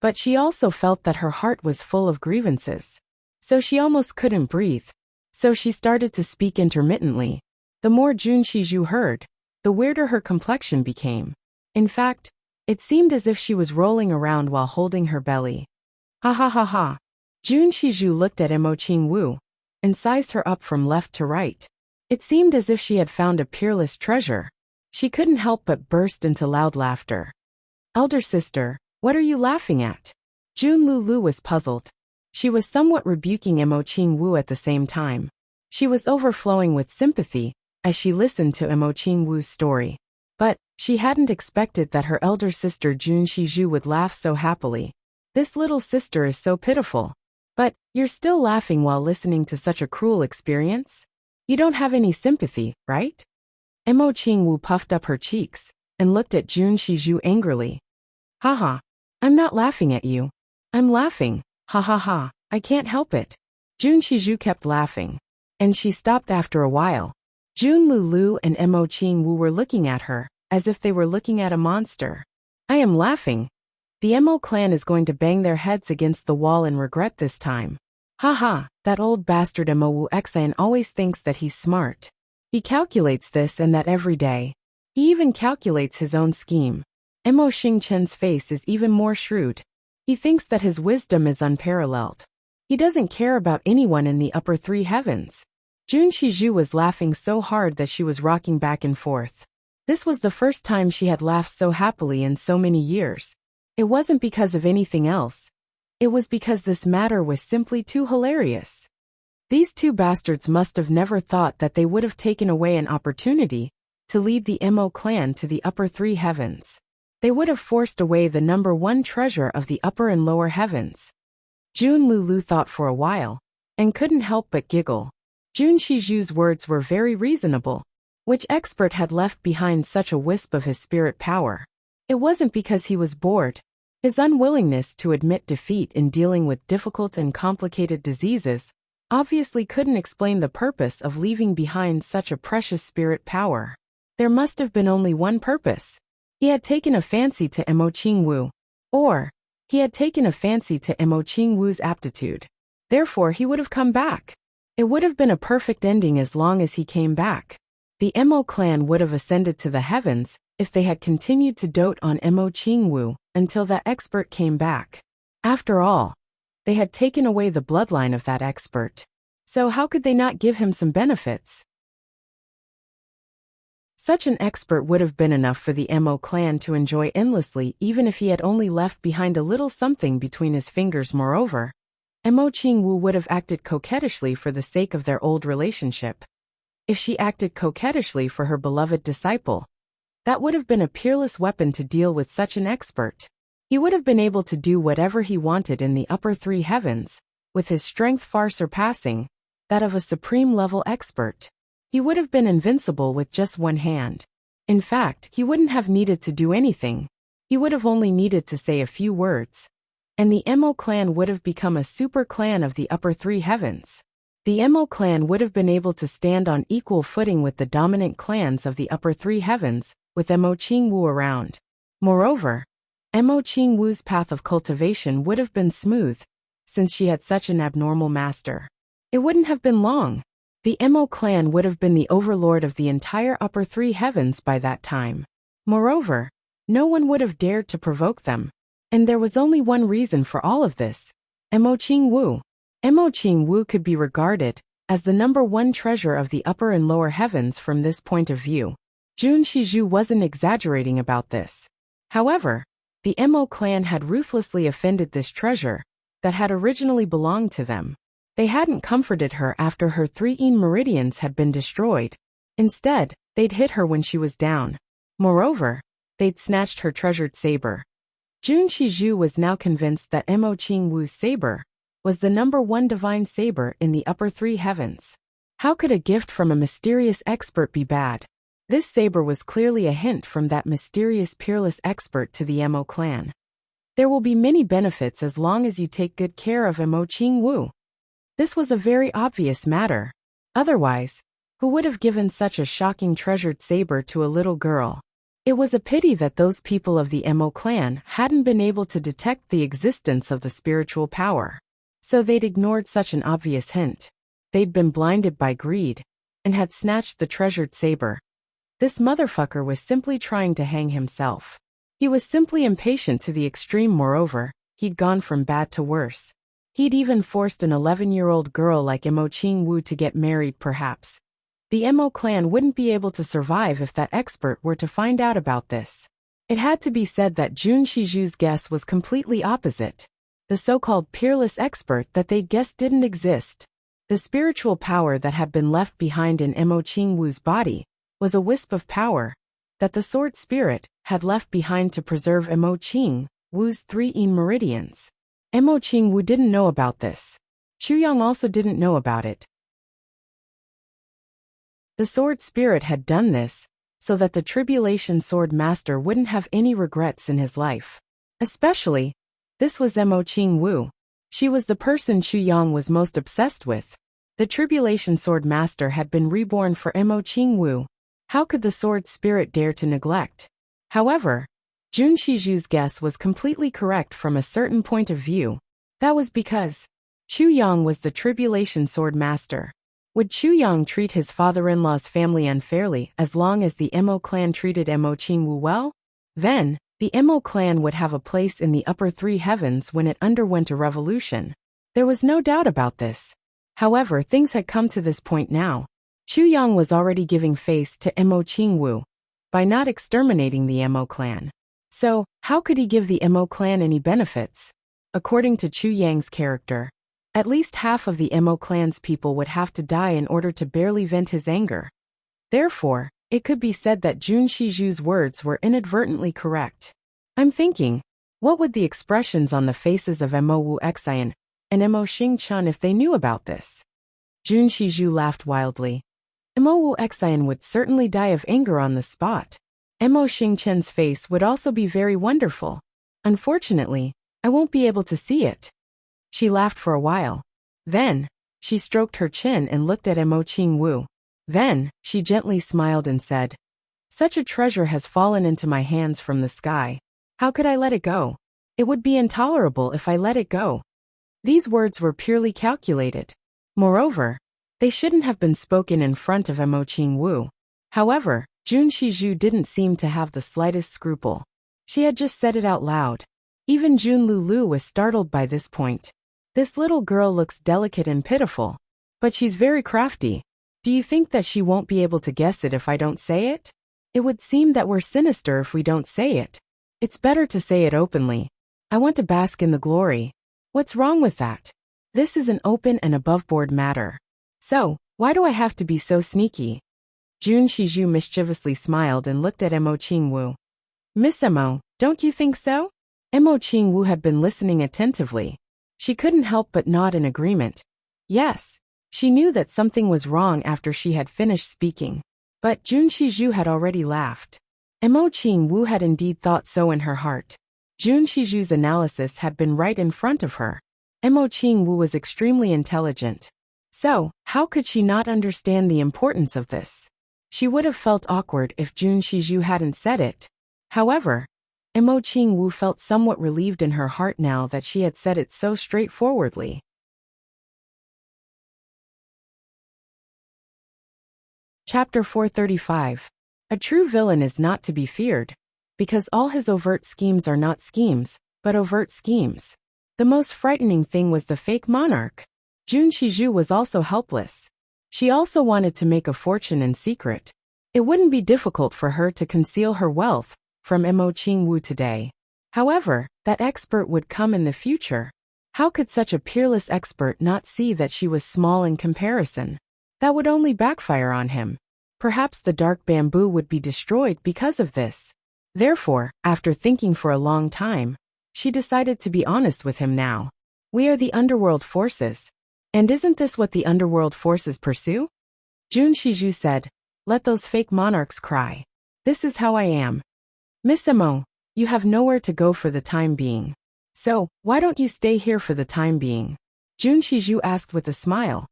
But she also felt that her heart was full of grievances. So she almost couldn't breathe. So she started to speak intermittently. The more Jun Shiju heard, the weirder her complexion became. In fact, it seemed as if she was rolling around while holding her belly. Ha ha ha ha. Jun Shiju looked at Emo Qingwu and sized her up from left to right. It seemed as if she had found a peerless treasure. She couldn't help but burst into loud laughter. "Elder sister, what are you laughing at?" Jun Lulu was puzzled. She was somewhat rebuking Emo Qingwu at the same time. She was overflowing with sympathy as she listened to Emo Qingwu's story. But she hadn't expected that her elder sister Jun Shiju would laugh so happily. This little sister is so pitiful. But you're still laughing while listening to such a cruel experience? You don't have any sympathy, right? Emo Qingwu puffed up her cheeks and looked at Jun Shiju angrily. "Haha, I'm not laughing at you. I'm laughing. Ha ha ha, I can't help it." Jun Shiju kept laughing. And she stopped after a while. Jun Lulu and Emo Qingwu were looking at her, as if they were looking at a monster. "I am laughing. The Emo clan is going to bang their heads against the wall in regret this time. Haha, that old bastard Emo Wuxian always thinks that he's smart. He calculates this and that every day. He even calculates his own scheme. Emo Xingchen's face is even more shrewd. He thinks that his wisdom is unparalleled. He doesn't care about anyone in the upper 3 heavens." Jun Shiju was laughing so hard that she was rocking back and forth. This was the first time she had laughed so happily in so many years. It wasn't because of anything else. It was because this matter was simply too hilarious. These 2 bastards must have never thought that they would have taken away an opportunity to lead the Emo clan to the upper 3 heavens. They would have forced away the #1 treasure of the upper and lower heavens. Jun Lulu thought for a while and couldn't help but giggle. Jun Shiju's words were very reasonable. Which expert had left behind such a wisp of his spirit power? It wasn't because he was bored. His unwillingness to admit defeat in dealing with difficult and complicated diseases obviously couldn't explain the purpose of leaving behind such a precious spirit power. There must have been only one purpose. He had taken a fancy to Mo Qingwu. Or, he had taken a fancy to Mo Qingwu's aptitude. Therefore he would have come back. It would have been a perfect ending as long as he came back. The Mo clan would have ascended to the heavens if they had continued to dote on Mo Qingwu until that expert came back. After all, they had taken away the bloodline of that expert. So how could they not give him some benefits? Such an expert would have been enough for the Mo clan to enjoy endlessly even if he had only left behind a little something between his fingers. Moreover, Mo Qingwu would have acted coquettishly for the sake of their old relationship. If she acted coquettishly for her beloved disciple, that would have been a peerless weapon to deal with such an expert. He would have been able to do whatever he wanted in the upper three heavens, with his strength far surpassing that of a supreme-level expert. He would have been invincible with just one hand. In fact, he wouldn't have needed to do anything. He would have only needed to say a few words. And the Mo clan would have become a super clan of the upper three heavens. The Mo clan would have been able to stand on equal footing with the dominant clans of the upper three heavens, with Mo Qingwu around. Moreover, Mo Qingwu's path of cultivation would have been smooth, since she had such an abnormal master. It wouldn't have been long. The Mo clan would have been the overlord of the entire upper three heavens by that time. Moreover, no one would have dared to provoke them. And there was only one reason for all of this. Mo Qingwu. Mo Qingwu could be regarded as the number one treasure of the upper and lower heavens from this point of view. Jun Shiju wasn't exaggerating about this. However, the Mo clan had ruthlessly offended this treasure that had originally belonged to them. They hadn't comforted her after her 3 meridians had been destroyed. Instead, they'd hit her when she was down. Moreover, they'd snatched her treasured saber. Jun Shiju was now convinced that Mo Qingwu's saber was the number one divine saber in the upper three heavens. How could a gift from a mysterious expert be bad? This saber was clearly a hint from that mysterious peerless expert to the Mo clan. There will be many benefits as long as you take good care of Mo Qingwu. This was a very obvious matter. Otherwise, who would have given such a shocking treasured saber to a little girl? It was a pity that those people of the Mo clan hadn't been able to detect the existence of the spiritual power. So they'd ignored such an obvious hint. They'd been blinded by greed and had snatched the treasured saber. This motherfucker was simply trying to hang himself. He was simply impatient to the extreme. Moreover, he'd gone from bad to worse. He'd even forced an 11-year-old girl like Mo Qingwu to get married. Perhaps the Mo clan wouldn't be able to survive if that expert were to find out about this. It had to be said that Jun Shiju's guess was completely opposite. The so-called peerless expert that they'd guessed didn't exist. The spiritual power that had been left behind in Mo Qingwu's body was a wisp of power that the sword spirit had left behind to preserve Mo Qingwu's 3 meridians. Mo Qingwu didn't know about this. Chuyang also didn't know about it. The sword spirit had done this so that the tribulation sword master wouldn't have any regrets in his life. Especially, this was Mo Qingwu. She was the person Chuyang was most obsessed with. The tribulation sword master had been reborn for Mo Qingwu. How could the sword spirit dare to neglect? However, Jun Shiju's guess was completely correct from a certain point of view. That was because Chuyang was the tribulation sword master. Would Chuyang treat his father-in-law's family unfairly as long as the Mo clan treated Mo Qingwu well? Then, the Mo clan would have a place in the upper three heavens when it underwent a revolution. There was no doubt about this. However, things had come to this point now. Chuyang was already giving face to Mo Qingwu by not exterminating the Mo clan. So, how could he give the Mo clan any benefits? According to Chuyang's character, at least half of the Mo clan's people would have to die in order to barely vent his anger. Therefore, it could be said that Jun Shiju's words were inadvertently correct. I'm thinking, what would the expressions on the faces of Mo Wuxian and Mo Xingchun if they knew about this? Jun Shiju laughed wildly. Mo Wu Xian would certainly die of anger on the spot. Mo Xingchen's face would also be very wonderful. Unfortunately, I won't be able to see it. She laughed for a while. Then, she stroked her chin and looked at Mo Qingwu. Then, she gently smiled and said, "Such a treasure has fallen into my hands from the sky. How could I let it go? It would be intolerable if I let it go." These words were purely calculated. Moreover, they shouldn't have been spoken in front of Mo Qingwu. However, Jun Shiju didn't seem to have the slightest scruple. She had just said it out loud. Even Jun Lulu was startled by this point. This little girl looks delicate and pitiful. But she's very crafty. Do you think that she won't be able to guess it if I don't say it? It would seem that we're sinister if we don't say it. It's better to say it openly. I want to bask in the glory. What's wrong with that? This is an open and above-board matter. So, why do I have to be so sneaky? Jun Shiju mischievously smiled and looked at Mo Qingwu. Miss Mo, don't you think so? Mo Qingwu had been listening attentively. She couldn't help but nod in agreement. Yes, she knew that something was wrong after she had finished speaking. But Jun Shiju had already laughed. Mo Qingwu had indeed thought so in her heart. Jun Shiju's analysis had been right in front of her. Mo Qingwu was extremely intelligent. So, how could she not understand the importance of this? She would have felt awkward if Jun Shiju hadn't said it. However, Mo Qingwu felt somewhat relieved in her heart now that she had said it so straightforwardly. Chapter 435. A true villain is not to be feared, because all his overt schemes are not schemes, but overt schemes. The most frightening thing was the fake monarch. Jun Shiju was also helpless. She also wanted to make a fortune in secret. It wouldn't be difficult for her to conceal her wealth from Mo Qingwu today. However, that expert would come in the future. How could such a peerless expert not see that she was small in comparison? That would only backfire on him. Perhaps the dark bamboo would be destroyed because of this. Therefore, after thinking for a long time, she decided to be honest with him now. We are the underworld forces. And isn't this what the underworld forces pursue? Jun Shiju said, "Let those fake monarchs cry. This is how I am. Miss Mo, you have nowhere to go for the time being. So, why don't you stay here for the time being?" Jun Shiju asked with a smile.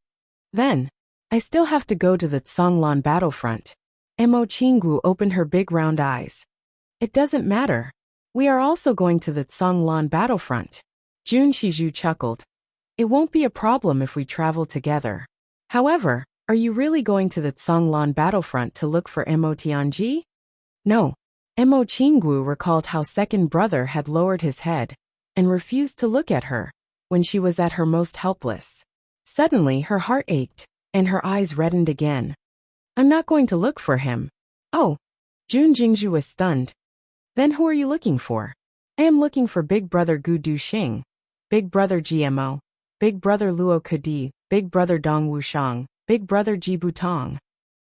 Then, "I still have to go to the Tsonglan battlefront." Mo Qingwu opened her big round eyes. "It doesn't matter. We are also going to the Tsonglan battlefront." Jun Shiju chuckled. "It won't be a problem if we travel together. However, are you really going to the Tsonglan battlefront to look for Mo Tianji?" "No." Mo Qingwu recalled how second brother had lowered his head and refused to look at her when she was at her most helpless. Suddenly her heart ached and her eyes reddened again. "I'm not going to look for him." "Oh." Jun Jingju was stunned. "Then who are you looking for?" "I am looking for Big Brother Gu Duxing, Big Brother GMO, Big Brother Luo Kedi, Big Brother Dong Wushang, Big Brother Ji Butong."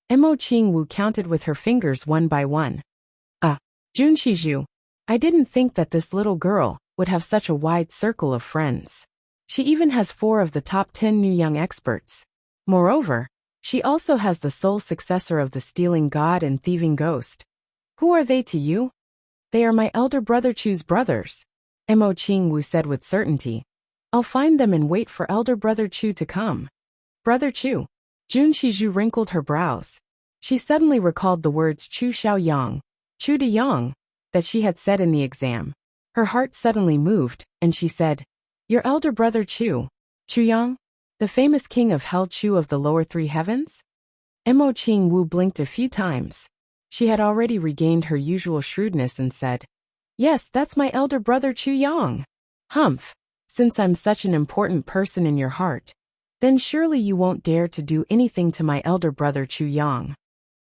Mo Qingwu counted with her fingers one by one. Jun Shiju, I didn't think that this little girl would have such a wide circle of friends. She even has 4 of the top 10 new young experts. Moreover, she also has the sole successor of the stealing god and thieving ghost. Who are they to you? They are my elder brother Chu's brothers. Mo Qingwu said with certainty. I'll find them and wait for elder brother Chu to come. Brother Chu. Jun Shiju wrinkled her brows. She suddenly recalled the words Chu Xiaoyang, Chu de Yang, that she had said in the exam. Her heart suddenly moved, and she said, Your elder brother Chu, Chu Yang, the famous king of Hell Chu of the lower 3 heavens? Mo Qingwu blinked a few times. She had already regained her usual shrewdness and said, Yes, that's my elder brother Chu Yang. Humph, since I'm such an important person in your heart, then surely you won't dare to do anything to my elder brother Chu Yang.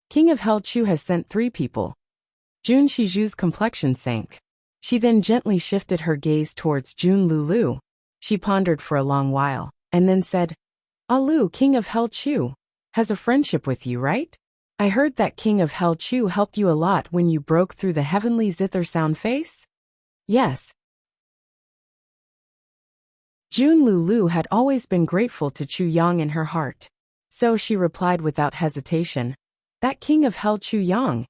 King of Hell Chu has sent 3 people. Jun Shiju's complexion sank. She then gently shifted her gaze towards Jun Lulu. She pondered for a long while, and then said, Lu, King of Hell Chu, has a friendship with you, right? I heard that King of Hell Chu helped you a lot when you broke through the heavenly zither sound face? Yes. Jun Lulu had always been grateful to Chu Yang in her heart. So she replied without hesitation. That king of hell Chu Yang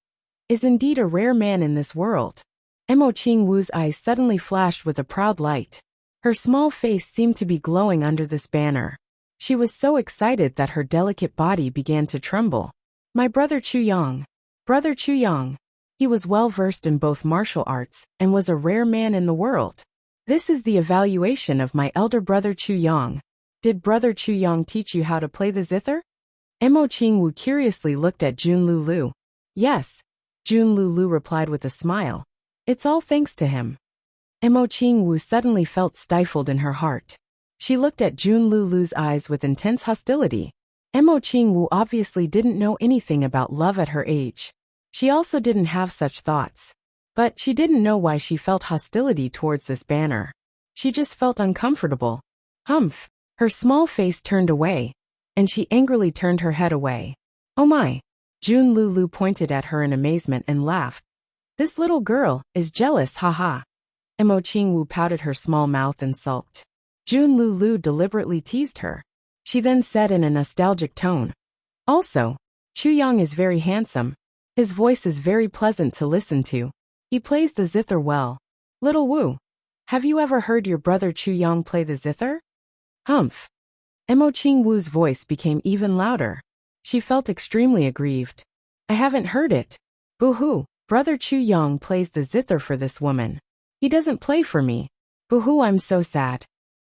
is indeed a rare man in this world. Mo Qingwu's eyes suddenly flashed with a proud light. Her small face seemed to be glowing under this banner. She was so excited that her delicate body began to tremble. My brother Chu Yang. Brother Chu Yang. He was well versed in both martial arts and was a rare man in the world. This is the evaluation of my elder brother Chu Yang. Did brother Chu Yang teach you how to play the zither? Mo Qingwu curiously looked at Jun Lulu. Yes, Jun Lulu replied with a smile. It's all thanks to him. Mo Qingwu suddenly felt stifled in her heart. She looked at Jun Lulu's eyes with intense hostility. Mo Qingwu obviously didn't know anything about love at her age. She also didn't have such thoughts. But she didn't know why she felt hostility towards this banner. She just felt uncomfortable. Humph. Her small face turned away, and she angrily turned her head away. Oh my. Jun Lulu pointed at her in amazement and laughed. This little girl is jealous, haha. Mo Qingwu pouted her small mouth and sulked. Jun Lulu deliberately teased her. She then said in a nostalgic tone. Also, Chu Yang is very handsome. His voice is very pleasant to listen to. He plays the zither well. Little Wu, have you ever heard your brother Chu Yang play the zither? Humph. Mo Qingwu's voice became even louder. She felt extremely aggrieved. I haven't heard it. Boo-hoo, brother Chu Yang plays the zither for this woman. He doesn't play for me. Boo-hoo, I'm so sad.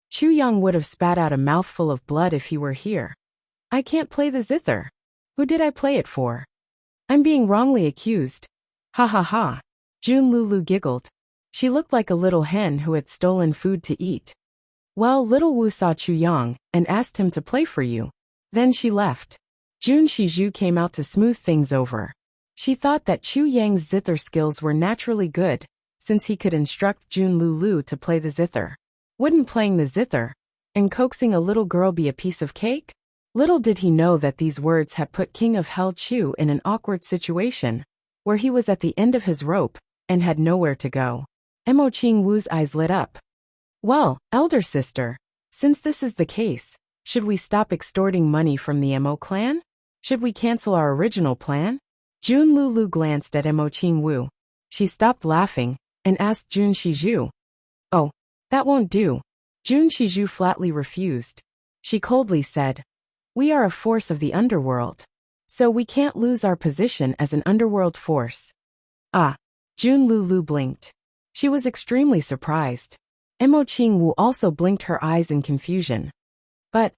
Chu Yang would have spat out a mouthful of blood if he were here. I can't play the zither. Who did I play it for? I'm being wrongly accused. Ha ha ha. Jun Lulu giggled. She looked like a little hen who had stolen food to eat. Well, little Wu saw Chu Yang and asked him to play for you. Then she left. Jun Shizhu came out to smooth things over. She thought that Chu Yang's zither skills were naturally good, since he could instruct Jun Lulu to play the zither. Wouldn't playing the zither and coaxing a little girl be a piece of cake? Little did he know that these words had put King of Hell Chu in an awkward situation, where he was at the end of his rope and had nowhere to go. Mo Qingwu's eyes lit up. Well, elder sister, since this is the case, should we stop extorting money from the Mo clan? Should we cancel our original plan? Jun Lulu glanced at Mo Qingwu. She stopped laughing and asked Jun Shizhu. Oh, that won't do. Jun Shizhu flatly refused. She coldly said, we are a force of the underworld, so we can't lose our position as an underworld force. Ah. Jun Lulu blinked. She was extremely surprised. Mo Qingwu also blinked her eyes in confusion. But,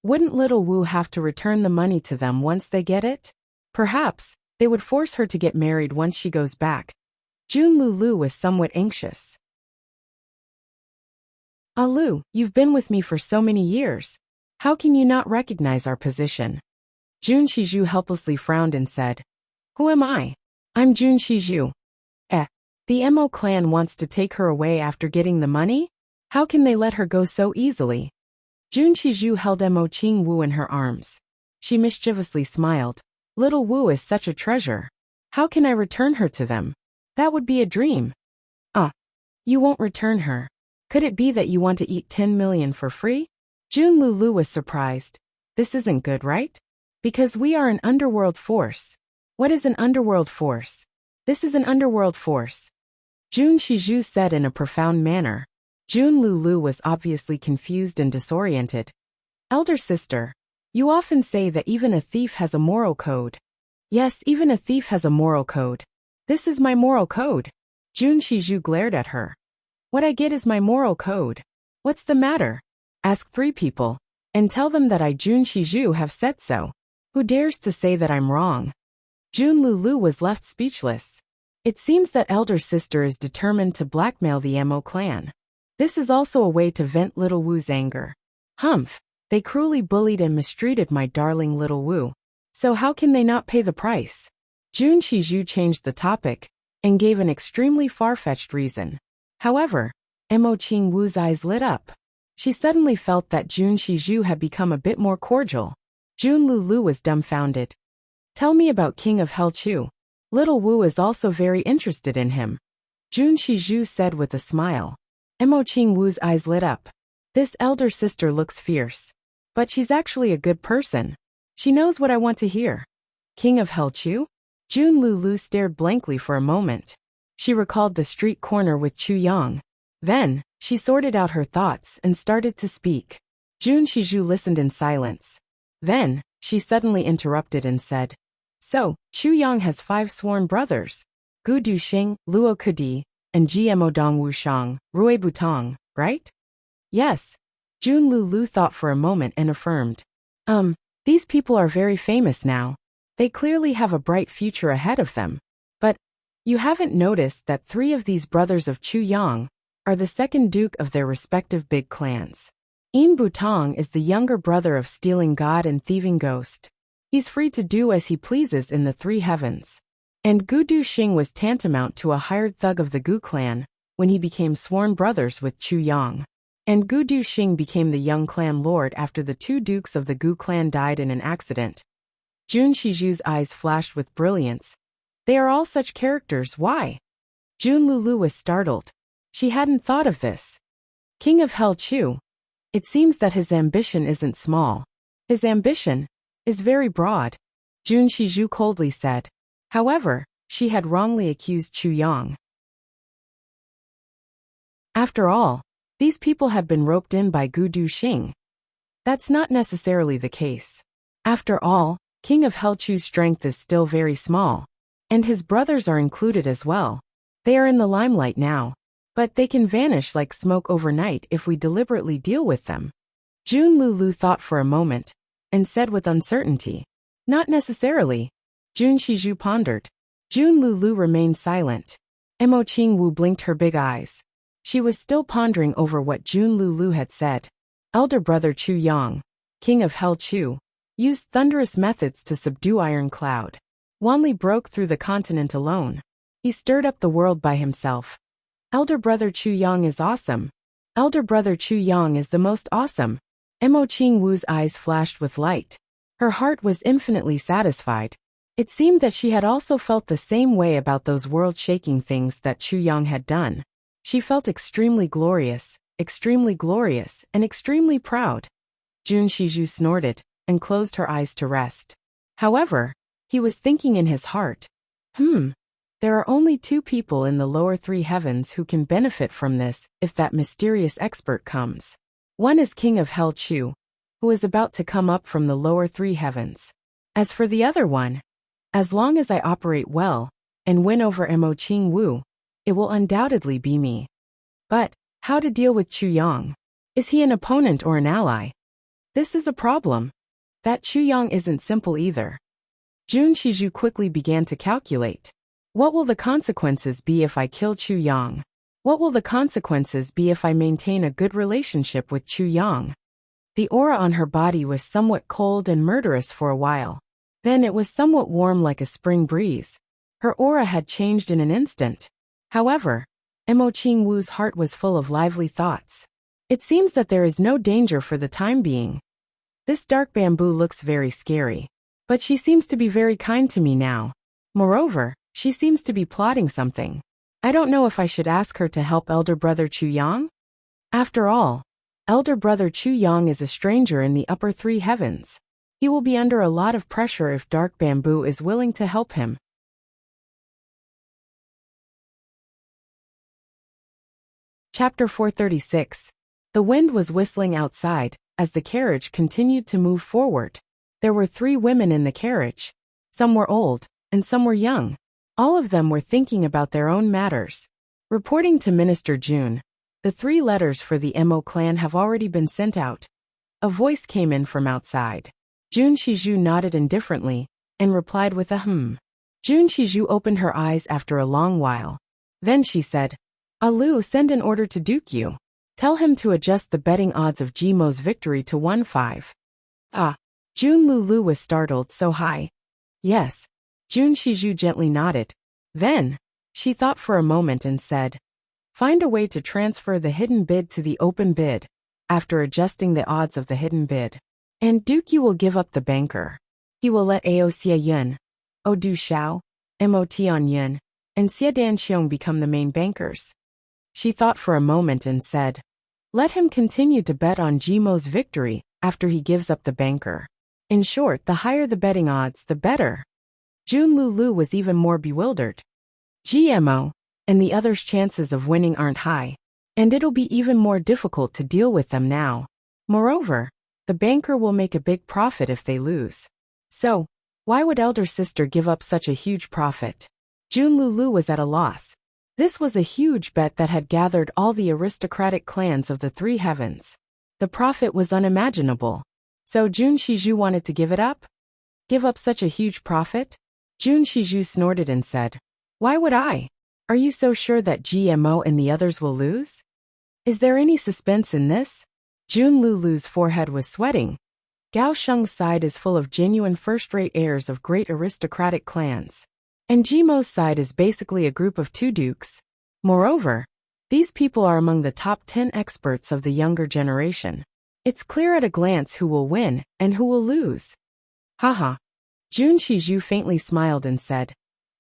wouldn't little Wu have to return the money to them once they get it? Perhaps, they would force her to get married once she goes back. Jun Lulu was somewhat anxious. Ah Lu, you've been with me for so many years. How can you not recognize our position? Jun Shizhu helplessly frowned and said, Who am I? I'm Jun Shizhu. The Mo clan wants to take her away after getting the money? How can they let her go so easily? Jun Shizhu held Mo Qingwu in her arms. She mischievously smiled. Little Wu is such a treasure. How can I return her to them? That would be a dream. You won't return her. Could it be that you want to eat 10 million for free? Jun Lulu was surprised. This isn't good, right? Because we are an underworld force. What is an underworld force? This is an underworld force. Jun Shizhu said in a profound manner. Jun Lulu was obviously confused and disoriented. Elder sister, you often say that even a thief has a moral code. Yes, even a thief has a moral code. This is my moral code. Jun Shizhu glared at her. What I get is my moral code. What's the matter? Ask 3 people, and tell them that I Jun Shizhu have said so. Who dares to say that I'm wrong? Jun Lulu was left speechless. It seems that elder sister is determined to blackmail the Mo clan. This is also a way to vent little Wu's anger. Humph, they cruelly bullied and mistreated my darling little Wu. So how can they not pay the price? Jun Shizhu changed the topic and gave an extremely far-fetched reason. However, Mo Qingwu's eyes lit up. She suddenly felt that Jun Shizhu had become a bit more cordial. Jun Lulu was dumbfounded. Tell me about King of Hell Chu. Little Wu is also very interested in him. Jun Shizhu said with a smile. Mo Qingwu's eyes lit up. This elder sister looks fierce. But she's actually a good person. She knows what I want to hear. King of Hell Chu? Jun Lulu stared blankly for a moment. She recalled the street corner with Chu Yang. Then, she sorted out her thoughts and started to speak. Jun Shiju listened in silence. Then, she suddenly interrupted and said, "So, Chu Yang has 5 sworn brothers. Gu Duxing, Luo Kudi, and Gmo Dong Wushang, Rui Butong, right?" "Yes." Jun Lulu thought for a moment and affirmed. These people are very famous now. They clearly have a bright future ahead of them. But, you haven't noticed that 3 of these brothers of Chu Yang are the second duke of their respective big clans. Im Butong is the younger brother of Stealing God and Thieving Ghost. He's free to do as he pleases in the 3 heavens. And Gu Duxing was tantamount to a hired thug of the Gu clan when he became sworn brothers with Chu Yang. And Gu Duxing became the young clan lord after the 2 dukes of the Gu clan died in an accident. Jun Shiju's eyes flashed with brilliance. They are all such characters, why? Jun Lulu was startled. She hadn't thought of this. King of Hell Chu. It seems that his ambition isn't small. His ambition is very broad, Jun Shiju coldly said. However, she had wrongly accused Chu Yang. After all, these people had been roped in by Gu Duxing. That's not necessarily the case. After all, King of Hell Chu's strength is still very small. And his brothers are included as well. They are in the limelight now. But they can vanish like smoke overnight if we deliberately deal with them. Jun Lulu thought for a moment, and said with uncertainty. Not necessarily. Jun Shiju pondered. Jun Lulu remained silent. Mo Qingwu blinked her big eyes. She was still pondering over what Jun Lulu had said. Elder brother Chu Yang, King of Hell Chu, used thunderous methods to subdue Iron Cloud. Wanli broke through the continent alone. He stirred up the world by himself. Elder brother Chu Yang is awesome. Elder brother Chu Yang is the most awesome. Mo Qingwu's eyes flashed with light. Her heart was infinitely satisfied. It seemed that she had also felt the same way about those world-shaking things that Chu Yang had done. She felt extremely glorious, and extremely proud. Jun Shiju snorted, and closed her eyes to rest. However, he was thinking in his heart, there are only 2 people in the lower 3 heavens who can benefit from this if that mysterious expert comes. One is King of Hell Chu, who is about to come up from the lower 3 heavens. As for the other one, as long as I operate well and win over Mo Qingwu, it will undoubtedly be me. But, how to deal with Chu Yang? Is he an opponent or an ally? This is a problem. That Chu Yang isn't simple either. Jun Shiju quickly began to calculate. What will the consequences be if I kill Chu Yang? What will the consequences be if I maintain a good relationship with Chu Yang? The aura on her body was somewhat cold and murderous for a while. Then it was somewhat warm like a spring breeze. Her aura had changed in an instant. However, Mo Qingwu's heart was full of lively thoughts. It seems that there is no danger for the time being. This dark bamboo looks very scary. But she seems to be very kind to me now. Moreover, she seems to be plotting something. I don't know if I should ask her to help elder brother Chu Yang? After all, elder brother Chu Yang is a stranger in the upper 3 heavens. He will be under a lot of pressure if dark bamboo is willing to help him. Chapter 436. The wind was whistling outside as the carriage continued to move forward. There were 3 women in the carriage. Some were old, and some were young. All of them were thinking about their own matters. Reporting to Minister Jun, the 3 letters for the Mo clan have already been sent out. A voice came in from outside. Jun Shiju nodded indifferently, and replied with a Jun Shiju opened her eyes after a long while. Then she said, Alu, send an order to Duke Yu. Tell him to adjust the betting odds of Gmo's victory to 1-5. Ah. Jun Lulu was startled so high. Yes. Jun Shiju gently nodded. Then, she thought for a moment and said, find a way to transfer the hidden bid to the open bid, after adjusting the odds of the hidden bid. And Duke Yu will give up the banker. He will let Ao Xia Yun, O Du Xiao, Mo Tian Yun, and Xia Dan Xiong become the main bankers. She thought for a moment and said, let him continue to bet on Gmo's victory after he gives up the banker. In short, the higher the betting odds, the better. Jun Lulu was even more bewildered. GMO, and the others' chances of winning aren't high, and it'll be even more difficult to deal with them now. Moreover, the banker will make a big profit if they lose. So, why would elder sister give up such a huge profit? Jun Lulu was at a loss. This was a huge bet that had gathered all the aristocratic clans of the three heavens. The profit was unimaginable. So Jun Shiju wanted to give it up? Give up such a huge profit? Jun Shiju snorted and said, "Why would I? Are you so sure that GMO and the others will lose? Is there any suspense in this?" Jun Lulu's forehead was sweating. Gao Sheng's side is full of genuine first-rate heirs of great aristocratic clans. And Jimo's side is basically a group of two dukes. Moreover, these people are among the top 10 experts of the younger generation. It's clear at a glance who will win and who will lose. Haha. Jun Shiju faintly smiled and said,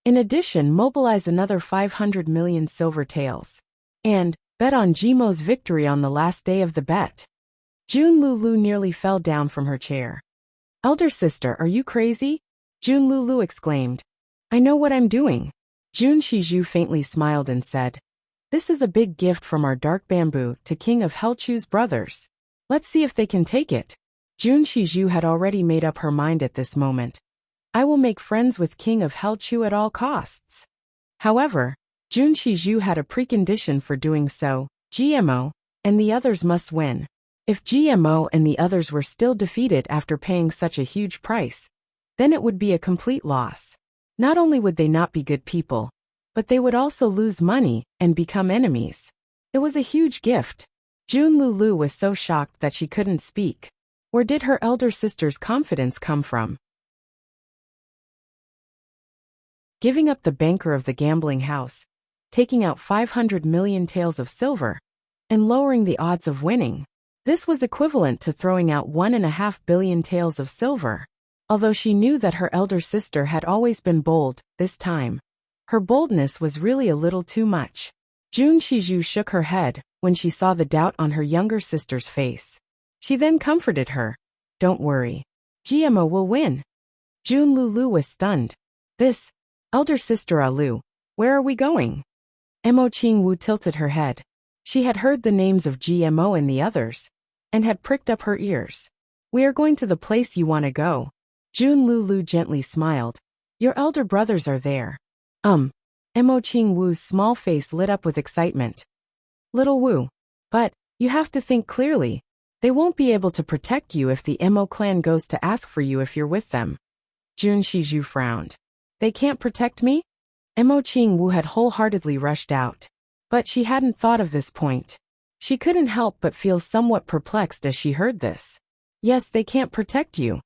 "In addition, mobilize another 500 million silver taels. And bet on Jimo's victory on the last day of the bet." Jun Lulu nearly fell down from her chair. "Elder sister, are you crazy?" Jun Lulu exclaimed. "I know what I'm doing." Jun Shiju faintly smiled and said, "This is a big gift from our dark bamboo to King of Helchu's brothers. Let's see if they can take it." Jun Shiju had already made up her mind at this moment. "I will make friends with King of Helchu at all costs." However, Jun Shiju had a precondition for doing so: GMO and the others must win. If GMO and the others were still defeated after paying such a huge price, then it would be a complete loss. Not only would they not be good people, but they would also lose money and become enemies. It was a huge gift. Jun Lulu was so shocked that she couldn't speak. Where did her elder sister's confidence come from? Giving up the banker of the gambling house, taking out 500 million taels of silver, and lowering the odds of winning. This was equivalent to throwing out 1.5 billion taels of silver. Although she knew that her elder sister had always been bold, this time, her boldness was really a little too much. Jun Shiju shook her head when she saw the doubt on her younger sister's face. She then comforted her. "Don't worry. GMO will win." Jun Lulu was stunned. "This, elder sister Alu, where are we going?" Mo Qingwu tilted her head. She had heard the names of GMO and the others, and had pricked up her ears. "We are going to the place you want to go." Jun Lulu gently smiled. "Your elder brothers are there." Mo Qingwu's small face lit up with excitement. "Little Wu. But, you have to think clearly. They won't be able to protect you if the Mo clan goes to ask for you if you're with them." Jun Shiju frowned. "They can't protect me?" Mo Qingwu had wholeheartedly rushed out. But she hadn't thought of this point. She couldn't help but feel somewhat perplexed as she heard this. "Yes, they can't protect you."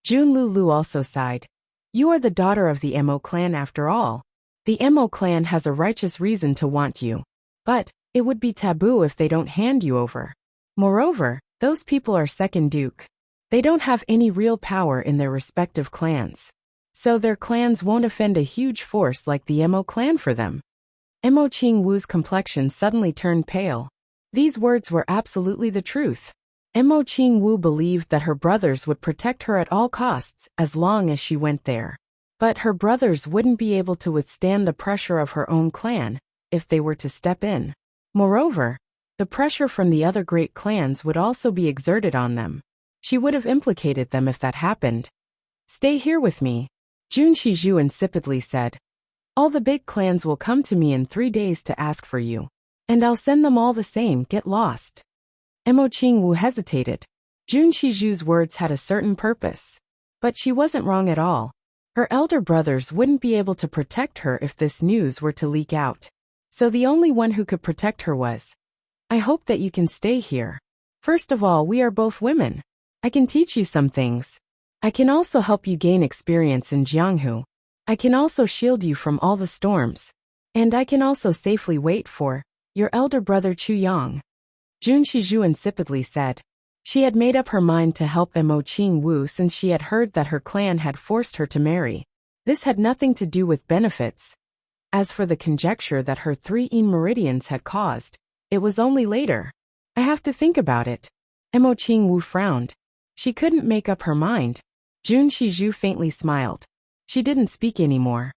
Jun Lulu also sighed. "You are the daughter of the Mo clan after all. The Mo clan has a righteous reason to want you. But, it would be taboo if they don't hand you over. Moreover, those people are second duke. They don't have any real power in their respective clans. So their clans won't offend a huge force like the Mo clan for them." Mo Qingwu's complexion suddenly turned pale. These words were absolutely the truth. Mo Qingwu believed that her brothers would protect her at all costs as long as she went there. But her brothers wouldn't be able to withstand the pressure of her own clan if they were to step in. Moreover, the pressure from the other great clans would also be exerted on them. She would have implicated them if that happened. "Stay here with me," Jun Shiju insipidly said. "All the big clans will come to me in 3 days to ask for you. And I'll send them all the same. Get lost." Mo Qingwu hesitated. Jun Shiju's words had a certain purpose. But she wasn't wrong at all. Her elder brothers wouldn't be able to protect her if this news were to leak out. So the only one who could protect her was. "I hope that you can stay here. First of all, we are both women. I can teach you some things. I can also help you gain experience in Jianghu. I can also shield you from all the storms. And I can also safely wait for your elder brother Chu Yang." Jun Shiju insipidly said. She had made up her mind to help Mo Qingwu since she had heard that her clan had forced her to marry. This had nothing to do with benefits. As for the conjecture that her 3 meridians had caused, it was only later. "I have to think about it." Mo Qingwu frowned. She couldn't make up her mind. Jun Shizhu faintly smiled. She didn't speak anymore.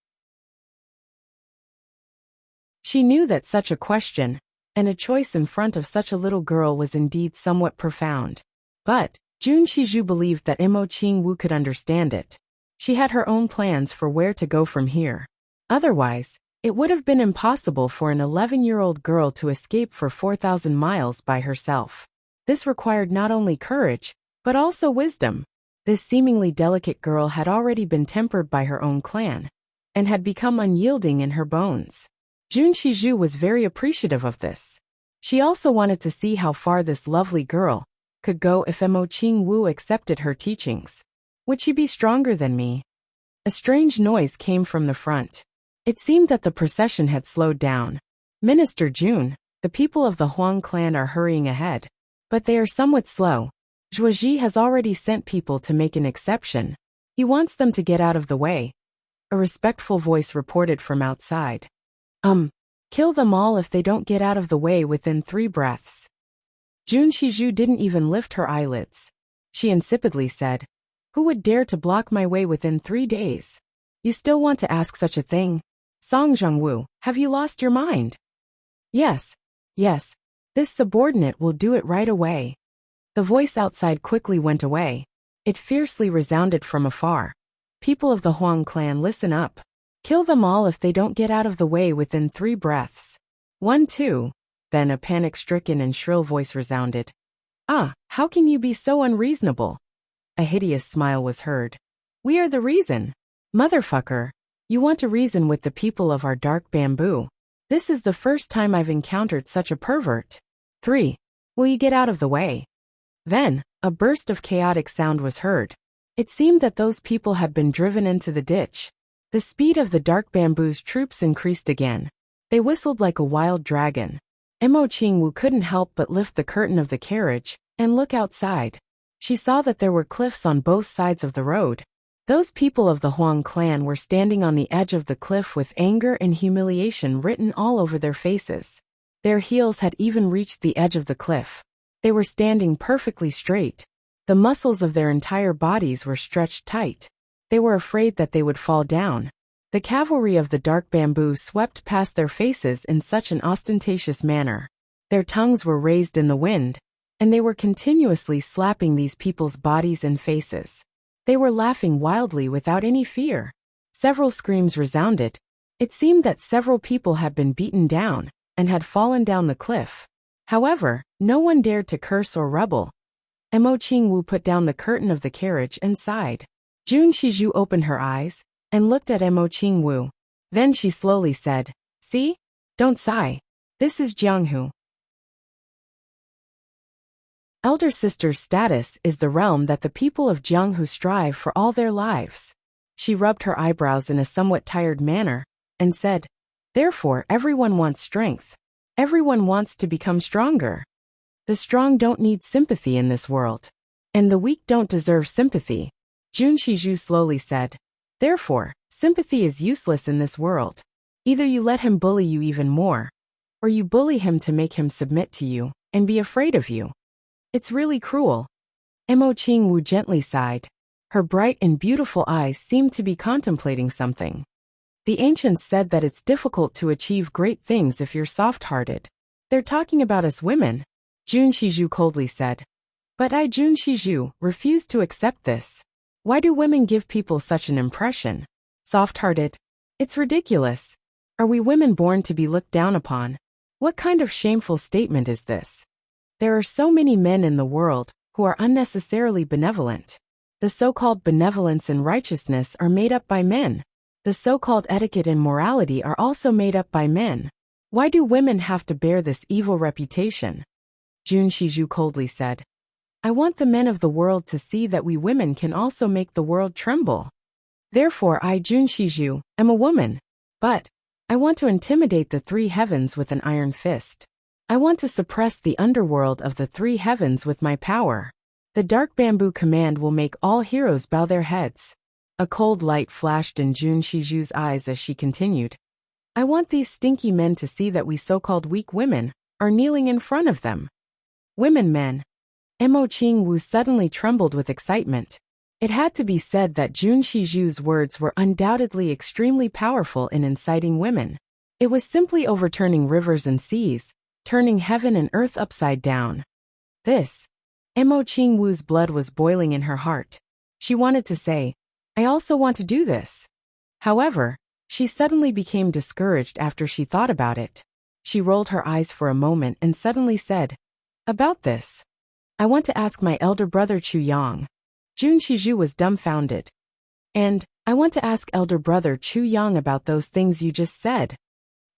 She knew that such a question, and a choice in front of such a little girl was indeed somewhat profound. But Jun Shizhu believed that Mo Qingwu could understand it. She had her own plans for where to go from here. Otherwise, it would have been impossible for an 11-year-old girl to escape for 4,000 miles by herself. This required not only courage, but also wisdom. This seemingly delicate girl had already been tempered by her own clan, and had become unyielding in her bones. Jun Shizhu was very appreciative of this. She also wanted to see how far this lovely girl could go if Mo Qingwu accepted her teachings. Would she be stronger than me? A strange noise came from the front. It seemed that the procession had slowed down. Minister Jun, the people of the Huang clan are hurrying ahead. But they are somewhat slow. Zhuoji has already sent people to make an exception. He wants them to get out of the way. A respectful voice reported from outside. Kill them all if they don't get out of the way within 3 breaths. Jun Shizhu didn't even lift her eyelids. She insipidly said, "Who would dare to block my way within 3 days? You still want to ask such a thing? Song Zhongwu, have you lost your mind?" Yes. This subordinate will do it right away." The voice outside quickly went away. It fiercely resounded from afar. "People of the Huang clan, listen up. Kill them all if they don't get out of the way within 3 breaths. 1, 2. Then a panic-stricken and shrill voice resounded. How can you be so unreasonable?" A hideous smile was heard. "We are the reason. Motherfucker. You want to reason with the people of our dark bamboo. This is the first time I've encountered such a pervert. 3. Will you get out of the way?" Then, a burst of chaotic sound was heard. It seemed that those people had been driven into the ditch. The speed of the dark bamboo's troops increased again. They whistled like a wild dragon. Mo Qingwu couldn't help but lift the curtain of the carriage and look outside. She saw that there were cliffs on both sides of the road. Those people of the Huang clan were standing on the edge of the cliff with anger and humiliation written all over their faces. Their heels had even reached the edge of the cliff. They were standing perfectly straight. The muscles of their entire bodies were stretched tight. They were afraid that they would fall down. The cavalry of the dark bamboo swept past their faces in such an ostentatious manner. Their tongues were raised in the wind, and they were continuously slapping these people's bodies and faces. They were laughing wildly without any fear. Several screams resounded. It seemed that several people had been beaten down and had fallen down the cliff. However, no one dared to curse or rebel. Mo Qingwu put down the curtain of the carriage and sighed. Jun Shizhu opened her eyes and looked at Mo Qingwu. Then she slowly said, "See? Don't sigh. This is Jianghu." Elder sister's status is the realm that the people of Jianghu strive for all their lives. She rubbed her eyebrows in a somewhat tired manner and said, "Therefore everyone wants strength. Everyone wants to become stronger. The strong don't need sympathy in this world. And the weak don't deserve sympathy." Jun Shizhu slowly said, "Therefore, sympathy is useless in this world. Either you let him bully you even more, or you bully him to make him submit to you and be afraid of you. It's really cruel." Mo Qingwu gently sighed. Her bright and beautiful eyes seemed to be contemplating something. "The ancients said that it's difficult to achieve great things if you're soft-hearted. They're talking about us women," Jun Shizhu coldly said. "But I, Jun Shizhu, refuse to accept this. Why do women give people such an impression? Soft-hearted? It's ridiculous. Are we women born to be looked down upon? What kind of shameful statement is this? There are so many men in the world who are unnecessarily benevolent. The so-called benevolence and righteousness are made up by men. The so-called etiquette and morality are also made up by men. Why do women have to bear this evil reputation?" Jun Shizhu coldly said, "I want the men of the world to see that we women can also make the world tremble. Therefore I, Jun Shizhu, am a woman. But I want to intimidate the 3 heavens with an iron fist. I want to suppress the underworld of the 3 heavens with my power. The dark bamboo command will make all heroes bow their heads." A cold light flashed in Jun Shizhu's eyes as she continued. "I want these stinky men to see that we so-called weak women are kneeling in front of them. Women men." Mo Qingwu suddenly trembled with excitement. It had to be said that Jun Shiju's words were undoubtedly extremely powerful in inciting women. It was simply overturning rivers and seas, turning heaven and earth upside down. Mo Qingwu's blood was boiling in her heart. She wanted to say, I also want to do this. However, she suddenly became discouraged after she thought about it. She rolled her eyes for a moment and suddenly said, About this. I want to ask my elder brother Chu Yang. Jun Shiju was dumbfounded. And, I want to ask elder brother Chu Yang about those things you just said.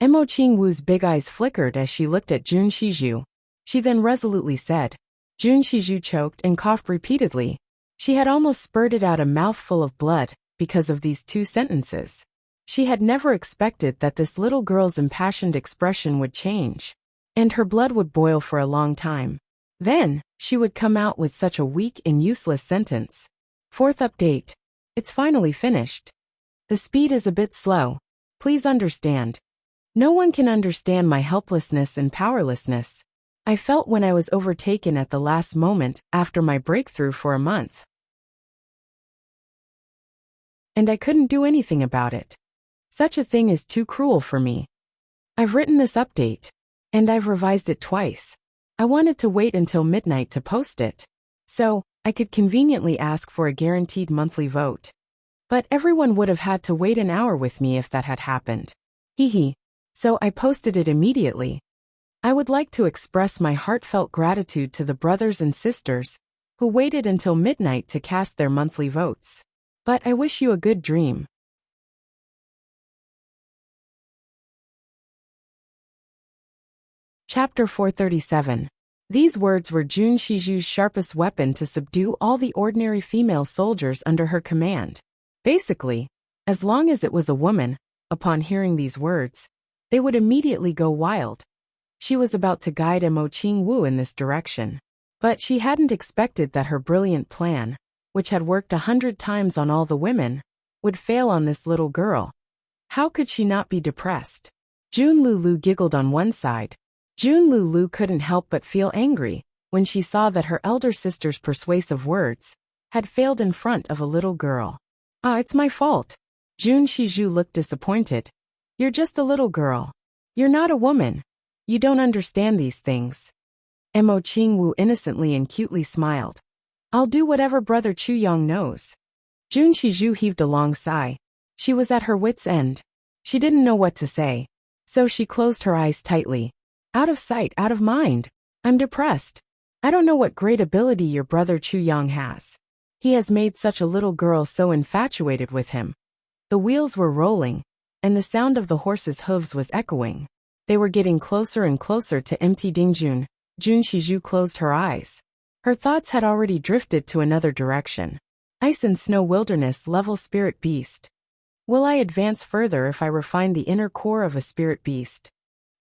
Mo Qingwu's big eyes flickered as she looked at Jun Shiju. She then resolutely said. Jun Shiju choked and coughed repeatedly. She had almost spurted out a mouthful of blood because of these two sentences. She had never expected that this little girl's impassioned expression would change, and her blood would boil for a long time. Then, she would come out with such a weak and useless sentence. Fourth update. It's finally finished. The speed is a bit slow. Please understand. No one can understand my helplessness and powerlessness. I felt when I was overtaken at the last moment after my breakthrough for a month. And I couldn't do anything about it. Such a thing is too cruel for me. I've written this update, and I've revised it twice. I wanted to wait until midnight to post it, so I could conveniently ask for a guaranteed monthly vote. But everyone would have had to wait an hour with me if that had happened. Hehe. So I posted it immediately. I would like to express my heartfelt gratitude to the brothers and sisters who waited until midnight to cast their monthly votes. But I wish you a good dream. Chapter 437. These words were Jun Shiju's sharpest weapon to subdue all the ordinary female soldiers under her command. Basically, as long as it was a woman, upon hearing these words, they would immediately go wild. She was about to guide Mo Qingwu in this direction. But she hadn't expected that her brilliant plan, which had worked 100 times on all the women, would fail on this little girl. How could she not be depressed? Jun Lulu giggled on one side. Jun Lulu couldn't help but feel angry when she saw that her elder sister's persuasive words had failed in front of a little girl. It's my fault. Jun Shiju looked disappointed. You're just a little girl. You're not a woman. You don't understand these things. Mo Qingwu innocently and cutely smiled. I'll do whatever brother Chu Yang knows. Jun Shiju heaved a long sigh. She was at her wit's end. She didn't know what to say. So she closed her eyes tightly. Out of sight, out of mind. I'm depressed. I don't know what great ability your brother Chu Yang has. He has made such a little girl so infatuated with him. The wheels were rolling, and the sound of the horse's hooves was echoing. They were getting closer and closer to empty Dingjun. Jun Shiju closed her eyes. Her thoughts had already drifted to another direction. Ice and snow wilderness level spirit beast. Will I advance further if I refine the inner core of a spirit beast?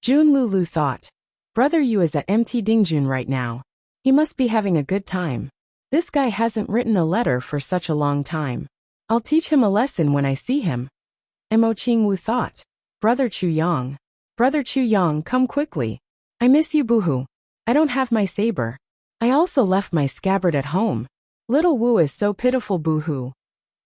Jun Lulu thought. Brother Yu is at MT Dingjun right now. He must be having a good time. This guy hasn't written a letter for such a long time. I'll teach him a lesson when I see him. Mo Qingwu thought. Brother Chu Yang. Brother Chu Yang, come quickly. I miss you, boohoo. I don't have my saber. I also left my scabbard at home. Little Wu is so pitiful, boohoo.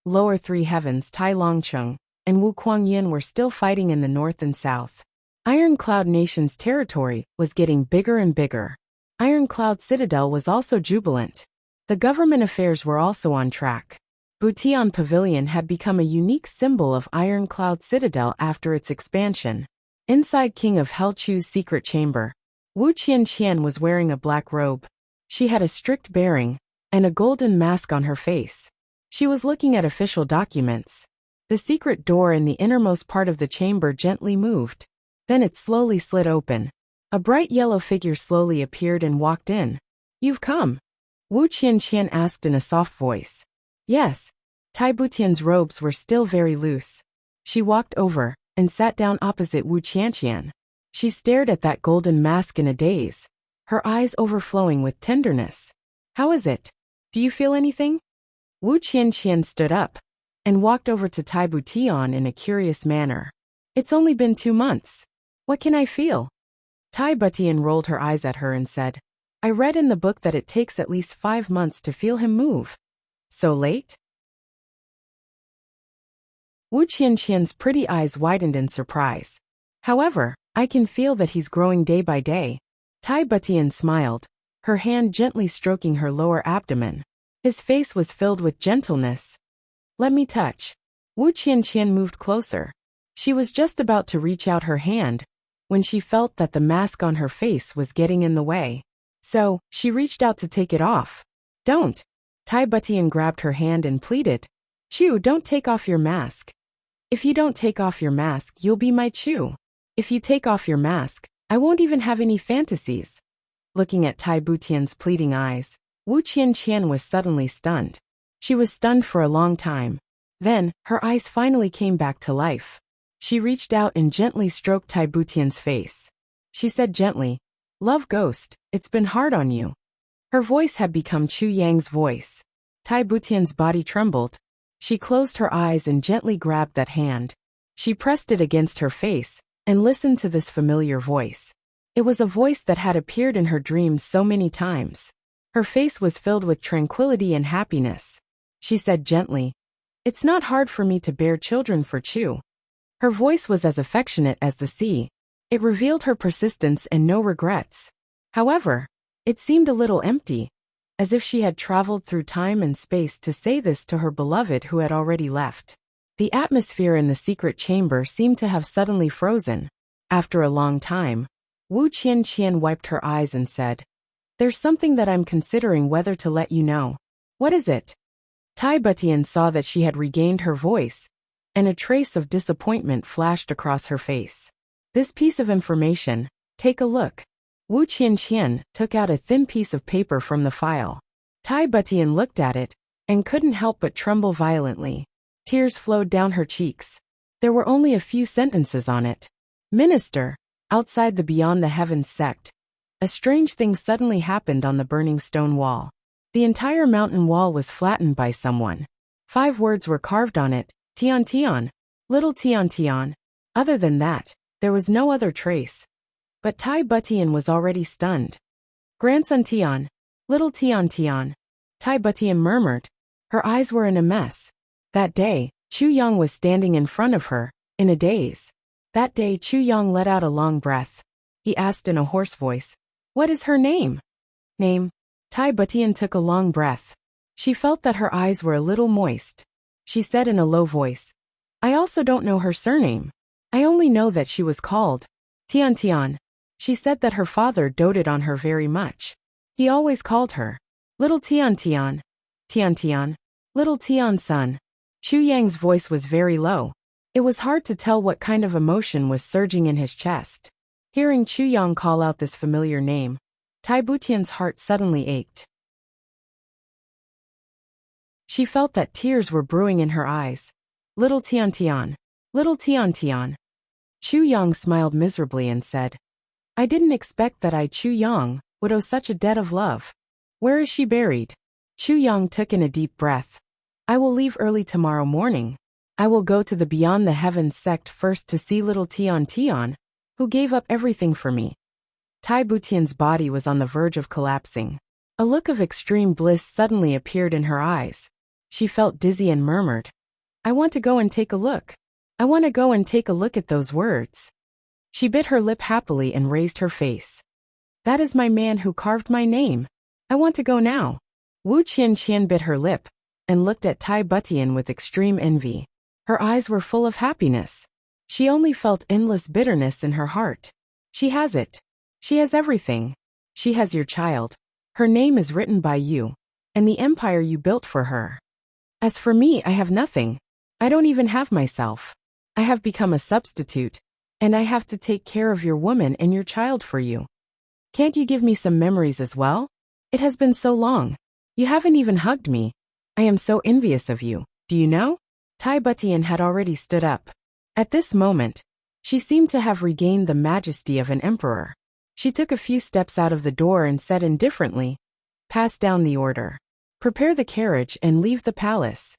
Lower three heavens, Tai Longcheng and Wu Kuangyin were still fighting in the north and south. Iron Cloud Nation's territory was getting bigger and bigger. Iron Cloud Citadel was also jubilant. The government affairs were also on track. Butian Pavilion had become a unique symbol of Iron Cloud Citadel after its expansion. Inside King of Helchu's secret chamber, Wu Qianqian was wearing a black robe. She had a strict bearing and a golden mask on her face. She was looking at official documents. The secret door in the innermost part of the chamber gently moved. Then it slowly slid open. A bright yellow figure slowly appeared and walked in. You've come? Wu Qianqian asked in a soft voice. Yes. Tai Butian's robes were still very loose. She walked over and sat down opposite Wu Qianqian. She stared at that golden mask in a daze, her eyes overflowing with tenderness. How is it? Do you feel anything? Wu Qianqian stood up and walked over to Tai Butian in a curious manner. It's only been 2 months. What can I feel? Tai Butian rolled her eyes at her and said, I read in the book that it takes at least 5 months to feel him move. So late? Wu Qianqian's pretty eyes widened in surprise. However, I can feel that he's growing day by day. Tai Butian smiled, her hand gently stroking her lower abdomen. His face was filled with gentleness. Let me touch. Wu Qianqian moved closer. She was just about to reach out her hand when she felt that the mask on her face was getting in the way. So, she reached out to take it off. Don't. Tai Butian grabbed her hand and pleaded. Chu, don't take off your mask. If you don't take off your mask, you'll be my Chu. If you take off your mask, I won't even have any fantasies. Looking at Tai Butian's pleading eyes, Wu Qianqian was suddenly stunned. She was stunned for a long time. Then, her eyes finally came back to life. She reached out and gently stroked Tai Butian's face. She said gently, Love Ghost, it's been hard on you. Her voice had become Chu Yang's voice. Tai Butian's body trembled. She closed her eyes and gently grabbed that hand. She pressed it against her face and listened to this familiar voice. It was a voice that had appeared in her dreams so many times. Her face was filled with tranquility and happiness. She said gently, It's not hard for me to bear children for Chu. Her voice was as affectionate as the sea. It revealed her persistence and no regrets. However, it seemed a little empty, as if she had traveled through time and space to say this to her beloved who had already left. The atmosphere in the secret chamber seemed to have suddenly frozen. After a long time, Wu Qianqian wiped her eyes and said, There's something that I'm considering whether to let you know. What is it? Tai Butian saw that she had regained her voice, and a trace of disappointment flashed across her face. This piece of information, take a look. Wu Qianqian took out a thin piece of paper from the file. Tai Butian looked at it, and couldn't help but tremble violently. Tears flowed down her cheeks. There were only a few sentences on it. Minister, outside the Beyond the Heavens sect, a strange thing suddenly happened on the burning stone wall. The entire mountain wall was flattened by someone. 5 words were carved on it, Tian Tian, little Tian Tian. Other than that, there was no other trace. But Tai Butian was already stunned. Grandson Tian, little Tian Tian. Tai Butian murmured. Her eyes were in a mess. That day, Chu Yang was standing in front of her, in a daze. That day Chu Yang let out a long breath. He asked in a hoarse voice, What is her name? Name? Tai Butian took a long breath. She felt that her eyes were a little moist. She said in a low voice, I also don't know her surname. I only know that she was called Tian Tian. She said that her father doted on her very much. He always called her Little Tian Tian. Tian Tian. Little Tian son. Chu Yang's voice was very low. It was hard to tell what kind of emotion was surging in his chest. Hearing Chu Yang call out this familiar name, Tai Butian's heart suddenly ached. She felt that tears were brewing in her eyes. Little Tian Tian. Little Tian Tian. Chu Yang smiled miserably and said, I didn't expect that Chu Yang would owe such a debt of love. Where is she buried? Chu Yang took in a deep breath. I will leave early tomorrow morning. I will go to the Beyond the Heavens sect first to see little Tian Tian, who gave up everything for me. Tai Butian's body was on the verge of collapsing. A look of extreme bliss suddenly appeared in her eyes. She felt dizzy and murmured, I want to go and take a look. I want to go and take a look at those words. She bit her lip happily and raised her face. That is my man who carved my name. I want to go now. Wu Qianqian bit her lip and looked at Tai Butian with extreme envy. Her eyes were full of happiness. She only felt endless bitterness in her heart. She has it. She has everything. She has your child. Her name is written by you, and the empire you built for her. As for me, I have nothing. I don't even have myself. I have become a substitute, and I have to take care of your woman and your child for you. Can't you give me some memories as well? It has been so long. You haven't even hugged me. I am so envious of you, do you know? Tai Butian had already stood up. At this moment, she seemed to have regained the majesty of an emperor. She took a few steps out of the door and said indifferently, Pass down the order. Prepare the carriage and leave the palace.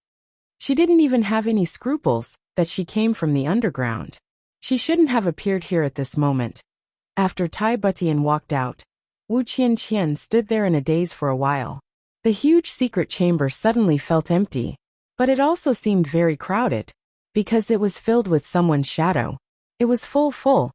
She didn't even have any scruples that she came from the underground. She shouldn't have appeared here at this moment. After Tai Butian walked out, Wu Qianqian stood there in a daze for a while. The huge secret chamber suddenly felt empty, but it also seemed very crowded, because it was filled with someone's shadow. It was full.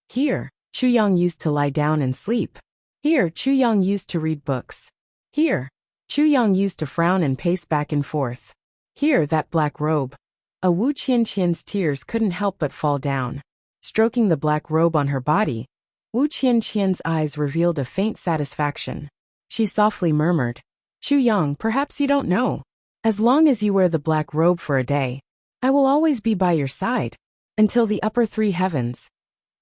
Here, Chuyang used to lie down and sleep. Here, Chuyang used to read books. Here, Chuyang used to frown and pace back and forth. Here, that black robe. Wu Qianqian's tears couldn't help but fall down. Stroking the black robe on her body, Wu Qianqian's eyes revealed a faint satisfaction. She softly murmured, Chuyang, perhaps you don't know. As long as you wear the black robe for a day, I will always be by your side, until the upper three heavens.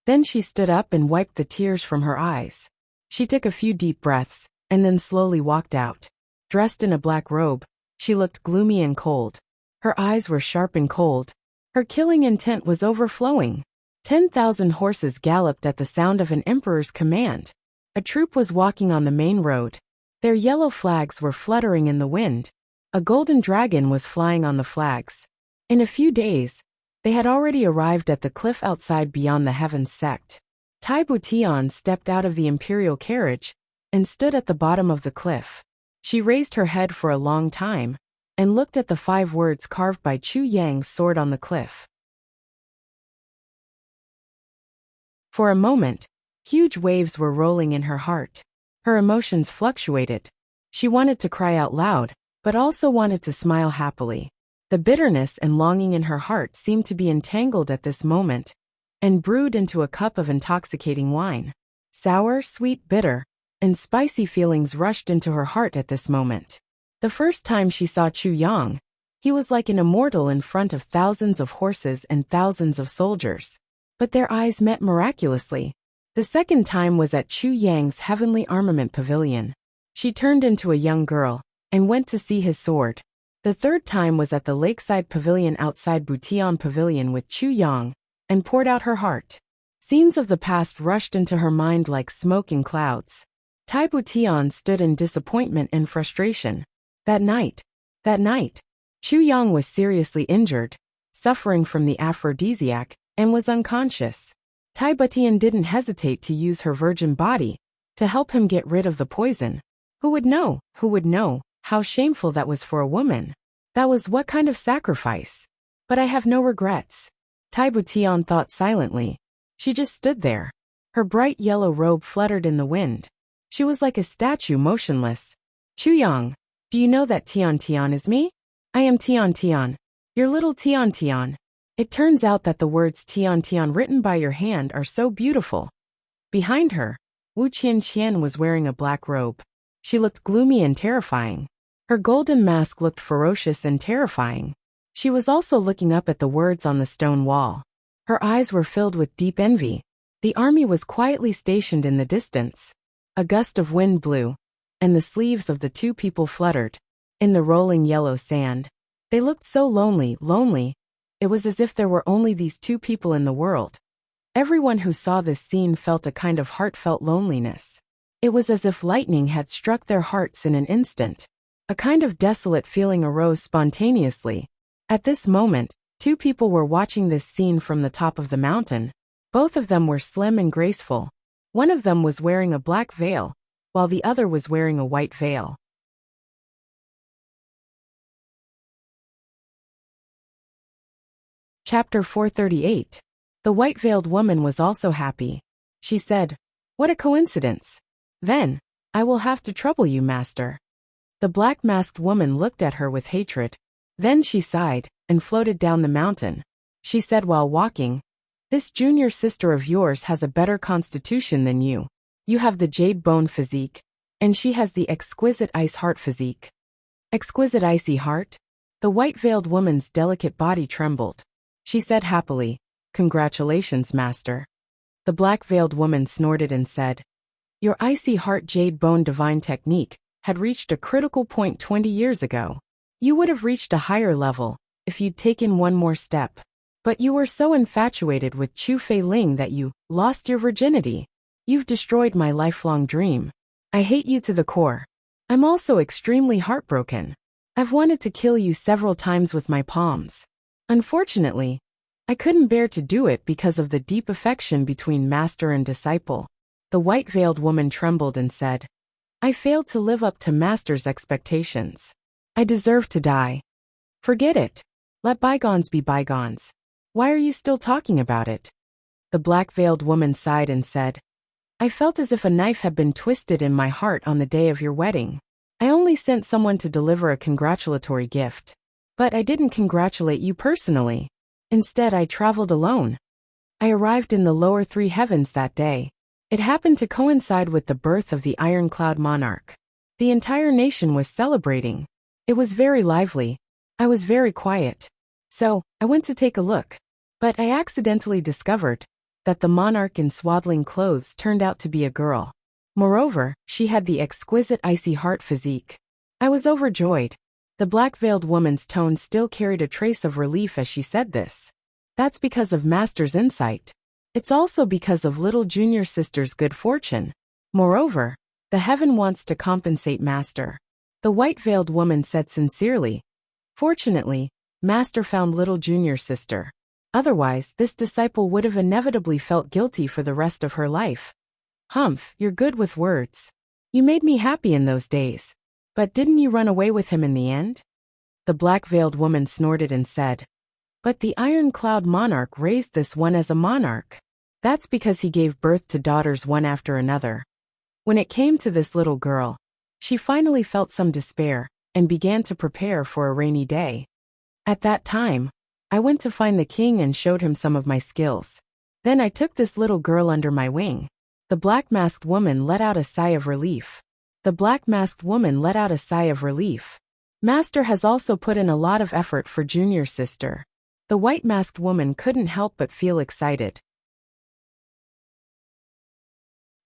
Then she stood up and wiped the tears from her eyes. She took a few deep breaths, and then slowly walked out. Dressed in a black robe, she looked gloomy and cold. Her eyes were sharp and cold. Her killing intent was overflowing. 10,000 horses galloped at the sound of an emperor's command. A troop was walking on the main road. Their yellow flags were fluttering in the wind. A golden dragon was flying on the flags. In a few days, they had already arrived at the cliff outside beyond the heavens sect. Tai Butian stepped out of the imperial carriage and stood at the bottom of the cliff. She raised her head for a long time and looked at the 5 words carved by Chu Yang's sword on the cliff. For a moment, huge waves were rolling in her heart. Her emotions fluctuated. She wanted to cry out loud, but also wanted to smile happily. The bitterness and longing in her heart seemed to be entangled at this moment and brewed into a cup of intoxicating wine. Sour, sweet, bitter, and spicy feelings rushed into her heart at this moment. The first time she saw Chuyang, he was like an immortal in front of thousands of horses and thousands of soldiers. But their eyes met miraculously. The second time was at Chu Yang's heavenly armament pavilion. She turned into a young girl and went to see his sword. The third time was at the lakeside pavilion outside Butian Pavilion with Chu Yang, and poured out her heart. Scenes of the past rushed into her mind like smoke in clouds. Tai Butian stood in disappointment and frustration. That night, Chu Yang was seriously injured, suffering from the aphrodisiac, and was unconscious. Tai Butian didn't hesitate to use her virgin body to help him get rid of the poison. Who would know how shameful that was for a woman? That was what kind of sacrifice? But I have no regrets. Tai Butian thought silently. She just stood there. Her bright yellow robe fluttered in the wind. She was like a statue, motionless. Chuyang, do you know that Tian Tian is me? I am Tian Tian, your little Tian Tian. It turns out that the words Tian Tian written by your hand are so beautiful. Behind her, Wu Qianqian was wearing a black robe. She looked gloomy and terrifying. Her golden mask looked ferocious and terrifying. She was also looking up at the words on the stone wall. Her eyes were filled with deep envy. The army was quietly stationed in the distance. A gust of wind blew, and the sleeves of the 2 people fluttered. In the rolling yellow sand, they looked so lonely. It was as if there were only these 2 people in the world. Everyone who saw this scene felt a kind of heartfelt loneliness. It was as if lightning had struck their hearts in an instant. A kind of desolate feeling arose spontaneously. At this moment, 2 people were watching this scene from the top of the mountain. Both of them were slim and graceful. One of them was wearing a black veil, while the other was wearing a white veil. Chapter 438. The white-veiled woman was also happy. She said, "What a coincidence. Then, I will have to trouble you, master." The black-masked woman looked at her with hatred. Then she sighed and floated down the mountain. She said while walking, "This junior sister of yours has a better constitution than you. You have the jade bone physique, and she has the exquisite ice heart physique." Exquisite icy heart? The white-veiled woman's delicate body trembled. She said happily, "Congratulations, master." The black-veiled woman snorted and said, "Your icy heart jade bone divine technique had reached a critical point 20 years ago. You would have reached a higher level if you'd taken one more step. But you were so infatuated with Chu Fei Ling that you lost your virginity. You've destroyed my lifelong dream. I hate you to the core. I'm also extremely heartbroken. I've wanted to kill you several times with my palms. Unfortunately, I couldn't bear to do it because of the deep affection between master and disciple." The white-veiled woman trembled and said, "I failed to live up to master's expectations. I deserve to die." "Forget it. Let bygones be bygones. Why are you still talking about it? The black-veiled woman sighed and said, I felt as if a knife had been twisted in my heart on the day of your wedding. I only sent someone to deliver a congratulatory gift. But I didn't congratulate you personally. Instead, I traveled alone. I arrived in the lower three heavens that day. It happened to coincide with the birth of the ironclad monarch. The entire nation was celebrating. It was very lively. I was very quiet. So, I went to take a look. But I accidentally discovered that the monarch in swaddling clothes turned out to be a girl. Moreover, she had the exquisite icy heart physique. I was overjoyed. The black-veiled woman's tone still carried a trace of relief as she said this. That's because of Master's insight. It's also because of little junior sister's good fortune. Moreover, the heaven wants to compensate Master. The white-veiled woman said sincerely. Fortunately, Master found little junior sister. Otherwise, this disciple would have inevitably felt guilty for the rest of her life. Humph, you're good with words. You made me happy in those days. But didn't you run away with him in the end? The black-veiled woman snorted and said, But the iron-cloud monarch raised this one as a monarch. That's because he gave birth to daughters one after another. When it came to this little girl, she finally felt some despair and began to prepare for a rainy day. At that time, I went to find the king and showed him some of my skills. Then I took this little girl under my wing. The black-masked woman let out a sigh of relief. The black-masked woman let out a sigh of relief. Master has also put in a lot of effort for junior sister. The white-masked woman couldn't help but feel excited.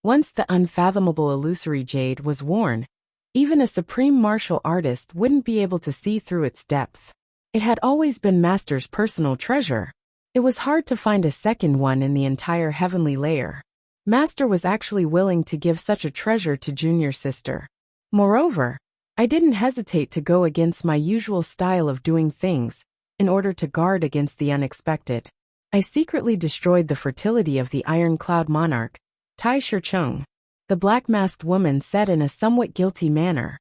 Once the unfathomable illusory jade was worn, even a supreme martial artist wouldn't be able to see through its depth. It had always been Master's personal treasure. It was hard to find a second one in the entire heavenly layer. Master was actually willing to give such a treasure to junior sister. Moreover, I didn't hesitate to go against my usual style of doing things in order to guard against the unexpected. I secretly destroyed the fertility of the iron-cloud monarch, Tai Shicheng. The black-masked woman said in a somewhat guilty manner.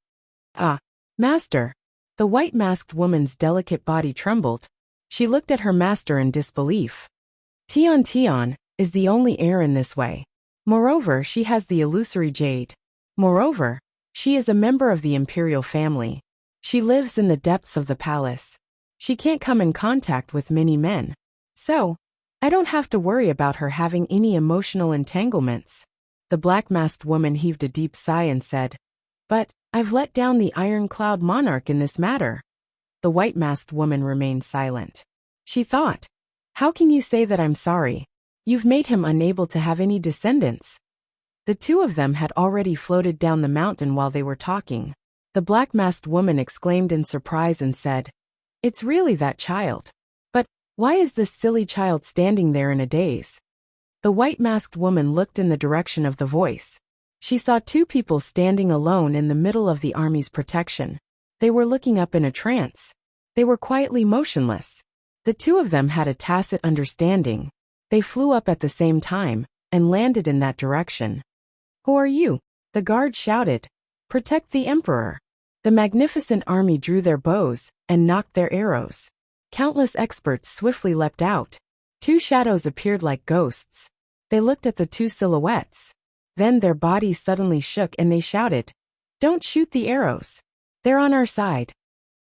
Ah, Master. The white-masked woman's delicate body trembled. She looked at her master in disbelief. Tian is the only heir in this way. Moreover, she has the illusory jade. Moreover, she is a member of the imperial family. She lives in the depths of the palace. She can't come in contact with many men. So, I don't have to worry about her having any emotional entanglements. The black-masked woman heaved a deep sigh and said, But, I've let down the iron-cloud monarch in this matter. The white-masked woman remained silent. She thought, How can you say that I'm sorry? You've made him unable to have any descendants. The two of them had already floated down the mountain while they were talking. The black-masked woman exclaimed in surprise and said, It's really that child. But, why is this silly child standing there in a daze? The white-masked woman looked in the direction of the voice. She saw two people standing alone in the middle of the army's protection. They were looking up in a trance. They were quietly motionless. The two of them had a tacit understanding. They flew up at the same time and landed in that direction. Who are you? The guard shouted. Protect the emperor. The magnificent army drew their bows and knocked their arrows. Countless experts swiftly leapt out. Two shadows appeared like ghosts. They looked at the two silhouettes. Then their bodies suddenly shook and they shouted, Don't shoot the arrows. They're on our side.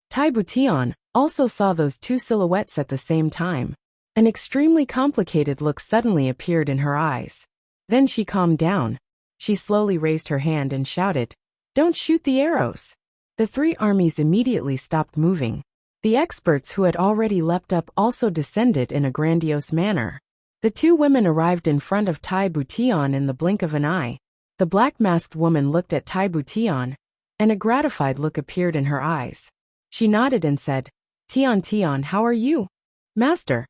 Tai Butian also saw those two silhouettes at the same time. An extremely complicated look suddenly appeared in her eyes. Then she calmed down. She slowly raised her hand and shouted, Don't shoot the arrows. The three armies immediately stopped moving. The experts who had already leapt up also descended in a grandiose manner. The two women arrived in front of Tai Butian in the blink of an eye. The black-masked woman looked at Tai Butian, and a gratified look appeared in her eyes. She nodded and said, Tian, how are you? Master.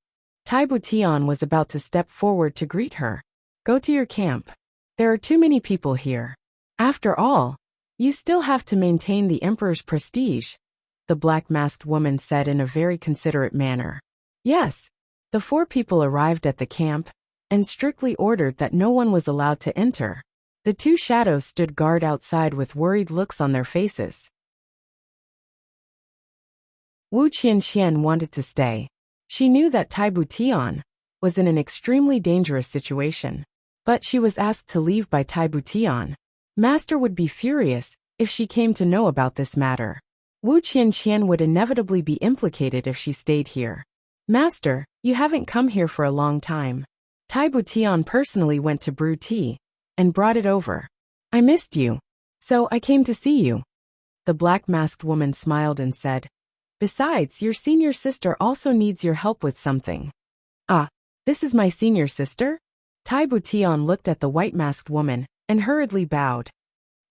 Tai Butian was about to step forward to greet her. Go to your camp. There are too many people here. After all, you still have to maintain the emperor's prestige, the black-masked woman said in a very considerate manner. Yes. The four people arrived at the camp and strictly ordered that no one was allowed to enter. The two shadows stood guard outside with worried looks on their faces. Wu Qianxian wanted to stay. She knew that Tai Butian was in an extremely dangerous situation. But she was asked to leave by Tai Butian. Master would be furious if she came to know about this matter. Wu Qianxian would inevitably be implicated if she stayed here. Master, you haven't come here for a long time. Tai Butian personally went to brew tea and brought it over. I missed you. So I came to see you. The black-masked woman smiled and said, Besides, your senior sister also needs your help with something. Ah, this is my senior sister? Tai Butian looked at the white-masked woman and hurriedly bowed.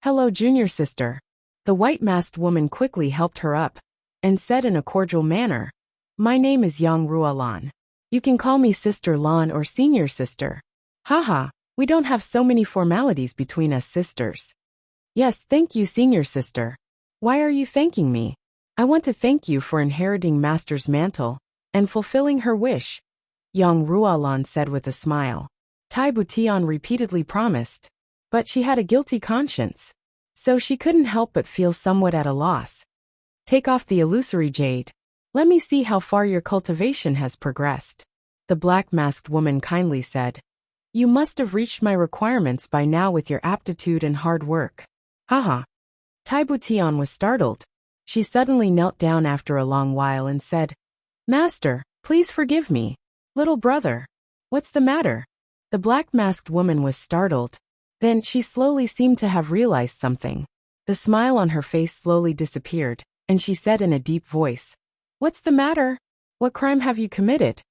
Hello, junior sister. The white-masked woman quickly helped her up and said in a cordial manner, My name is Yang Rualan. You can call me Sister Lan or Senior Sister. Haha, we don't have so many formalities between us sisters. Yes, thank you, Senior Sister. Why are you thanking me? I want to thank you for inheriting Master's mantle and fulfilling her wish, Yang Rualan said with a smile. Tai Butian repeatedly promised, but she had a guilty conscience, so she couldn't help but feel somewhat at a loss. Take off the illusory jade. Let me see how far your cultivation has progressed. The black-masked woman kindly said. You must have reached my requirements by now with your aptitude and hard work. Haha. Tai Butian was startled. She suddenly knelt down after a long while and said, Master, please forgive me. Little brother. What's the matter? The black-masked woman was startled. Then she slowly seemed to have realized something. The smile on her face slowly disappeared, and she said in a deep voice, What's the matter? What crime have you committed?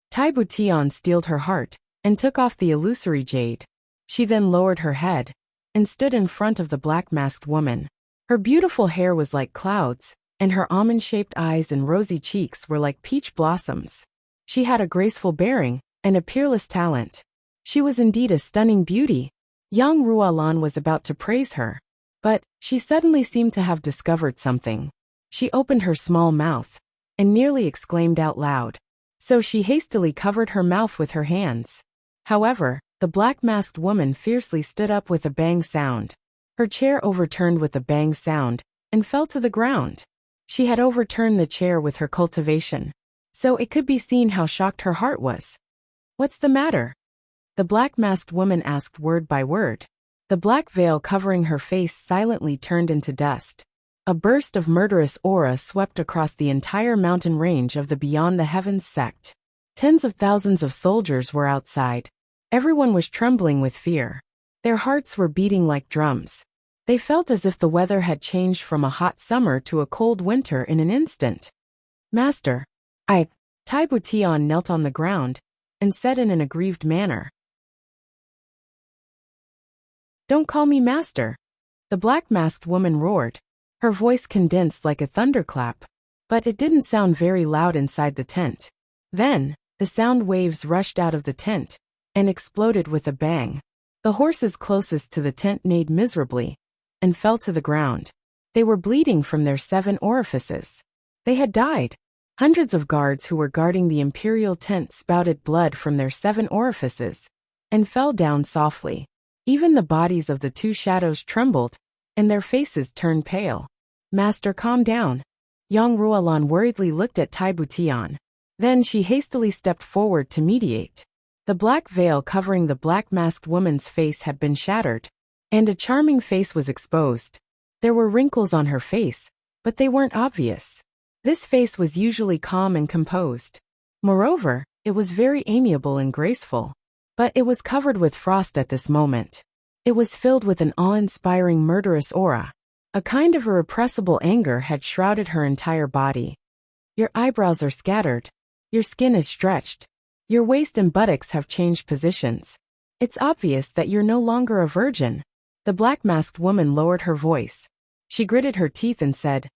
Tai Butian steeled her heart and took off the illusory jade. She then lowered her head and stood in front of the black-masked woman. Her beautiful hair was like clouds, and her almond-shaped eyes and rosy cheeks were like peach blossoms. She had a graceful bearing and a peerless talent. She was indeed a stunning beauty. Yang Rualan was about to praise her, but she suddenly seemed to have discovered something. She opened her small mouth and nearly exclaimed out loud. So she hastily covered her mouth with her hands. However, the black-masked woman fiercely stood up with a bang sound. Her chair overturned with a bang sound and fell to the ground. She had overturned the chair with her cultivation, so it could be seen how shocked her heart was. What's the matter? The black-masked woman asked word by word. The black veil covering her face silently turned into dust. A burst of murderous aura swept across the entire mountain range of the Beyond the Heavens sect. Tens of thousands of soldiers were outside. Everyone was trembling with fear. Their hearts were beating like drums. They felt as if the weather had changed from a hot summer to a cold winter in an instant. Master, Tai Butian knelt on the ground and said in an aggrieved manner. Don't call me master. The black-masked woman roared. Her voice condensed like a thunderclap, but it didn't sound very loud inside the tent. Then, the sound waves rushed out of the tent and exploded with a bang. The horses closest to the tent neighed miserably and fell to the ground. They were bleeding from their 7 orifices. They had died. Hundreds of guards who were guarding the imperial tent spouted blood from their 7 orifices and fell down softly. Even the bodies of the 2 shadows trembled, and their faces turned pale. Master, calm down. Yang Rualan worriedly looked at Tai Butian. Then she hastily stepped forward to mediate. The black veil covering the black-masked woman's face had been shattered, and a charming face was exposed. There were wrinkles on her face, but they weren't obvious. This face was usually calm and composed. Moreover, it was very amiable and graceful. But it was covered with frost at this moment. It was filled with an awe-inspiring murderous aura. A kind of irrepressible anger had shrouded her entire body. Your eyebrows are scattered. Your skin is stretched. Your waist and buttocks have changed positions. It's obvious that you're no longer a virgin. The black-masked woman lowered her voice. She gritted her teeth and said,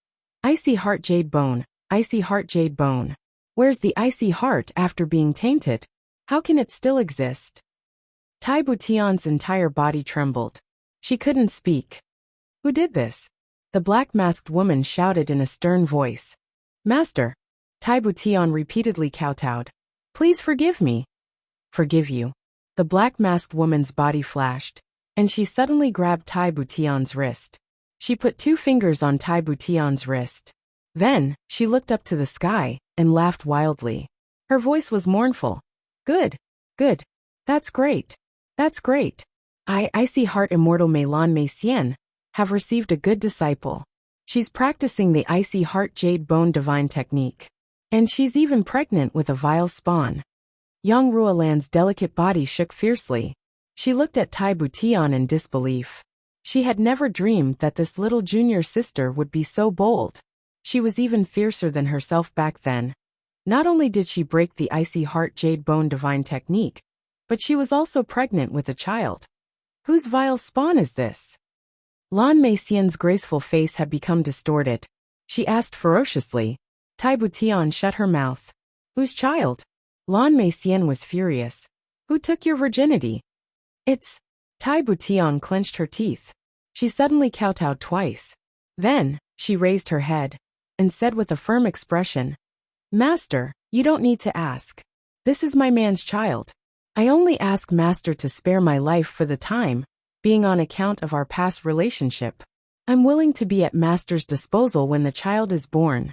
Icy heart jade bone, icy heart jade bone. Where's the icy heart after being tainted? How can it still exist? Tai Butian's entire body trembled. She couldn't speak. Who did this? The black-masked woman shouted in a stern voice. Master. Tai Butian repeatedly kowtowed. Please forgive me. Forgive you. The black-masked woman's body flashed, and she suddenly grabbed Tai Butian's wrist. She put 2 fingers on Tai Butian's wrist. Then, she looked up to the sky and laughed wildly. Her voice was mournful. Good. Good. That's great. That's great. Icy Heart Immortal Meilon Meisien have received a good disciple. She's practicing the Icy Heart Jade Bone Divine technique. And she's even pregnant with a vile spawn. Young Ruolan's delicate body shook fiercely. She looked at Tai Butian in disbelief. She had never dreamed that this little junior sister would be so bold. She was even fiercer than herself back then. Not only did she break the Icy Heart Jade Bone Divine technique, but she was also pregnant with a child. Whose vile spawn is this? Lan Meisien's graceful face had become distorted. She asked ferociously. Tai Butian shut her mouth. Whose child? Lan Meisien was furious. Who took your virginity? It's... Tai Butian clenched her teeth. She suddenly kowtowed twice. Then, she raised her head and said with a firm expression, Master, you don't need to ask. This is my man's child. I only ask Master to spare my life for the time, being on account of our past relationship. I'm willing to be at Master's disposal when the child is born.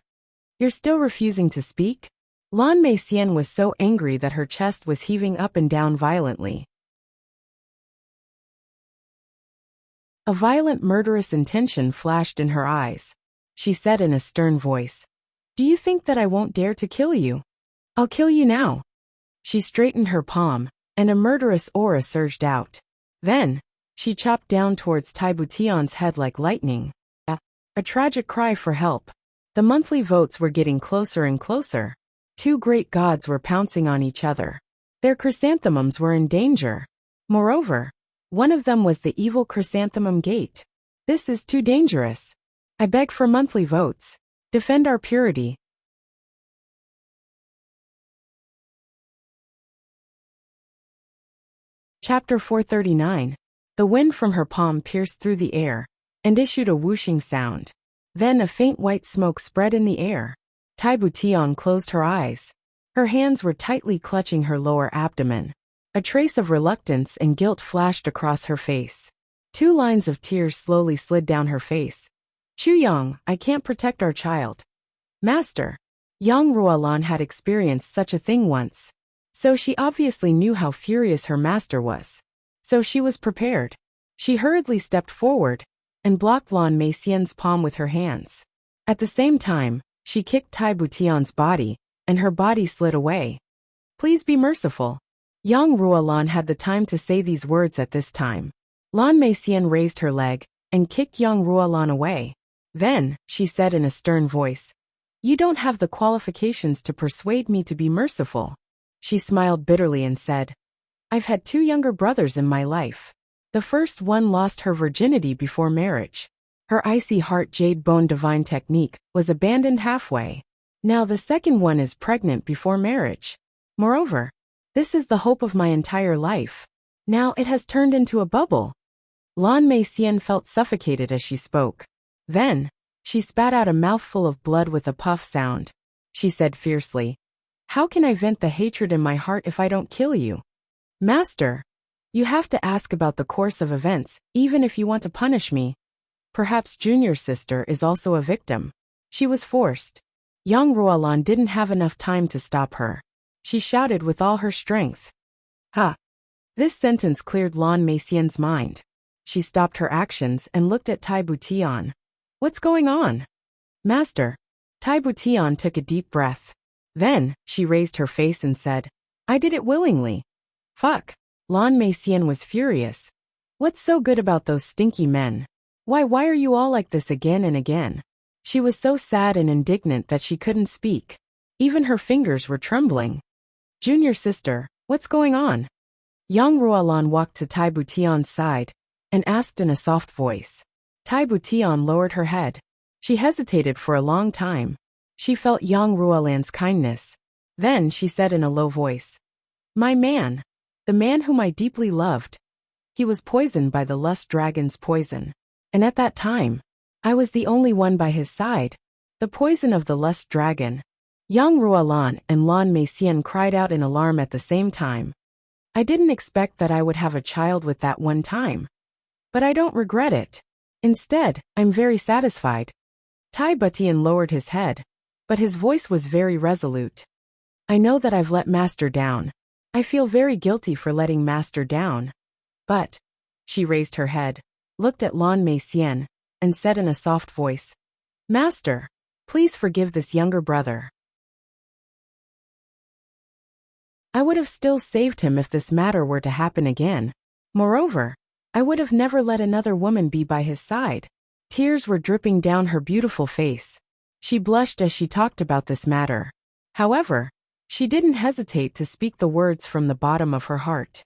You're still refusing to speak? Lan Meisien was so angry that her chest was heaving up and down violently. A violent murderous intention flashed in her eyes. She said in a stern voice, Do you think that I won't dare to kill you? I'll kill you now. She straightened her palm, and a murderous aura surged out. Then, she chopped down towards Tai Butian's head like lightning. A tragic cry for help. The monthly votes were getting closer and closer. Two great gods were pouncing on each other. Their chrysanthemums were in danger. Moreover, one of them was the evil chrysanthemum gate. This is too dangerous. I beg for monthly votes. Defend our purity. Chapter 439. The wind from her palm pierced through the air and issued a whooshing sound. Then a faint white smoke spread in the air. Tai Butian closed her eyes. Her hands were tightly clutching her lower abdomen. A trace of reluctance and guilt flashed across her face. 2 lines of tears slowly slid down her face. Chuyang, I can't protect our child. Master. Yang Ruolan had experienced such a thing once. So she obviously knew how furious her master was. So she was prepared. She hurriedly stepped forward and blocked Lan Meisien's palm with her hands. At the same time, she kicked Tai Butian's body, and her body slid away. Please be merciful. Yang Ruolan had the time to say these words at this time. Lan Meisien raised her leg and kicked Yang Ruolan away. Then, she said in a stern voice, You don't have the qualifications to persuade me to be merciful. She smiled bitterly and said, I've had 2 younger brothers in my life. The first one lost her virginity before marriage. Her Icy Heart Jade Bone Divine technique was abandoned halfway. Now the second one is pregnant before marriage. Moreover, this is the hope of my entire life. Now it has turned into a bubble. Lan Meisien felt suffocated as she spoke. Then, she spat out a mouthful of blood with a puff sound. She said fiercely, How can I vent the hatred in my heart if I don't kill you? Master, you have to ask about the course of events, even if you want to punish me. Perhaps Junior Sister is also a victim. She was forced. Yang Ruolan didn't have enough time to stop her. She shouted with all her strength. Ha! This sentence cleared Lan Meisien's mind. She stopped her actions and looked at Tai Butian. What's going on? Master. Tai Butian took a deep breath. Then, she raised her face and said, I did it willingly. Fuck. Lan Meisien was furious. What's so good about those stinky men? Why are you all like this again and again? She was so sad and indignant that she couldn't speak. Even her fingers were trembling. Junior Sister, what's going on? Yang Ruolan walked to Tai Butian's side and asked in a soft voice. Tai Butian lowered her head. She hesitated for a long time. She felt Yang Ruolan's kindness. Then she said in a low voice, My man. The man whom I deeply loved. He was poisoned by the lust dragon's poison. And at that time, I was the only one by his side. The poison of the lust dragon. Yang Ruolan and Lan Meisien cried out in alarm at the same time. I didn't expect that I would have a child with that one time. But I don't regret it. Instead, I'm very satisfied. Tai Butian lowered his head, but his voice was very resolute. I know that I've let Master down. I feel very guilty for letting Master down. But, she raised her head, looked at Lan Mei Xian, and said in a soft voice, Master, please forgive this younger brother. I would have still saved him if this matter were to happen again. Moreover, I would have never let another woman be by his side. Tears were dripping down her beautiful face. She blushed as she talked about this matter. However, she didn't hesitate to speak the words from the bottom of her heart.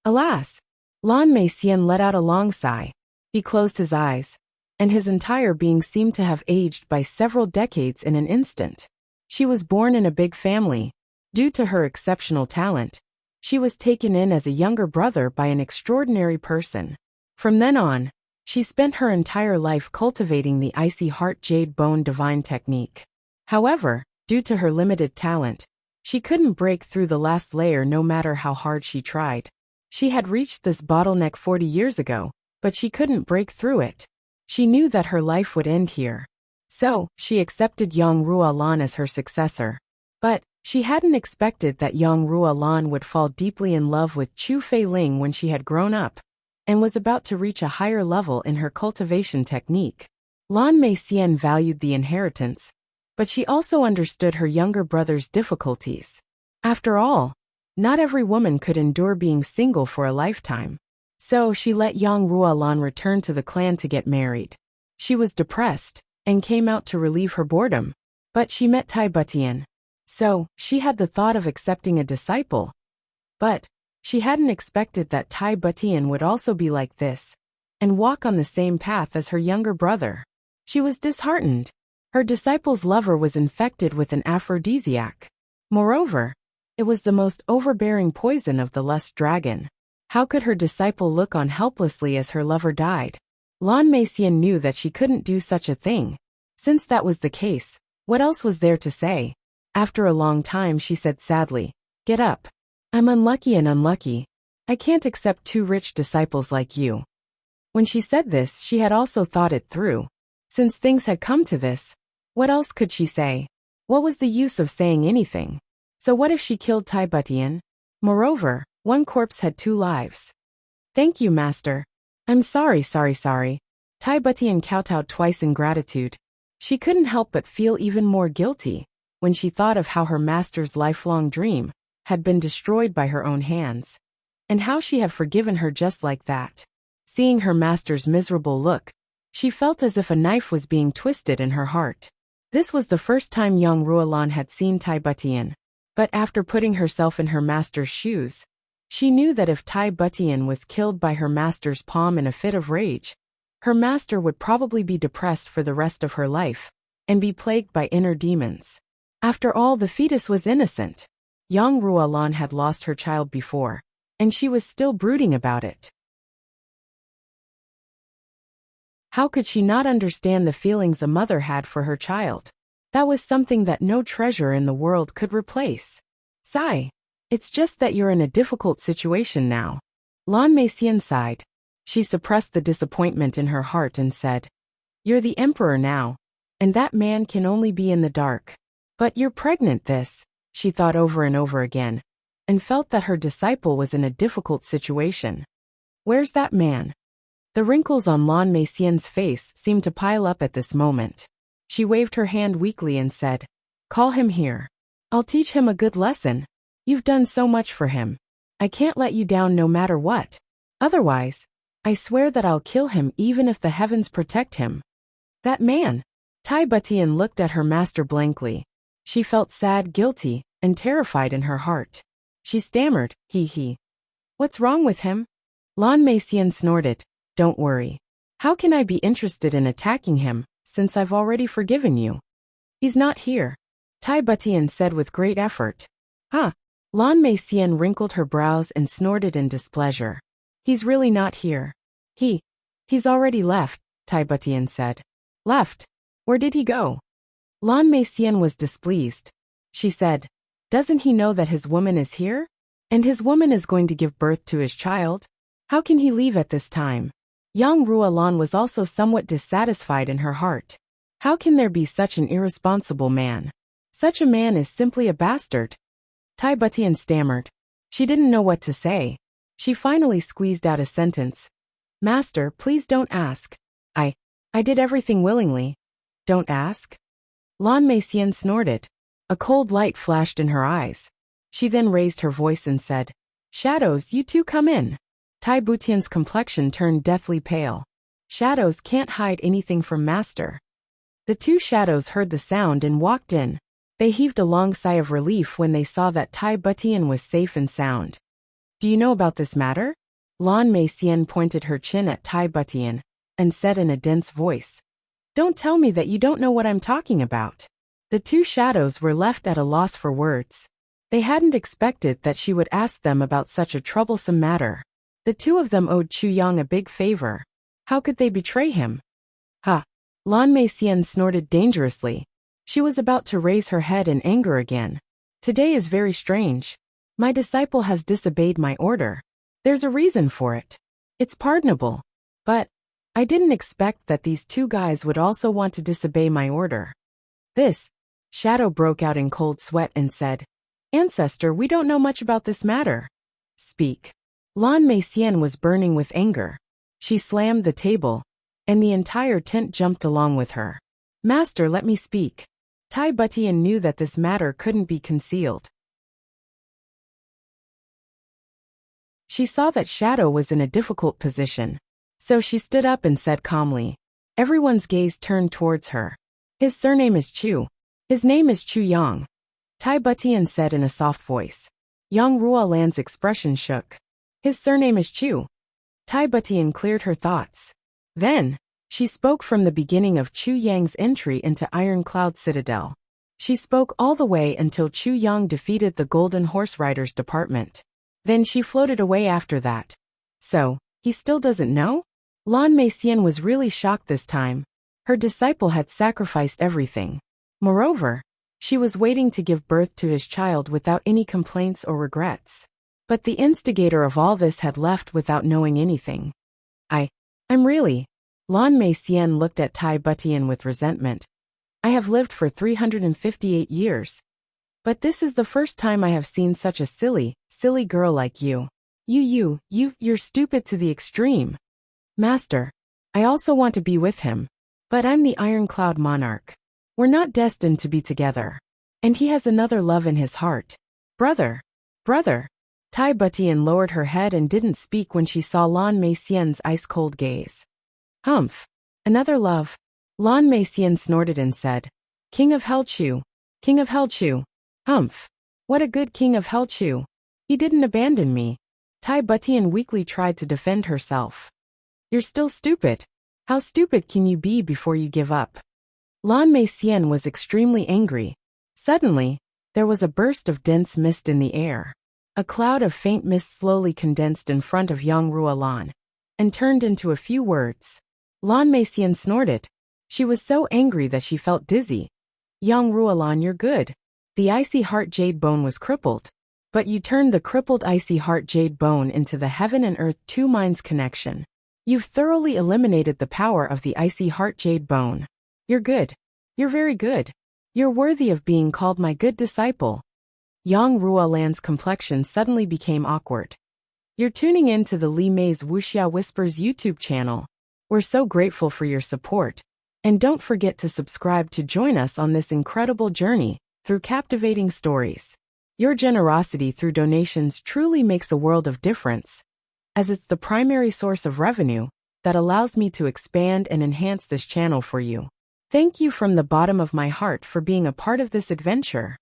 Alas! Lan Mei Xian let out a long sigh. He closed his eyes, and his entire being seemed to have aged by several decades in an instant. She was born in a big family. Due to her exceptional talent, she was taken in as a younger brother by an extraordinary person. From then on, she spent her entire life cultivating the icy heart jade bone divine technique. However, due to her limited talent, she couldn't break through the last layer no matter how hard she tried. She had reached this bottleneck 40 years ago, but she couldn't break through it. She knew that her life would end here. So, she accepted Yang Ruolan as her successor. But, she hadn't expected that Yang Ruolan would fall deeply in love with Chu Feiling when she had grown up, and was about to reach a higher level in her cultivation technique. Lan Mei Xian valued the inheritance, but she also understood her younger brother's difficulties. After all, not every woman could endure being single for a lifetime. So she let Yang Ruolan return to the clan to get married. She was depressed, and came out to relieve her boredom. But she met Tai Butian. So, she had the thought of accepting a disciple. But, she hadn't expected that Tai Butian would also be like this, and walk on the same path as her younger brother. She was disheartened. Her disciple's lover was infected with an aphrodisiac. Moreover, it was the most overbearing poison of the lust dragon. How could her disciple look on helplessly as her lover died? Lan Mei Xian knew that she couldn't do such a thing. Since that was the case, what else was there to say? After a long time she said sadly, Get up. I'm unlucky and unlucky. I can't accept two rich disciples like you. When she said this, she had also thought it through. Since things had come to this, what else could she say? What was the use of saying anything? So what if she killed Tai Butian? Moreover, one corpse had two lives. Thank you, Master. I'm sorry. Tai Butian kowtowed twice in gratitude. She couldn't help but feel even more guilty when she thought of how her master's lifelong dream had been destroyed by her own hands, and how she had forgiven her just like that. Seeing her master's miserable look, she felt as if a knife was being twisted in her heart. This was the first time Yang Ruolan had seen Tai Butian, but after putting herself in her master's shoes, she knew that if Tai Butian was killed by her master's palm in a fit of rage, her master would probably be depressed for the rest of her life, and be plagued by inner demons. After all, the fetus was innocent. Yang Ruolan had lost her child before, and she was still brooding about it. How could she not understand the feelings a mother had for her child? That was something that no treasure in the world could replace. Sigh. It's just that you're in a difficult situation now. Lan Mei Xian sighed. She suppressed the disappointment in her heart and said, You're the emperor now, and that man can only be in the dark. But you're pregnant she thought over and over again, and felt that her disciple was in a difficult situation. Where's that man? The wrinkles on Lan Mei Xian's face seemed to pile up at this moment. She waved her hand weakly and said, Call him here. I'll teach him a good lesson. You've done so much for him. I can't let you down no matter what. Otherwise, I swear that I'll kill him even if the heavens protect him. That man. Tai Butian looked at her master blankly. She felt sad, guilty, and terrified in her heart. She stammered, He. What's wrong with him? Lan Mei Xian snorted, Don't worry. How can I be interested in attacking him, since I've already forgiven you? He's not here. Tai Butian said with great effort. Huh? Lan Mei Xian wrinkled her brows and snorted in displeasure. He's really not here. He's already left, Tai Butian said. Left? Where did he go? Lan Mei Xian was displeased. She said, Doesn't he know that his woman is here? And his woman is going to give birth to his child? How can he leave at this time? Yang Ruolan was also somewhat dissatisfied in her heart. How can there be such an irresponsible man? Such a man is simply a bastard. Tai Butian stammered. She didn't know what to say. She finally squeezed out a sentence. Master, please don't ask. I did everything willingly. Don't ask? Lan Meixian snorted. A cold light flashed in her eyes. She then raised her voice and said, Shadows, you two come in. Tai Butian's complexion turned deathly pale. Shadows can't hide anything from Master. The two shadows heard the sound and walked in. They heaved a long sigh of relief when they saw that Tai Butian was safe and sound. Do you know about this matter? Lan Meixian pointed her chin at Tai Butian and said in a dense voice, Don't tell me that you don't know what I'm talking about. The two shadows were left at a loss for words. They hadn't expected that she would ask them about such a troublesome matter. The two of them owed Chu Yang a big favor. How could they betray him? Ha! Lan Meixian snorted dangerously. She was about to raise her head in anger again. Today is very strange. My disciple has disobeyed my order. There's a reason for it. It's pardonable. But I didn't expect that these two guys would also want to disobey my order. This shadow broke out in cold sweat and said, Ancestor, we don't know much about this matter. Speak. Lan Meixian was burning with anger. She slammed the table, and the entire tent jumped along with her. Master, let me speak. Tai Butian knew that this matter couldn't be concealed. She saw that Shadow was in a difficult position. So she stood up and said calmly. Everyone's gaze turned towards her. His surname is Chu. His name is Chu Yang. Tai Butian said in a soft voice. Yang Ruolan's expression shook. His surname is Chu. Tai Butian cleared her thoughts. Then, she spoke from the beginning of Chu Yang's entry into Iron Cloud Citadel. She spoke all the way until Chu Yang defeated the Golden Horse Riders department. Then she floated away after that. So, he still doesn't know? Lan Meixian was really shocked this time. Her disciple had sacrificed everything. Moreover, she was waiting to give birth to his child without any complaints or regrets. But the instigator of all this had left without knowing anything. I'm really. Lan Meixian looked at Tai Butian with resentment. I have lived for 358 years. But this is the first time I have seen such a silly girl like you. You're stupid to the extreme. Master, I also want to be with him. But I'm the Iron Cloud Monarch. We're not destined to be together. And he has another love in his heart. Brother. Tai Butian lowered her head and didn't speak when she saw Lan Meixian's ice-cold gaze. Humph. Another love. Lan Meixian snorted and said, King of Hell Chu. Humph. What a good King of Hell Chu. He didn't abandon me. Tai Butian weakly tried to defend herself. You're still stupid. How stupid can you be before you give up? Lan Meixian was extremely angry. Suddenly, there was a burst of dense mist in the air. A cloud of faint mist slowly condensed in front of Yang Ruolan and turned into a few words. Lan Meixian snorted. She was so angry that she felt dizzy. Yang Ruolan, you're good. The icy heart jade bone was crippled, but you turned the crippled icy heart jade bone into the heaven and earth two minds connection. You've thoroughly eliminated the power of the icy heart jade bone. You're good. You're very good. You're worthy of being called my good disciple. Yang Ruolan's complexion suddenly became awkward. You're tuning in to the Li Mei's Wuxia Whispers YouTube channel. We're so grateful for your support. And don't forget to subscribe to join us on this incredible journey through captivating stories. Your generosity through donations truly makes a world of difference, as it's the primary source of revenue that allows me to expand and enhance this channel for you. Thank you from the bottom of my heart for being a part of this adventure.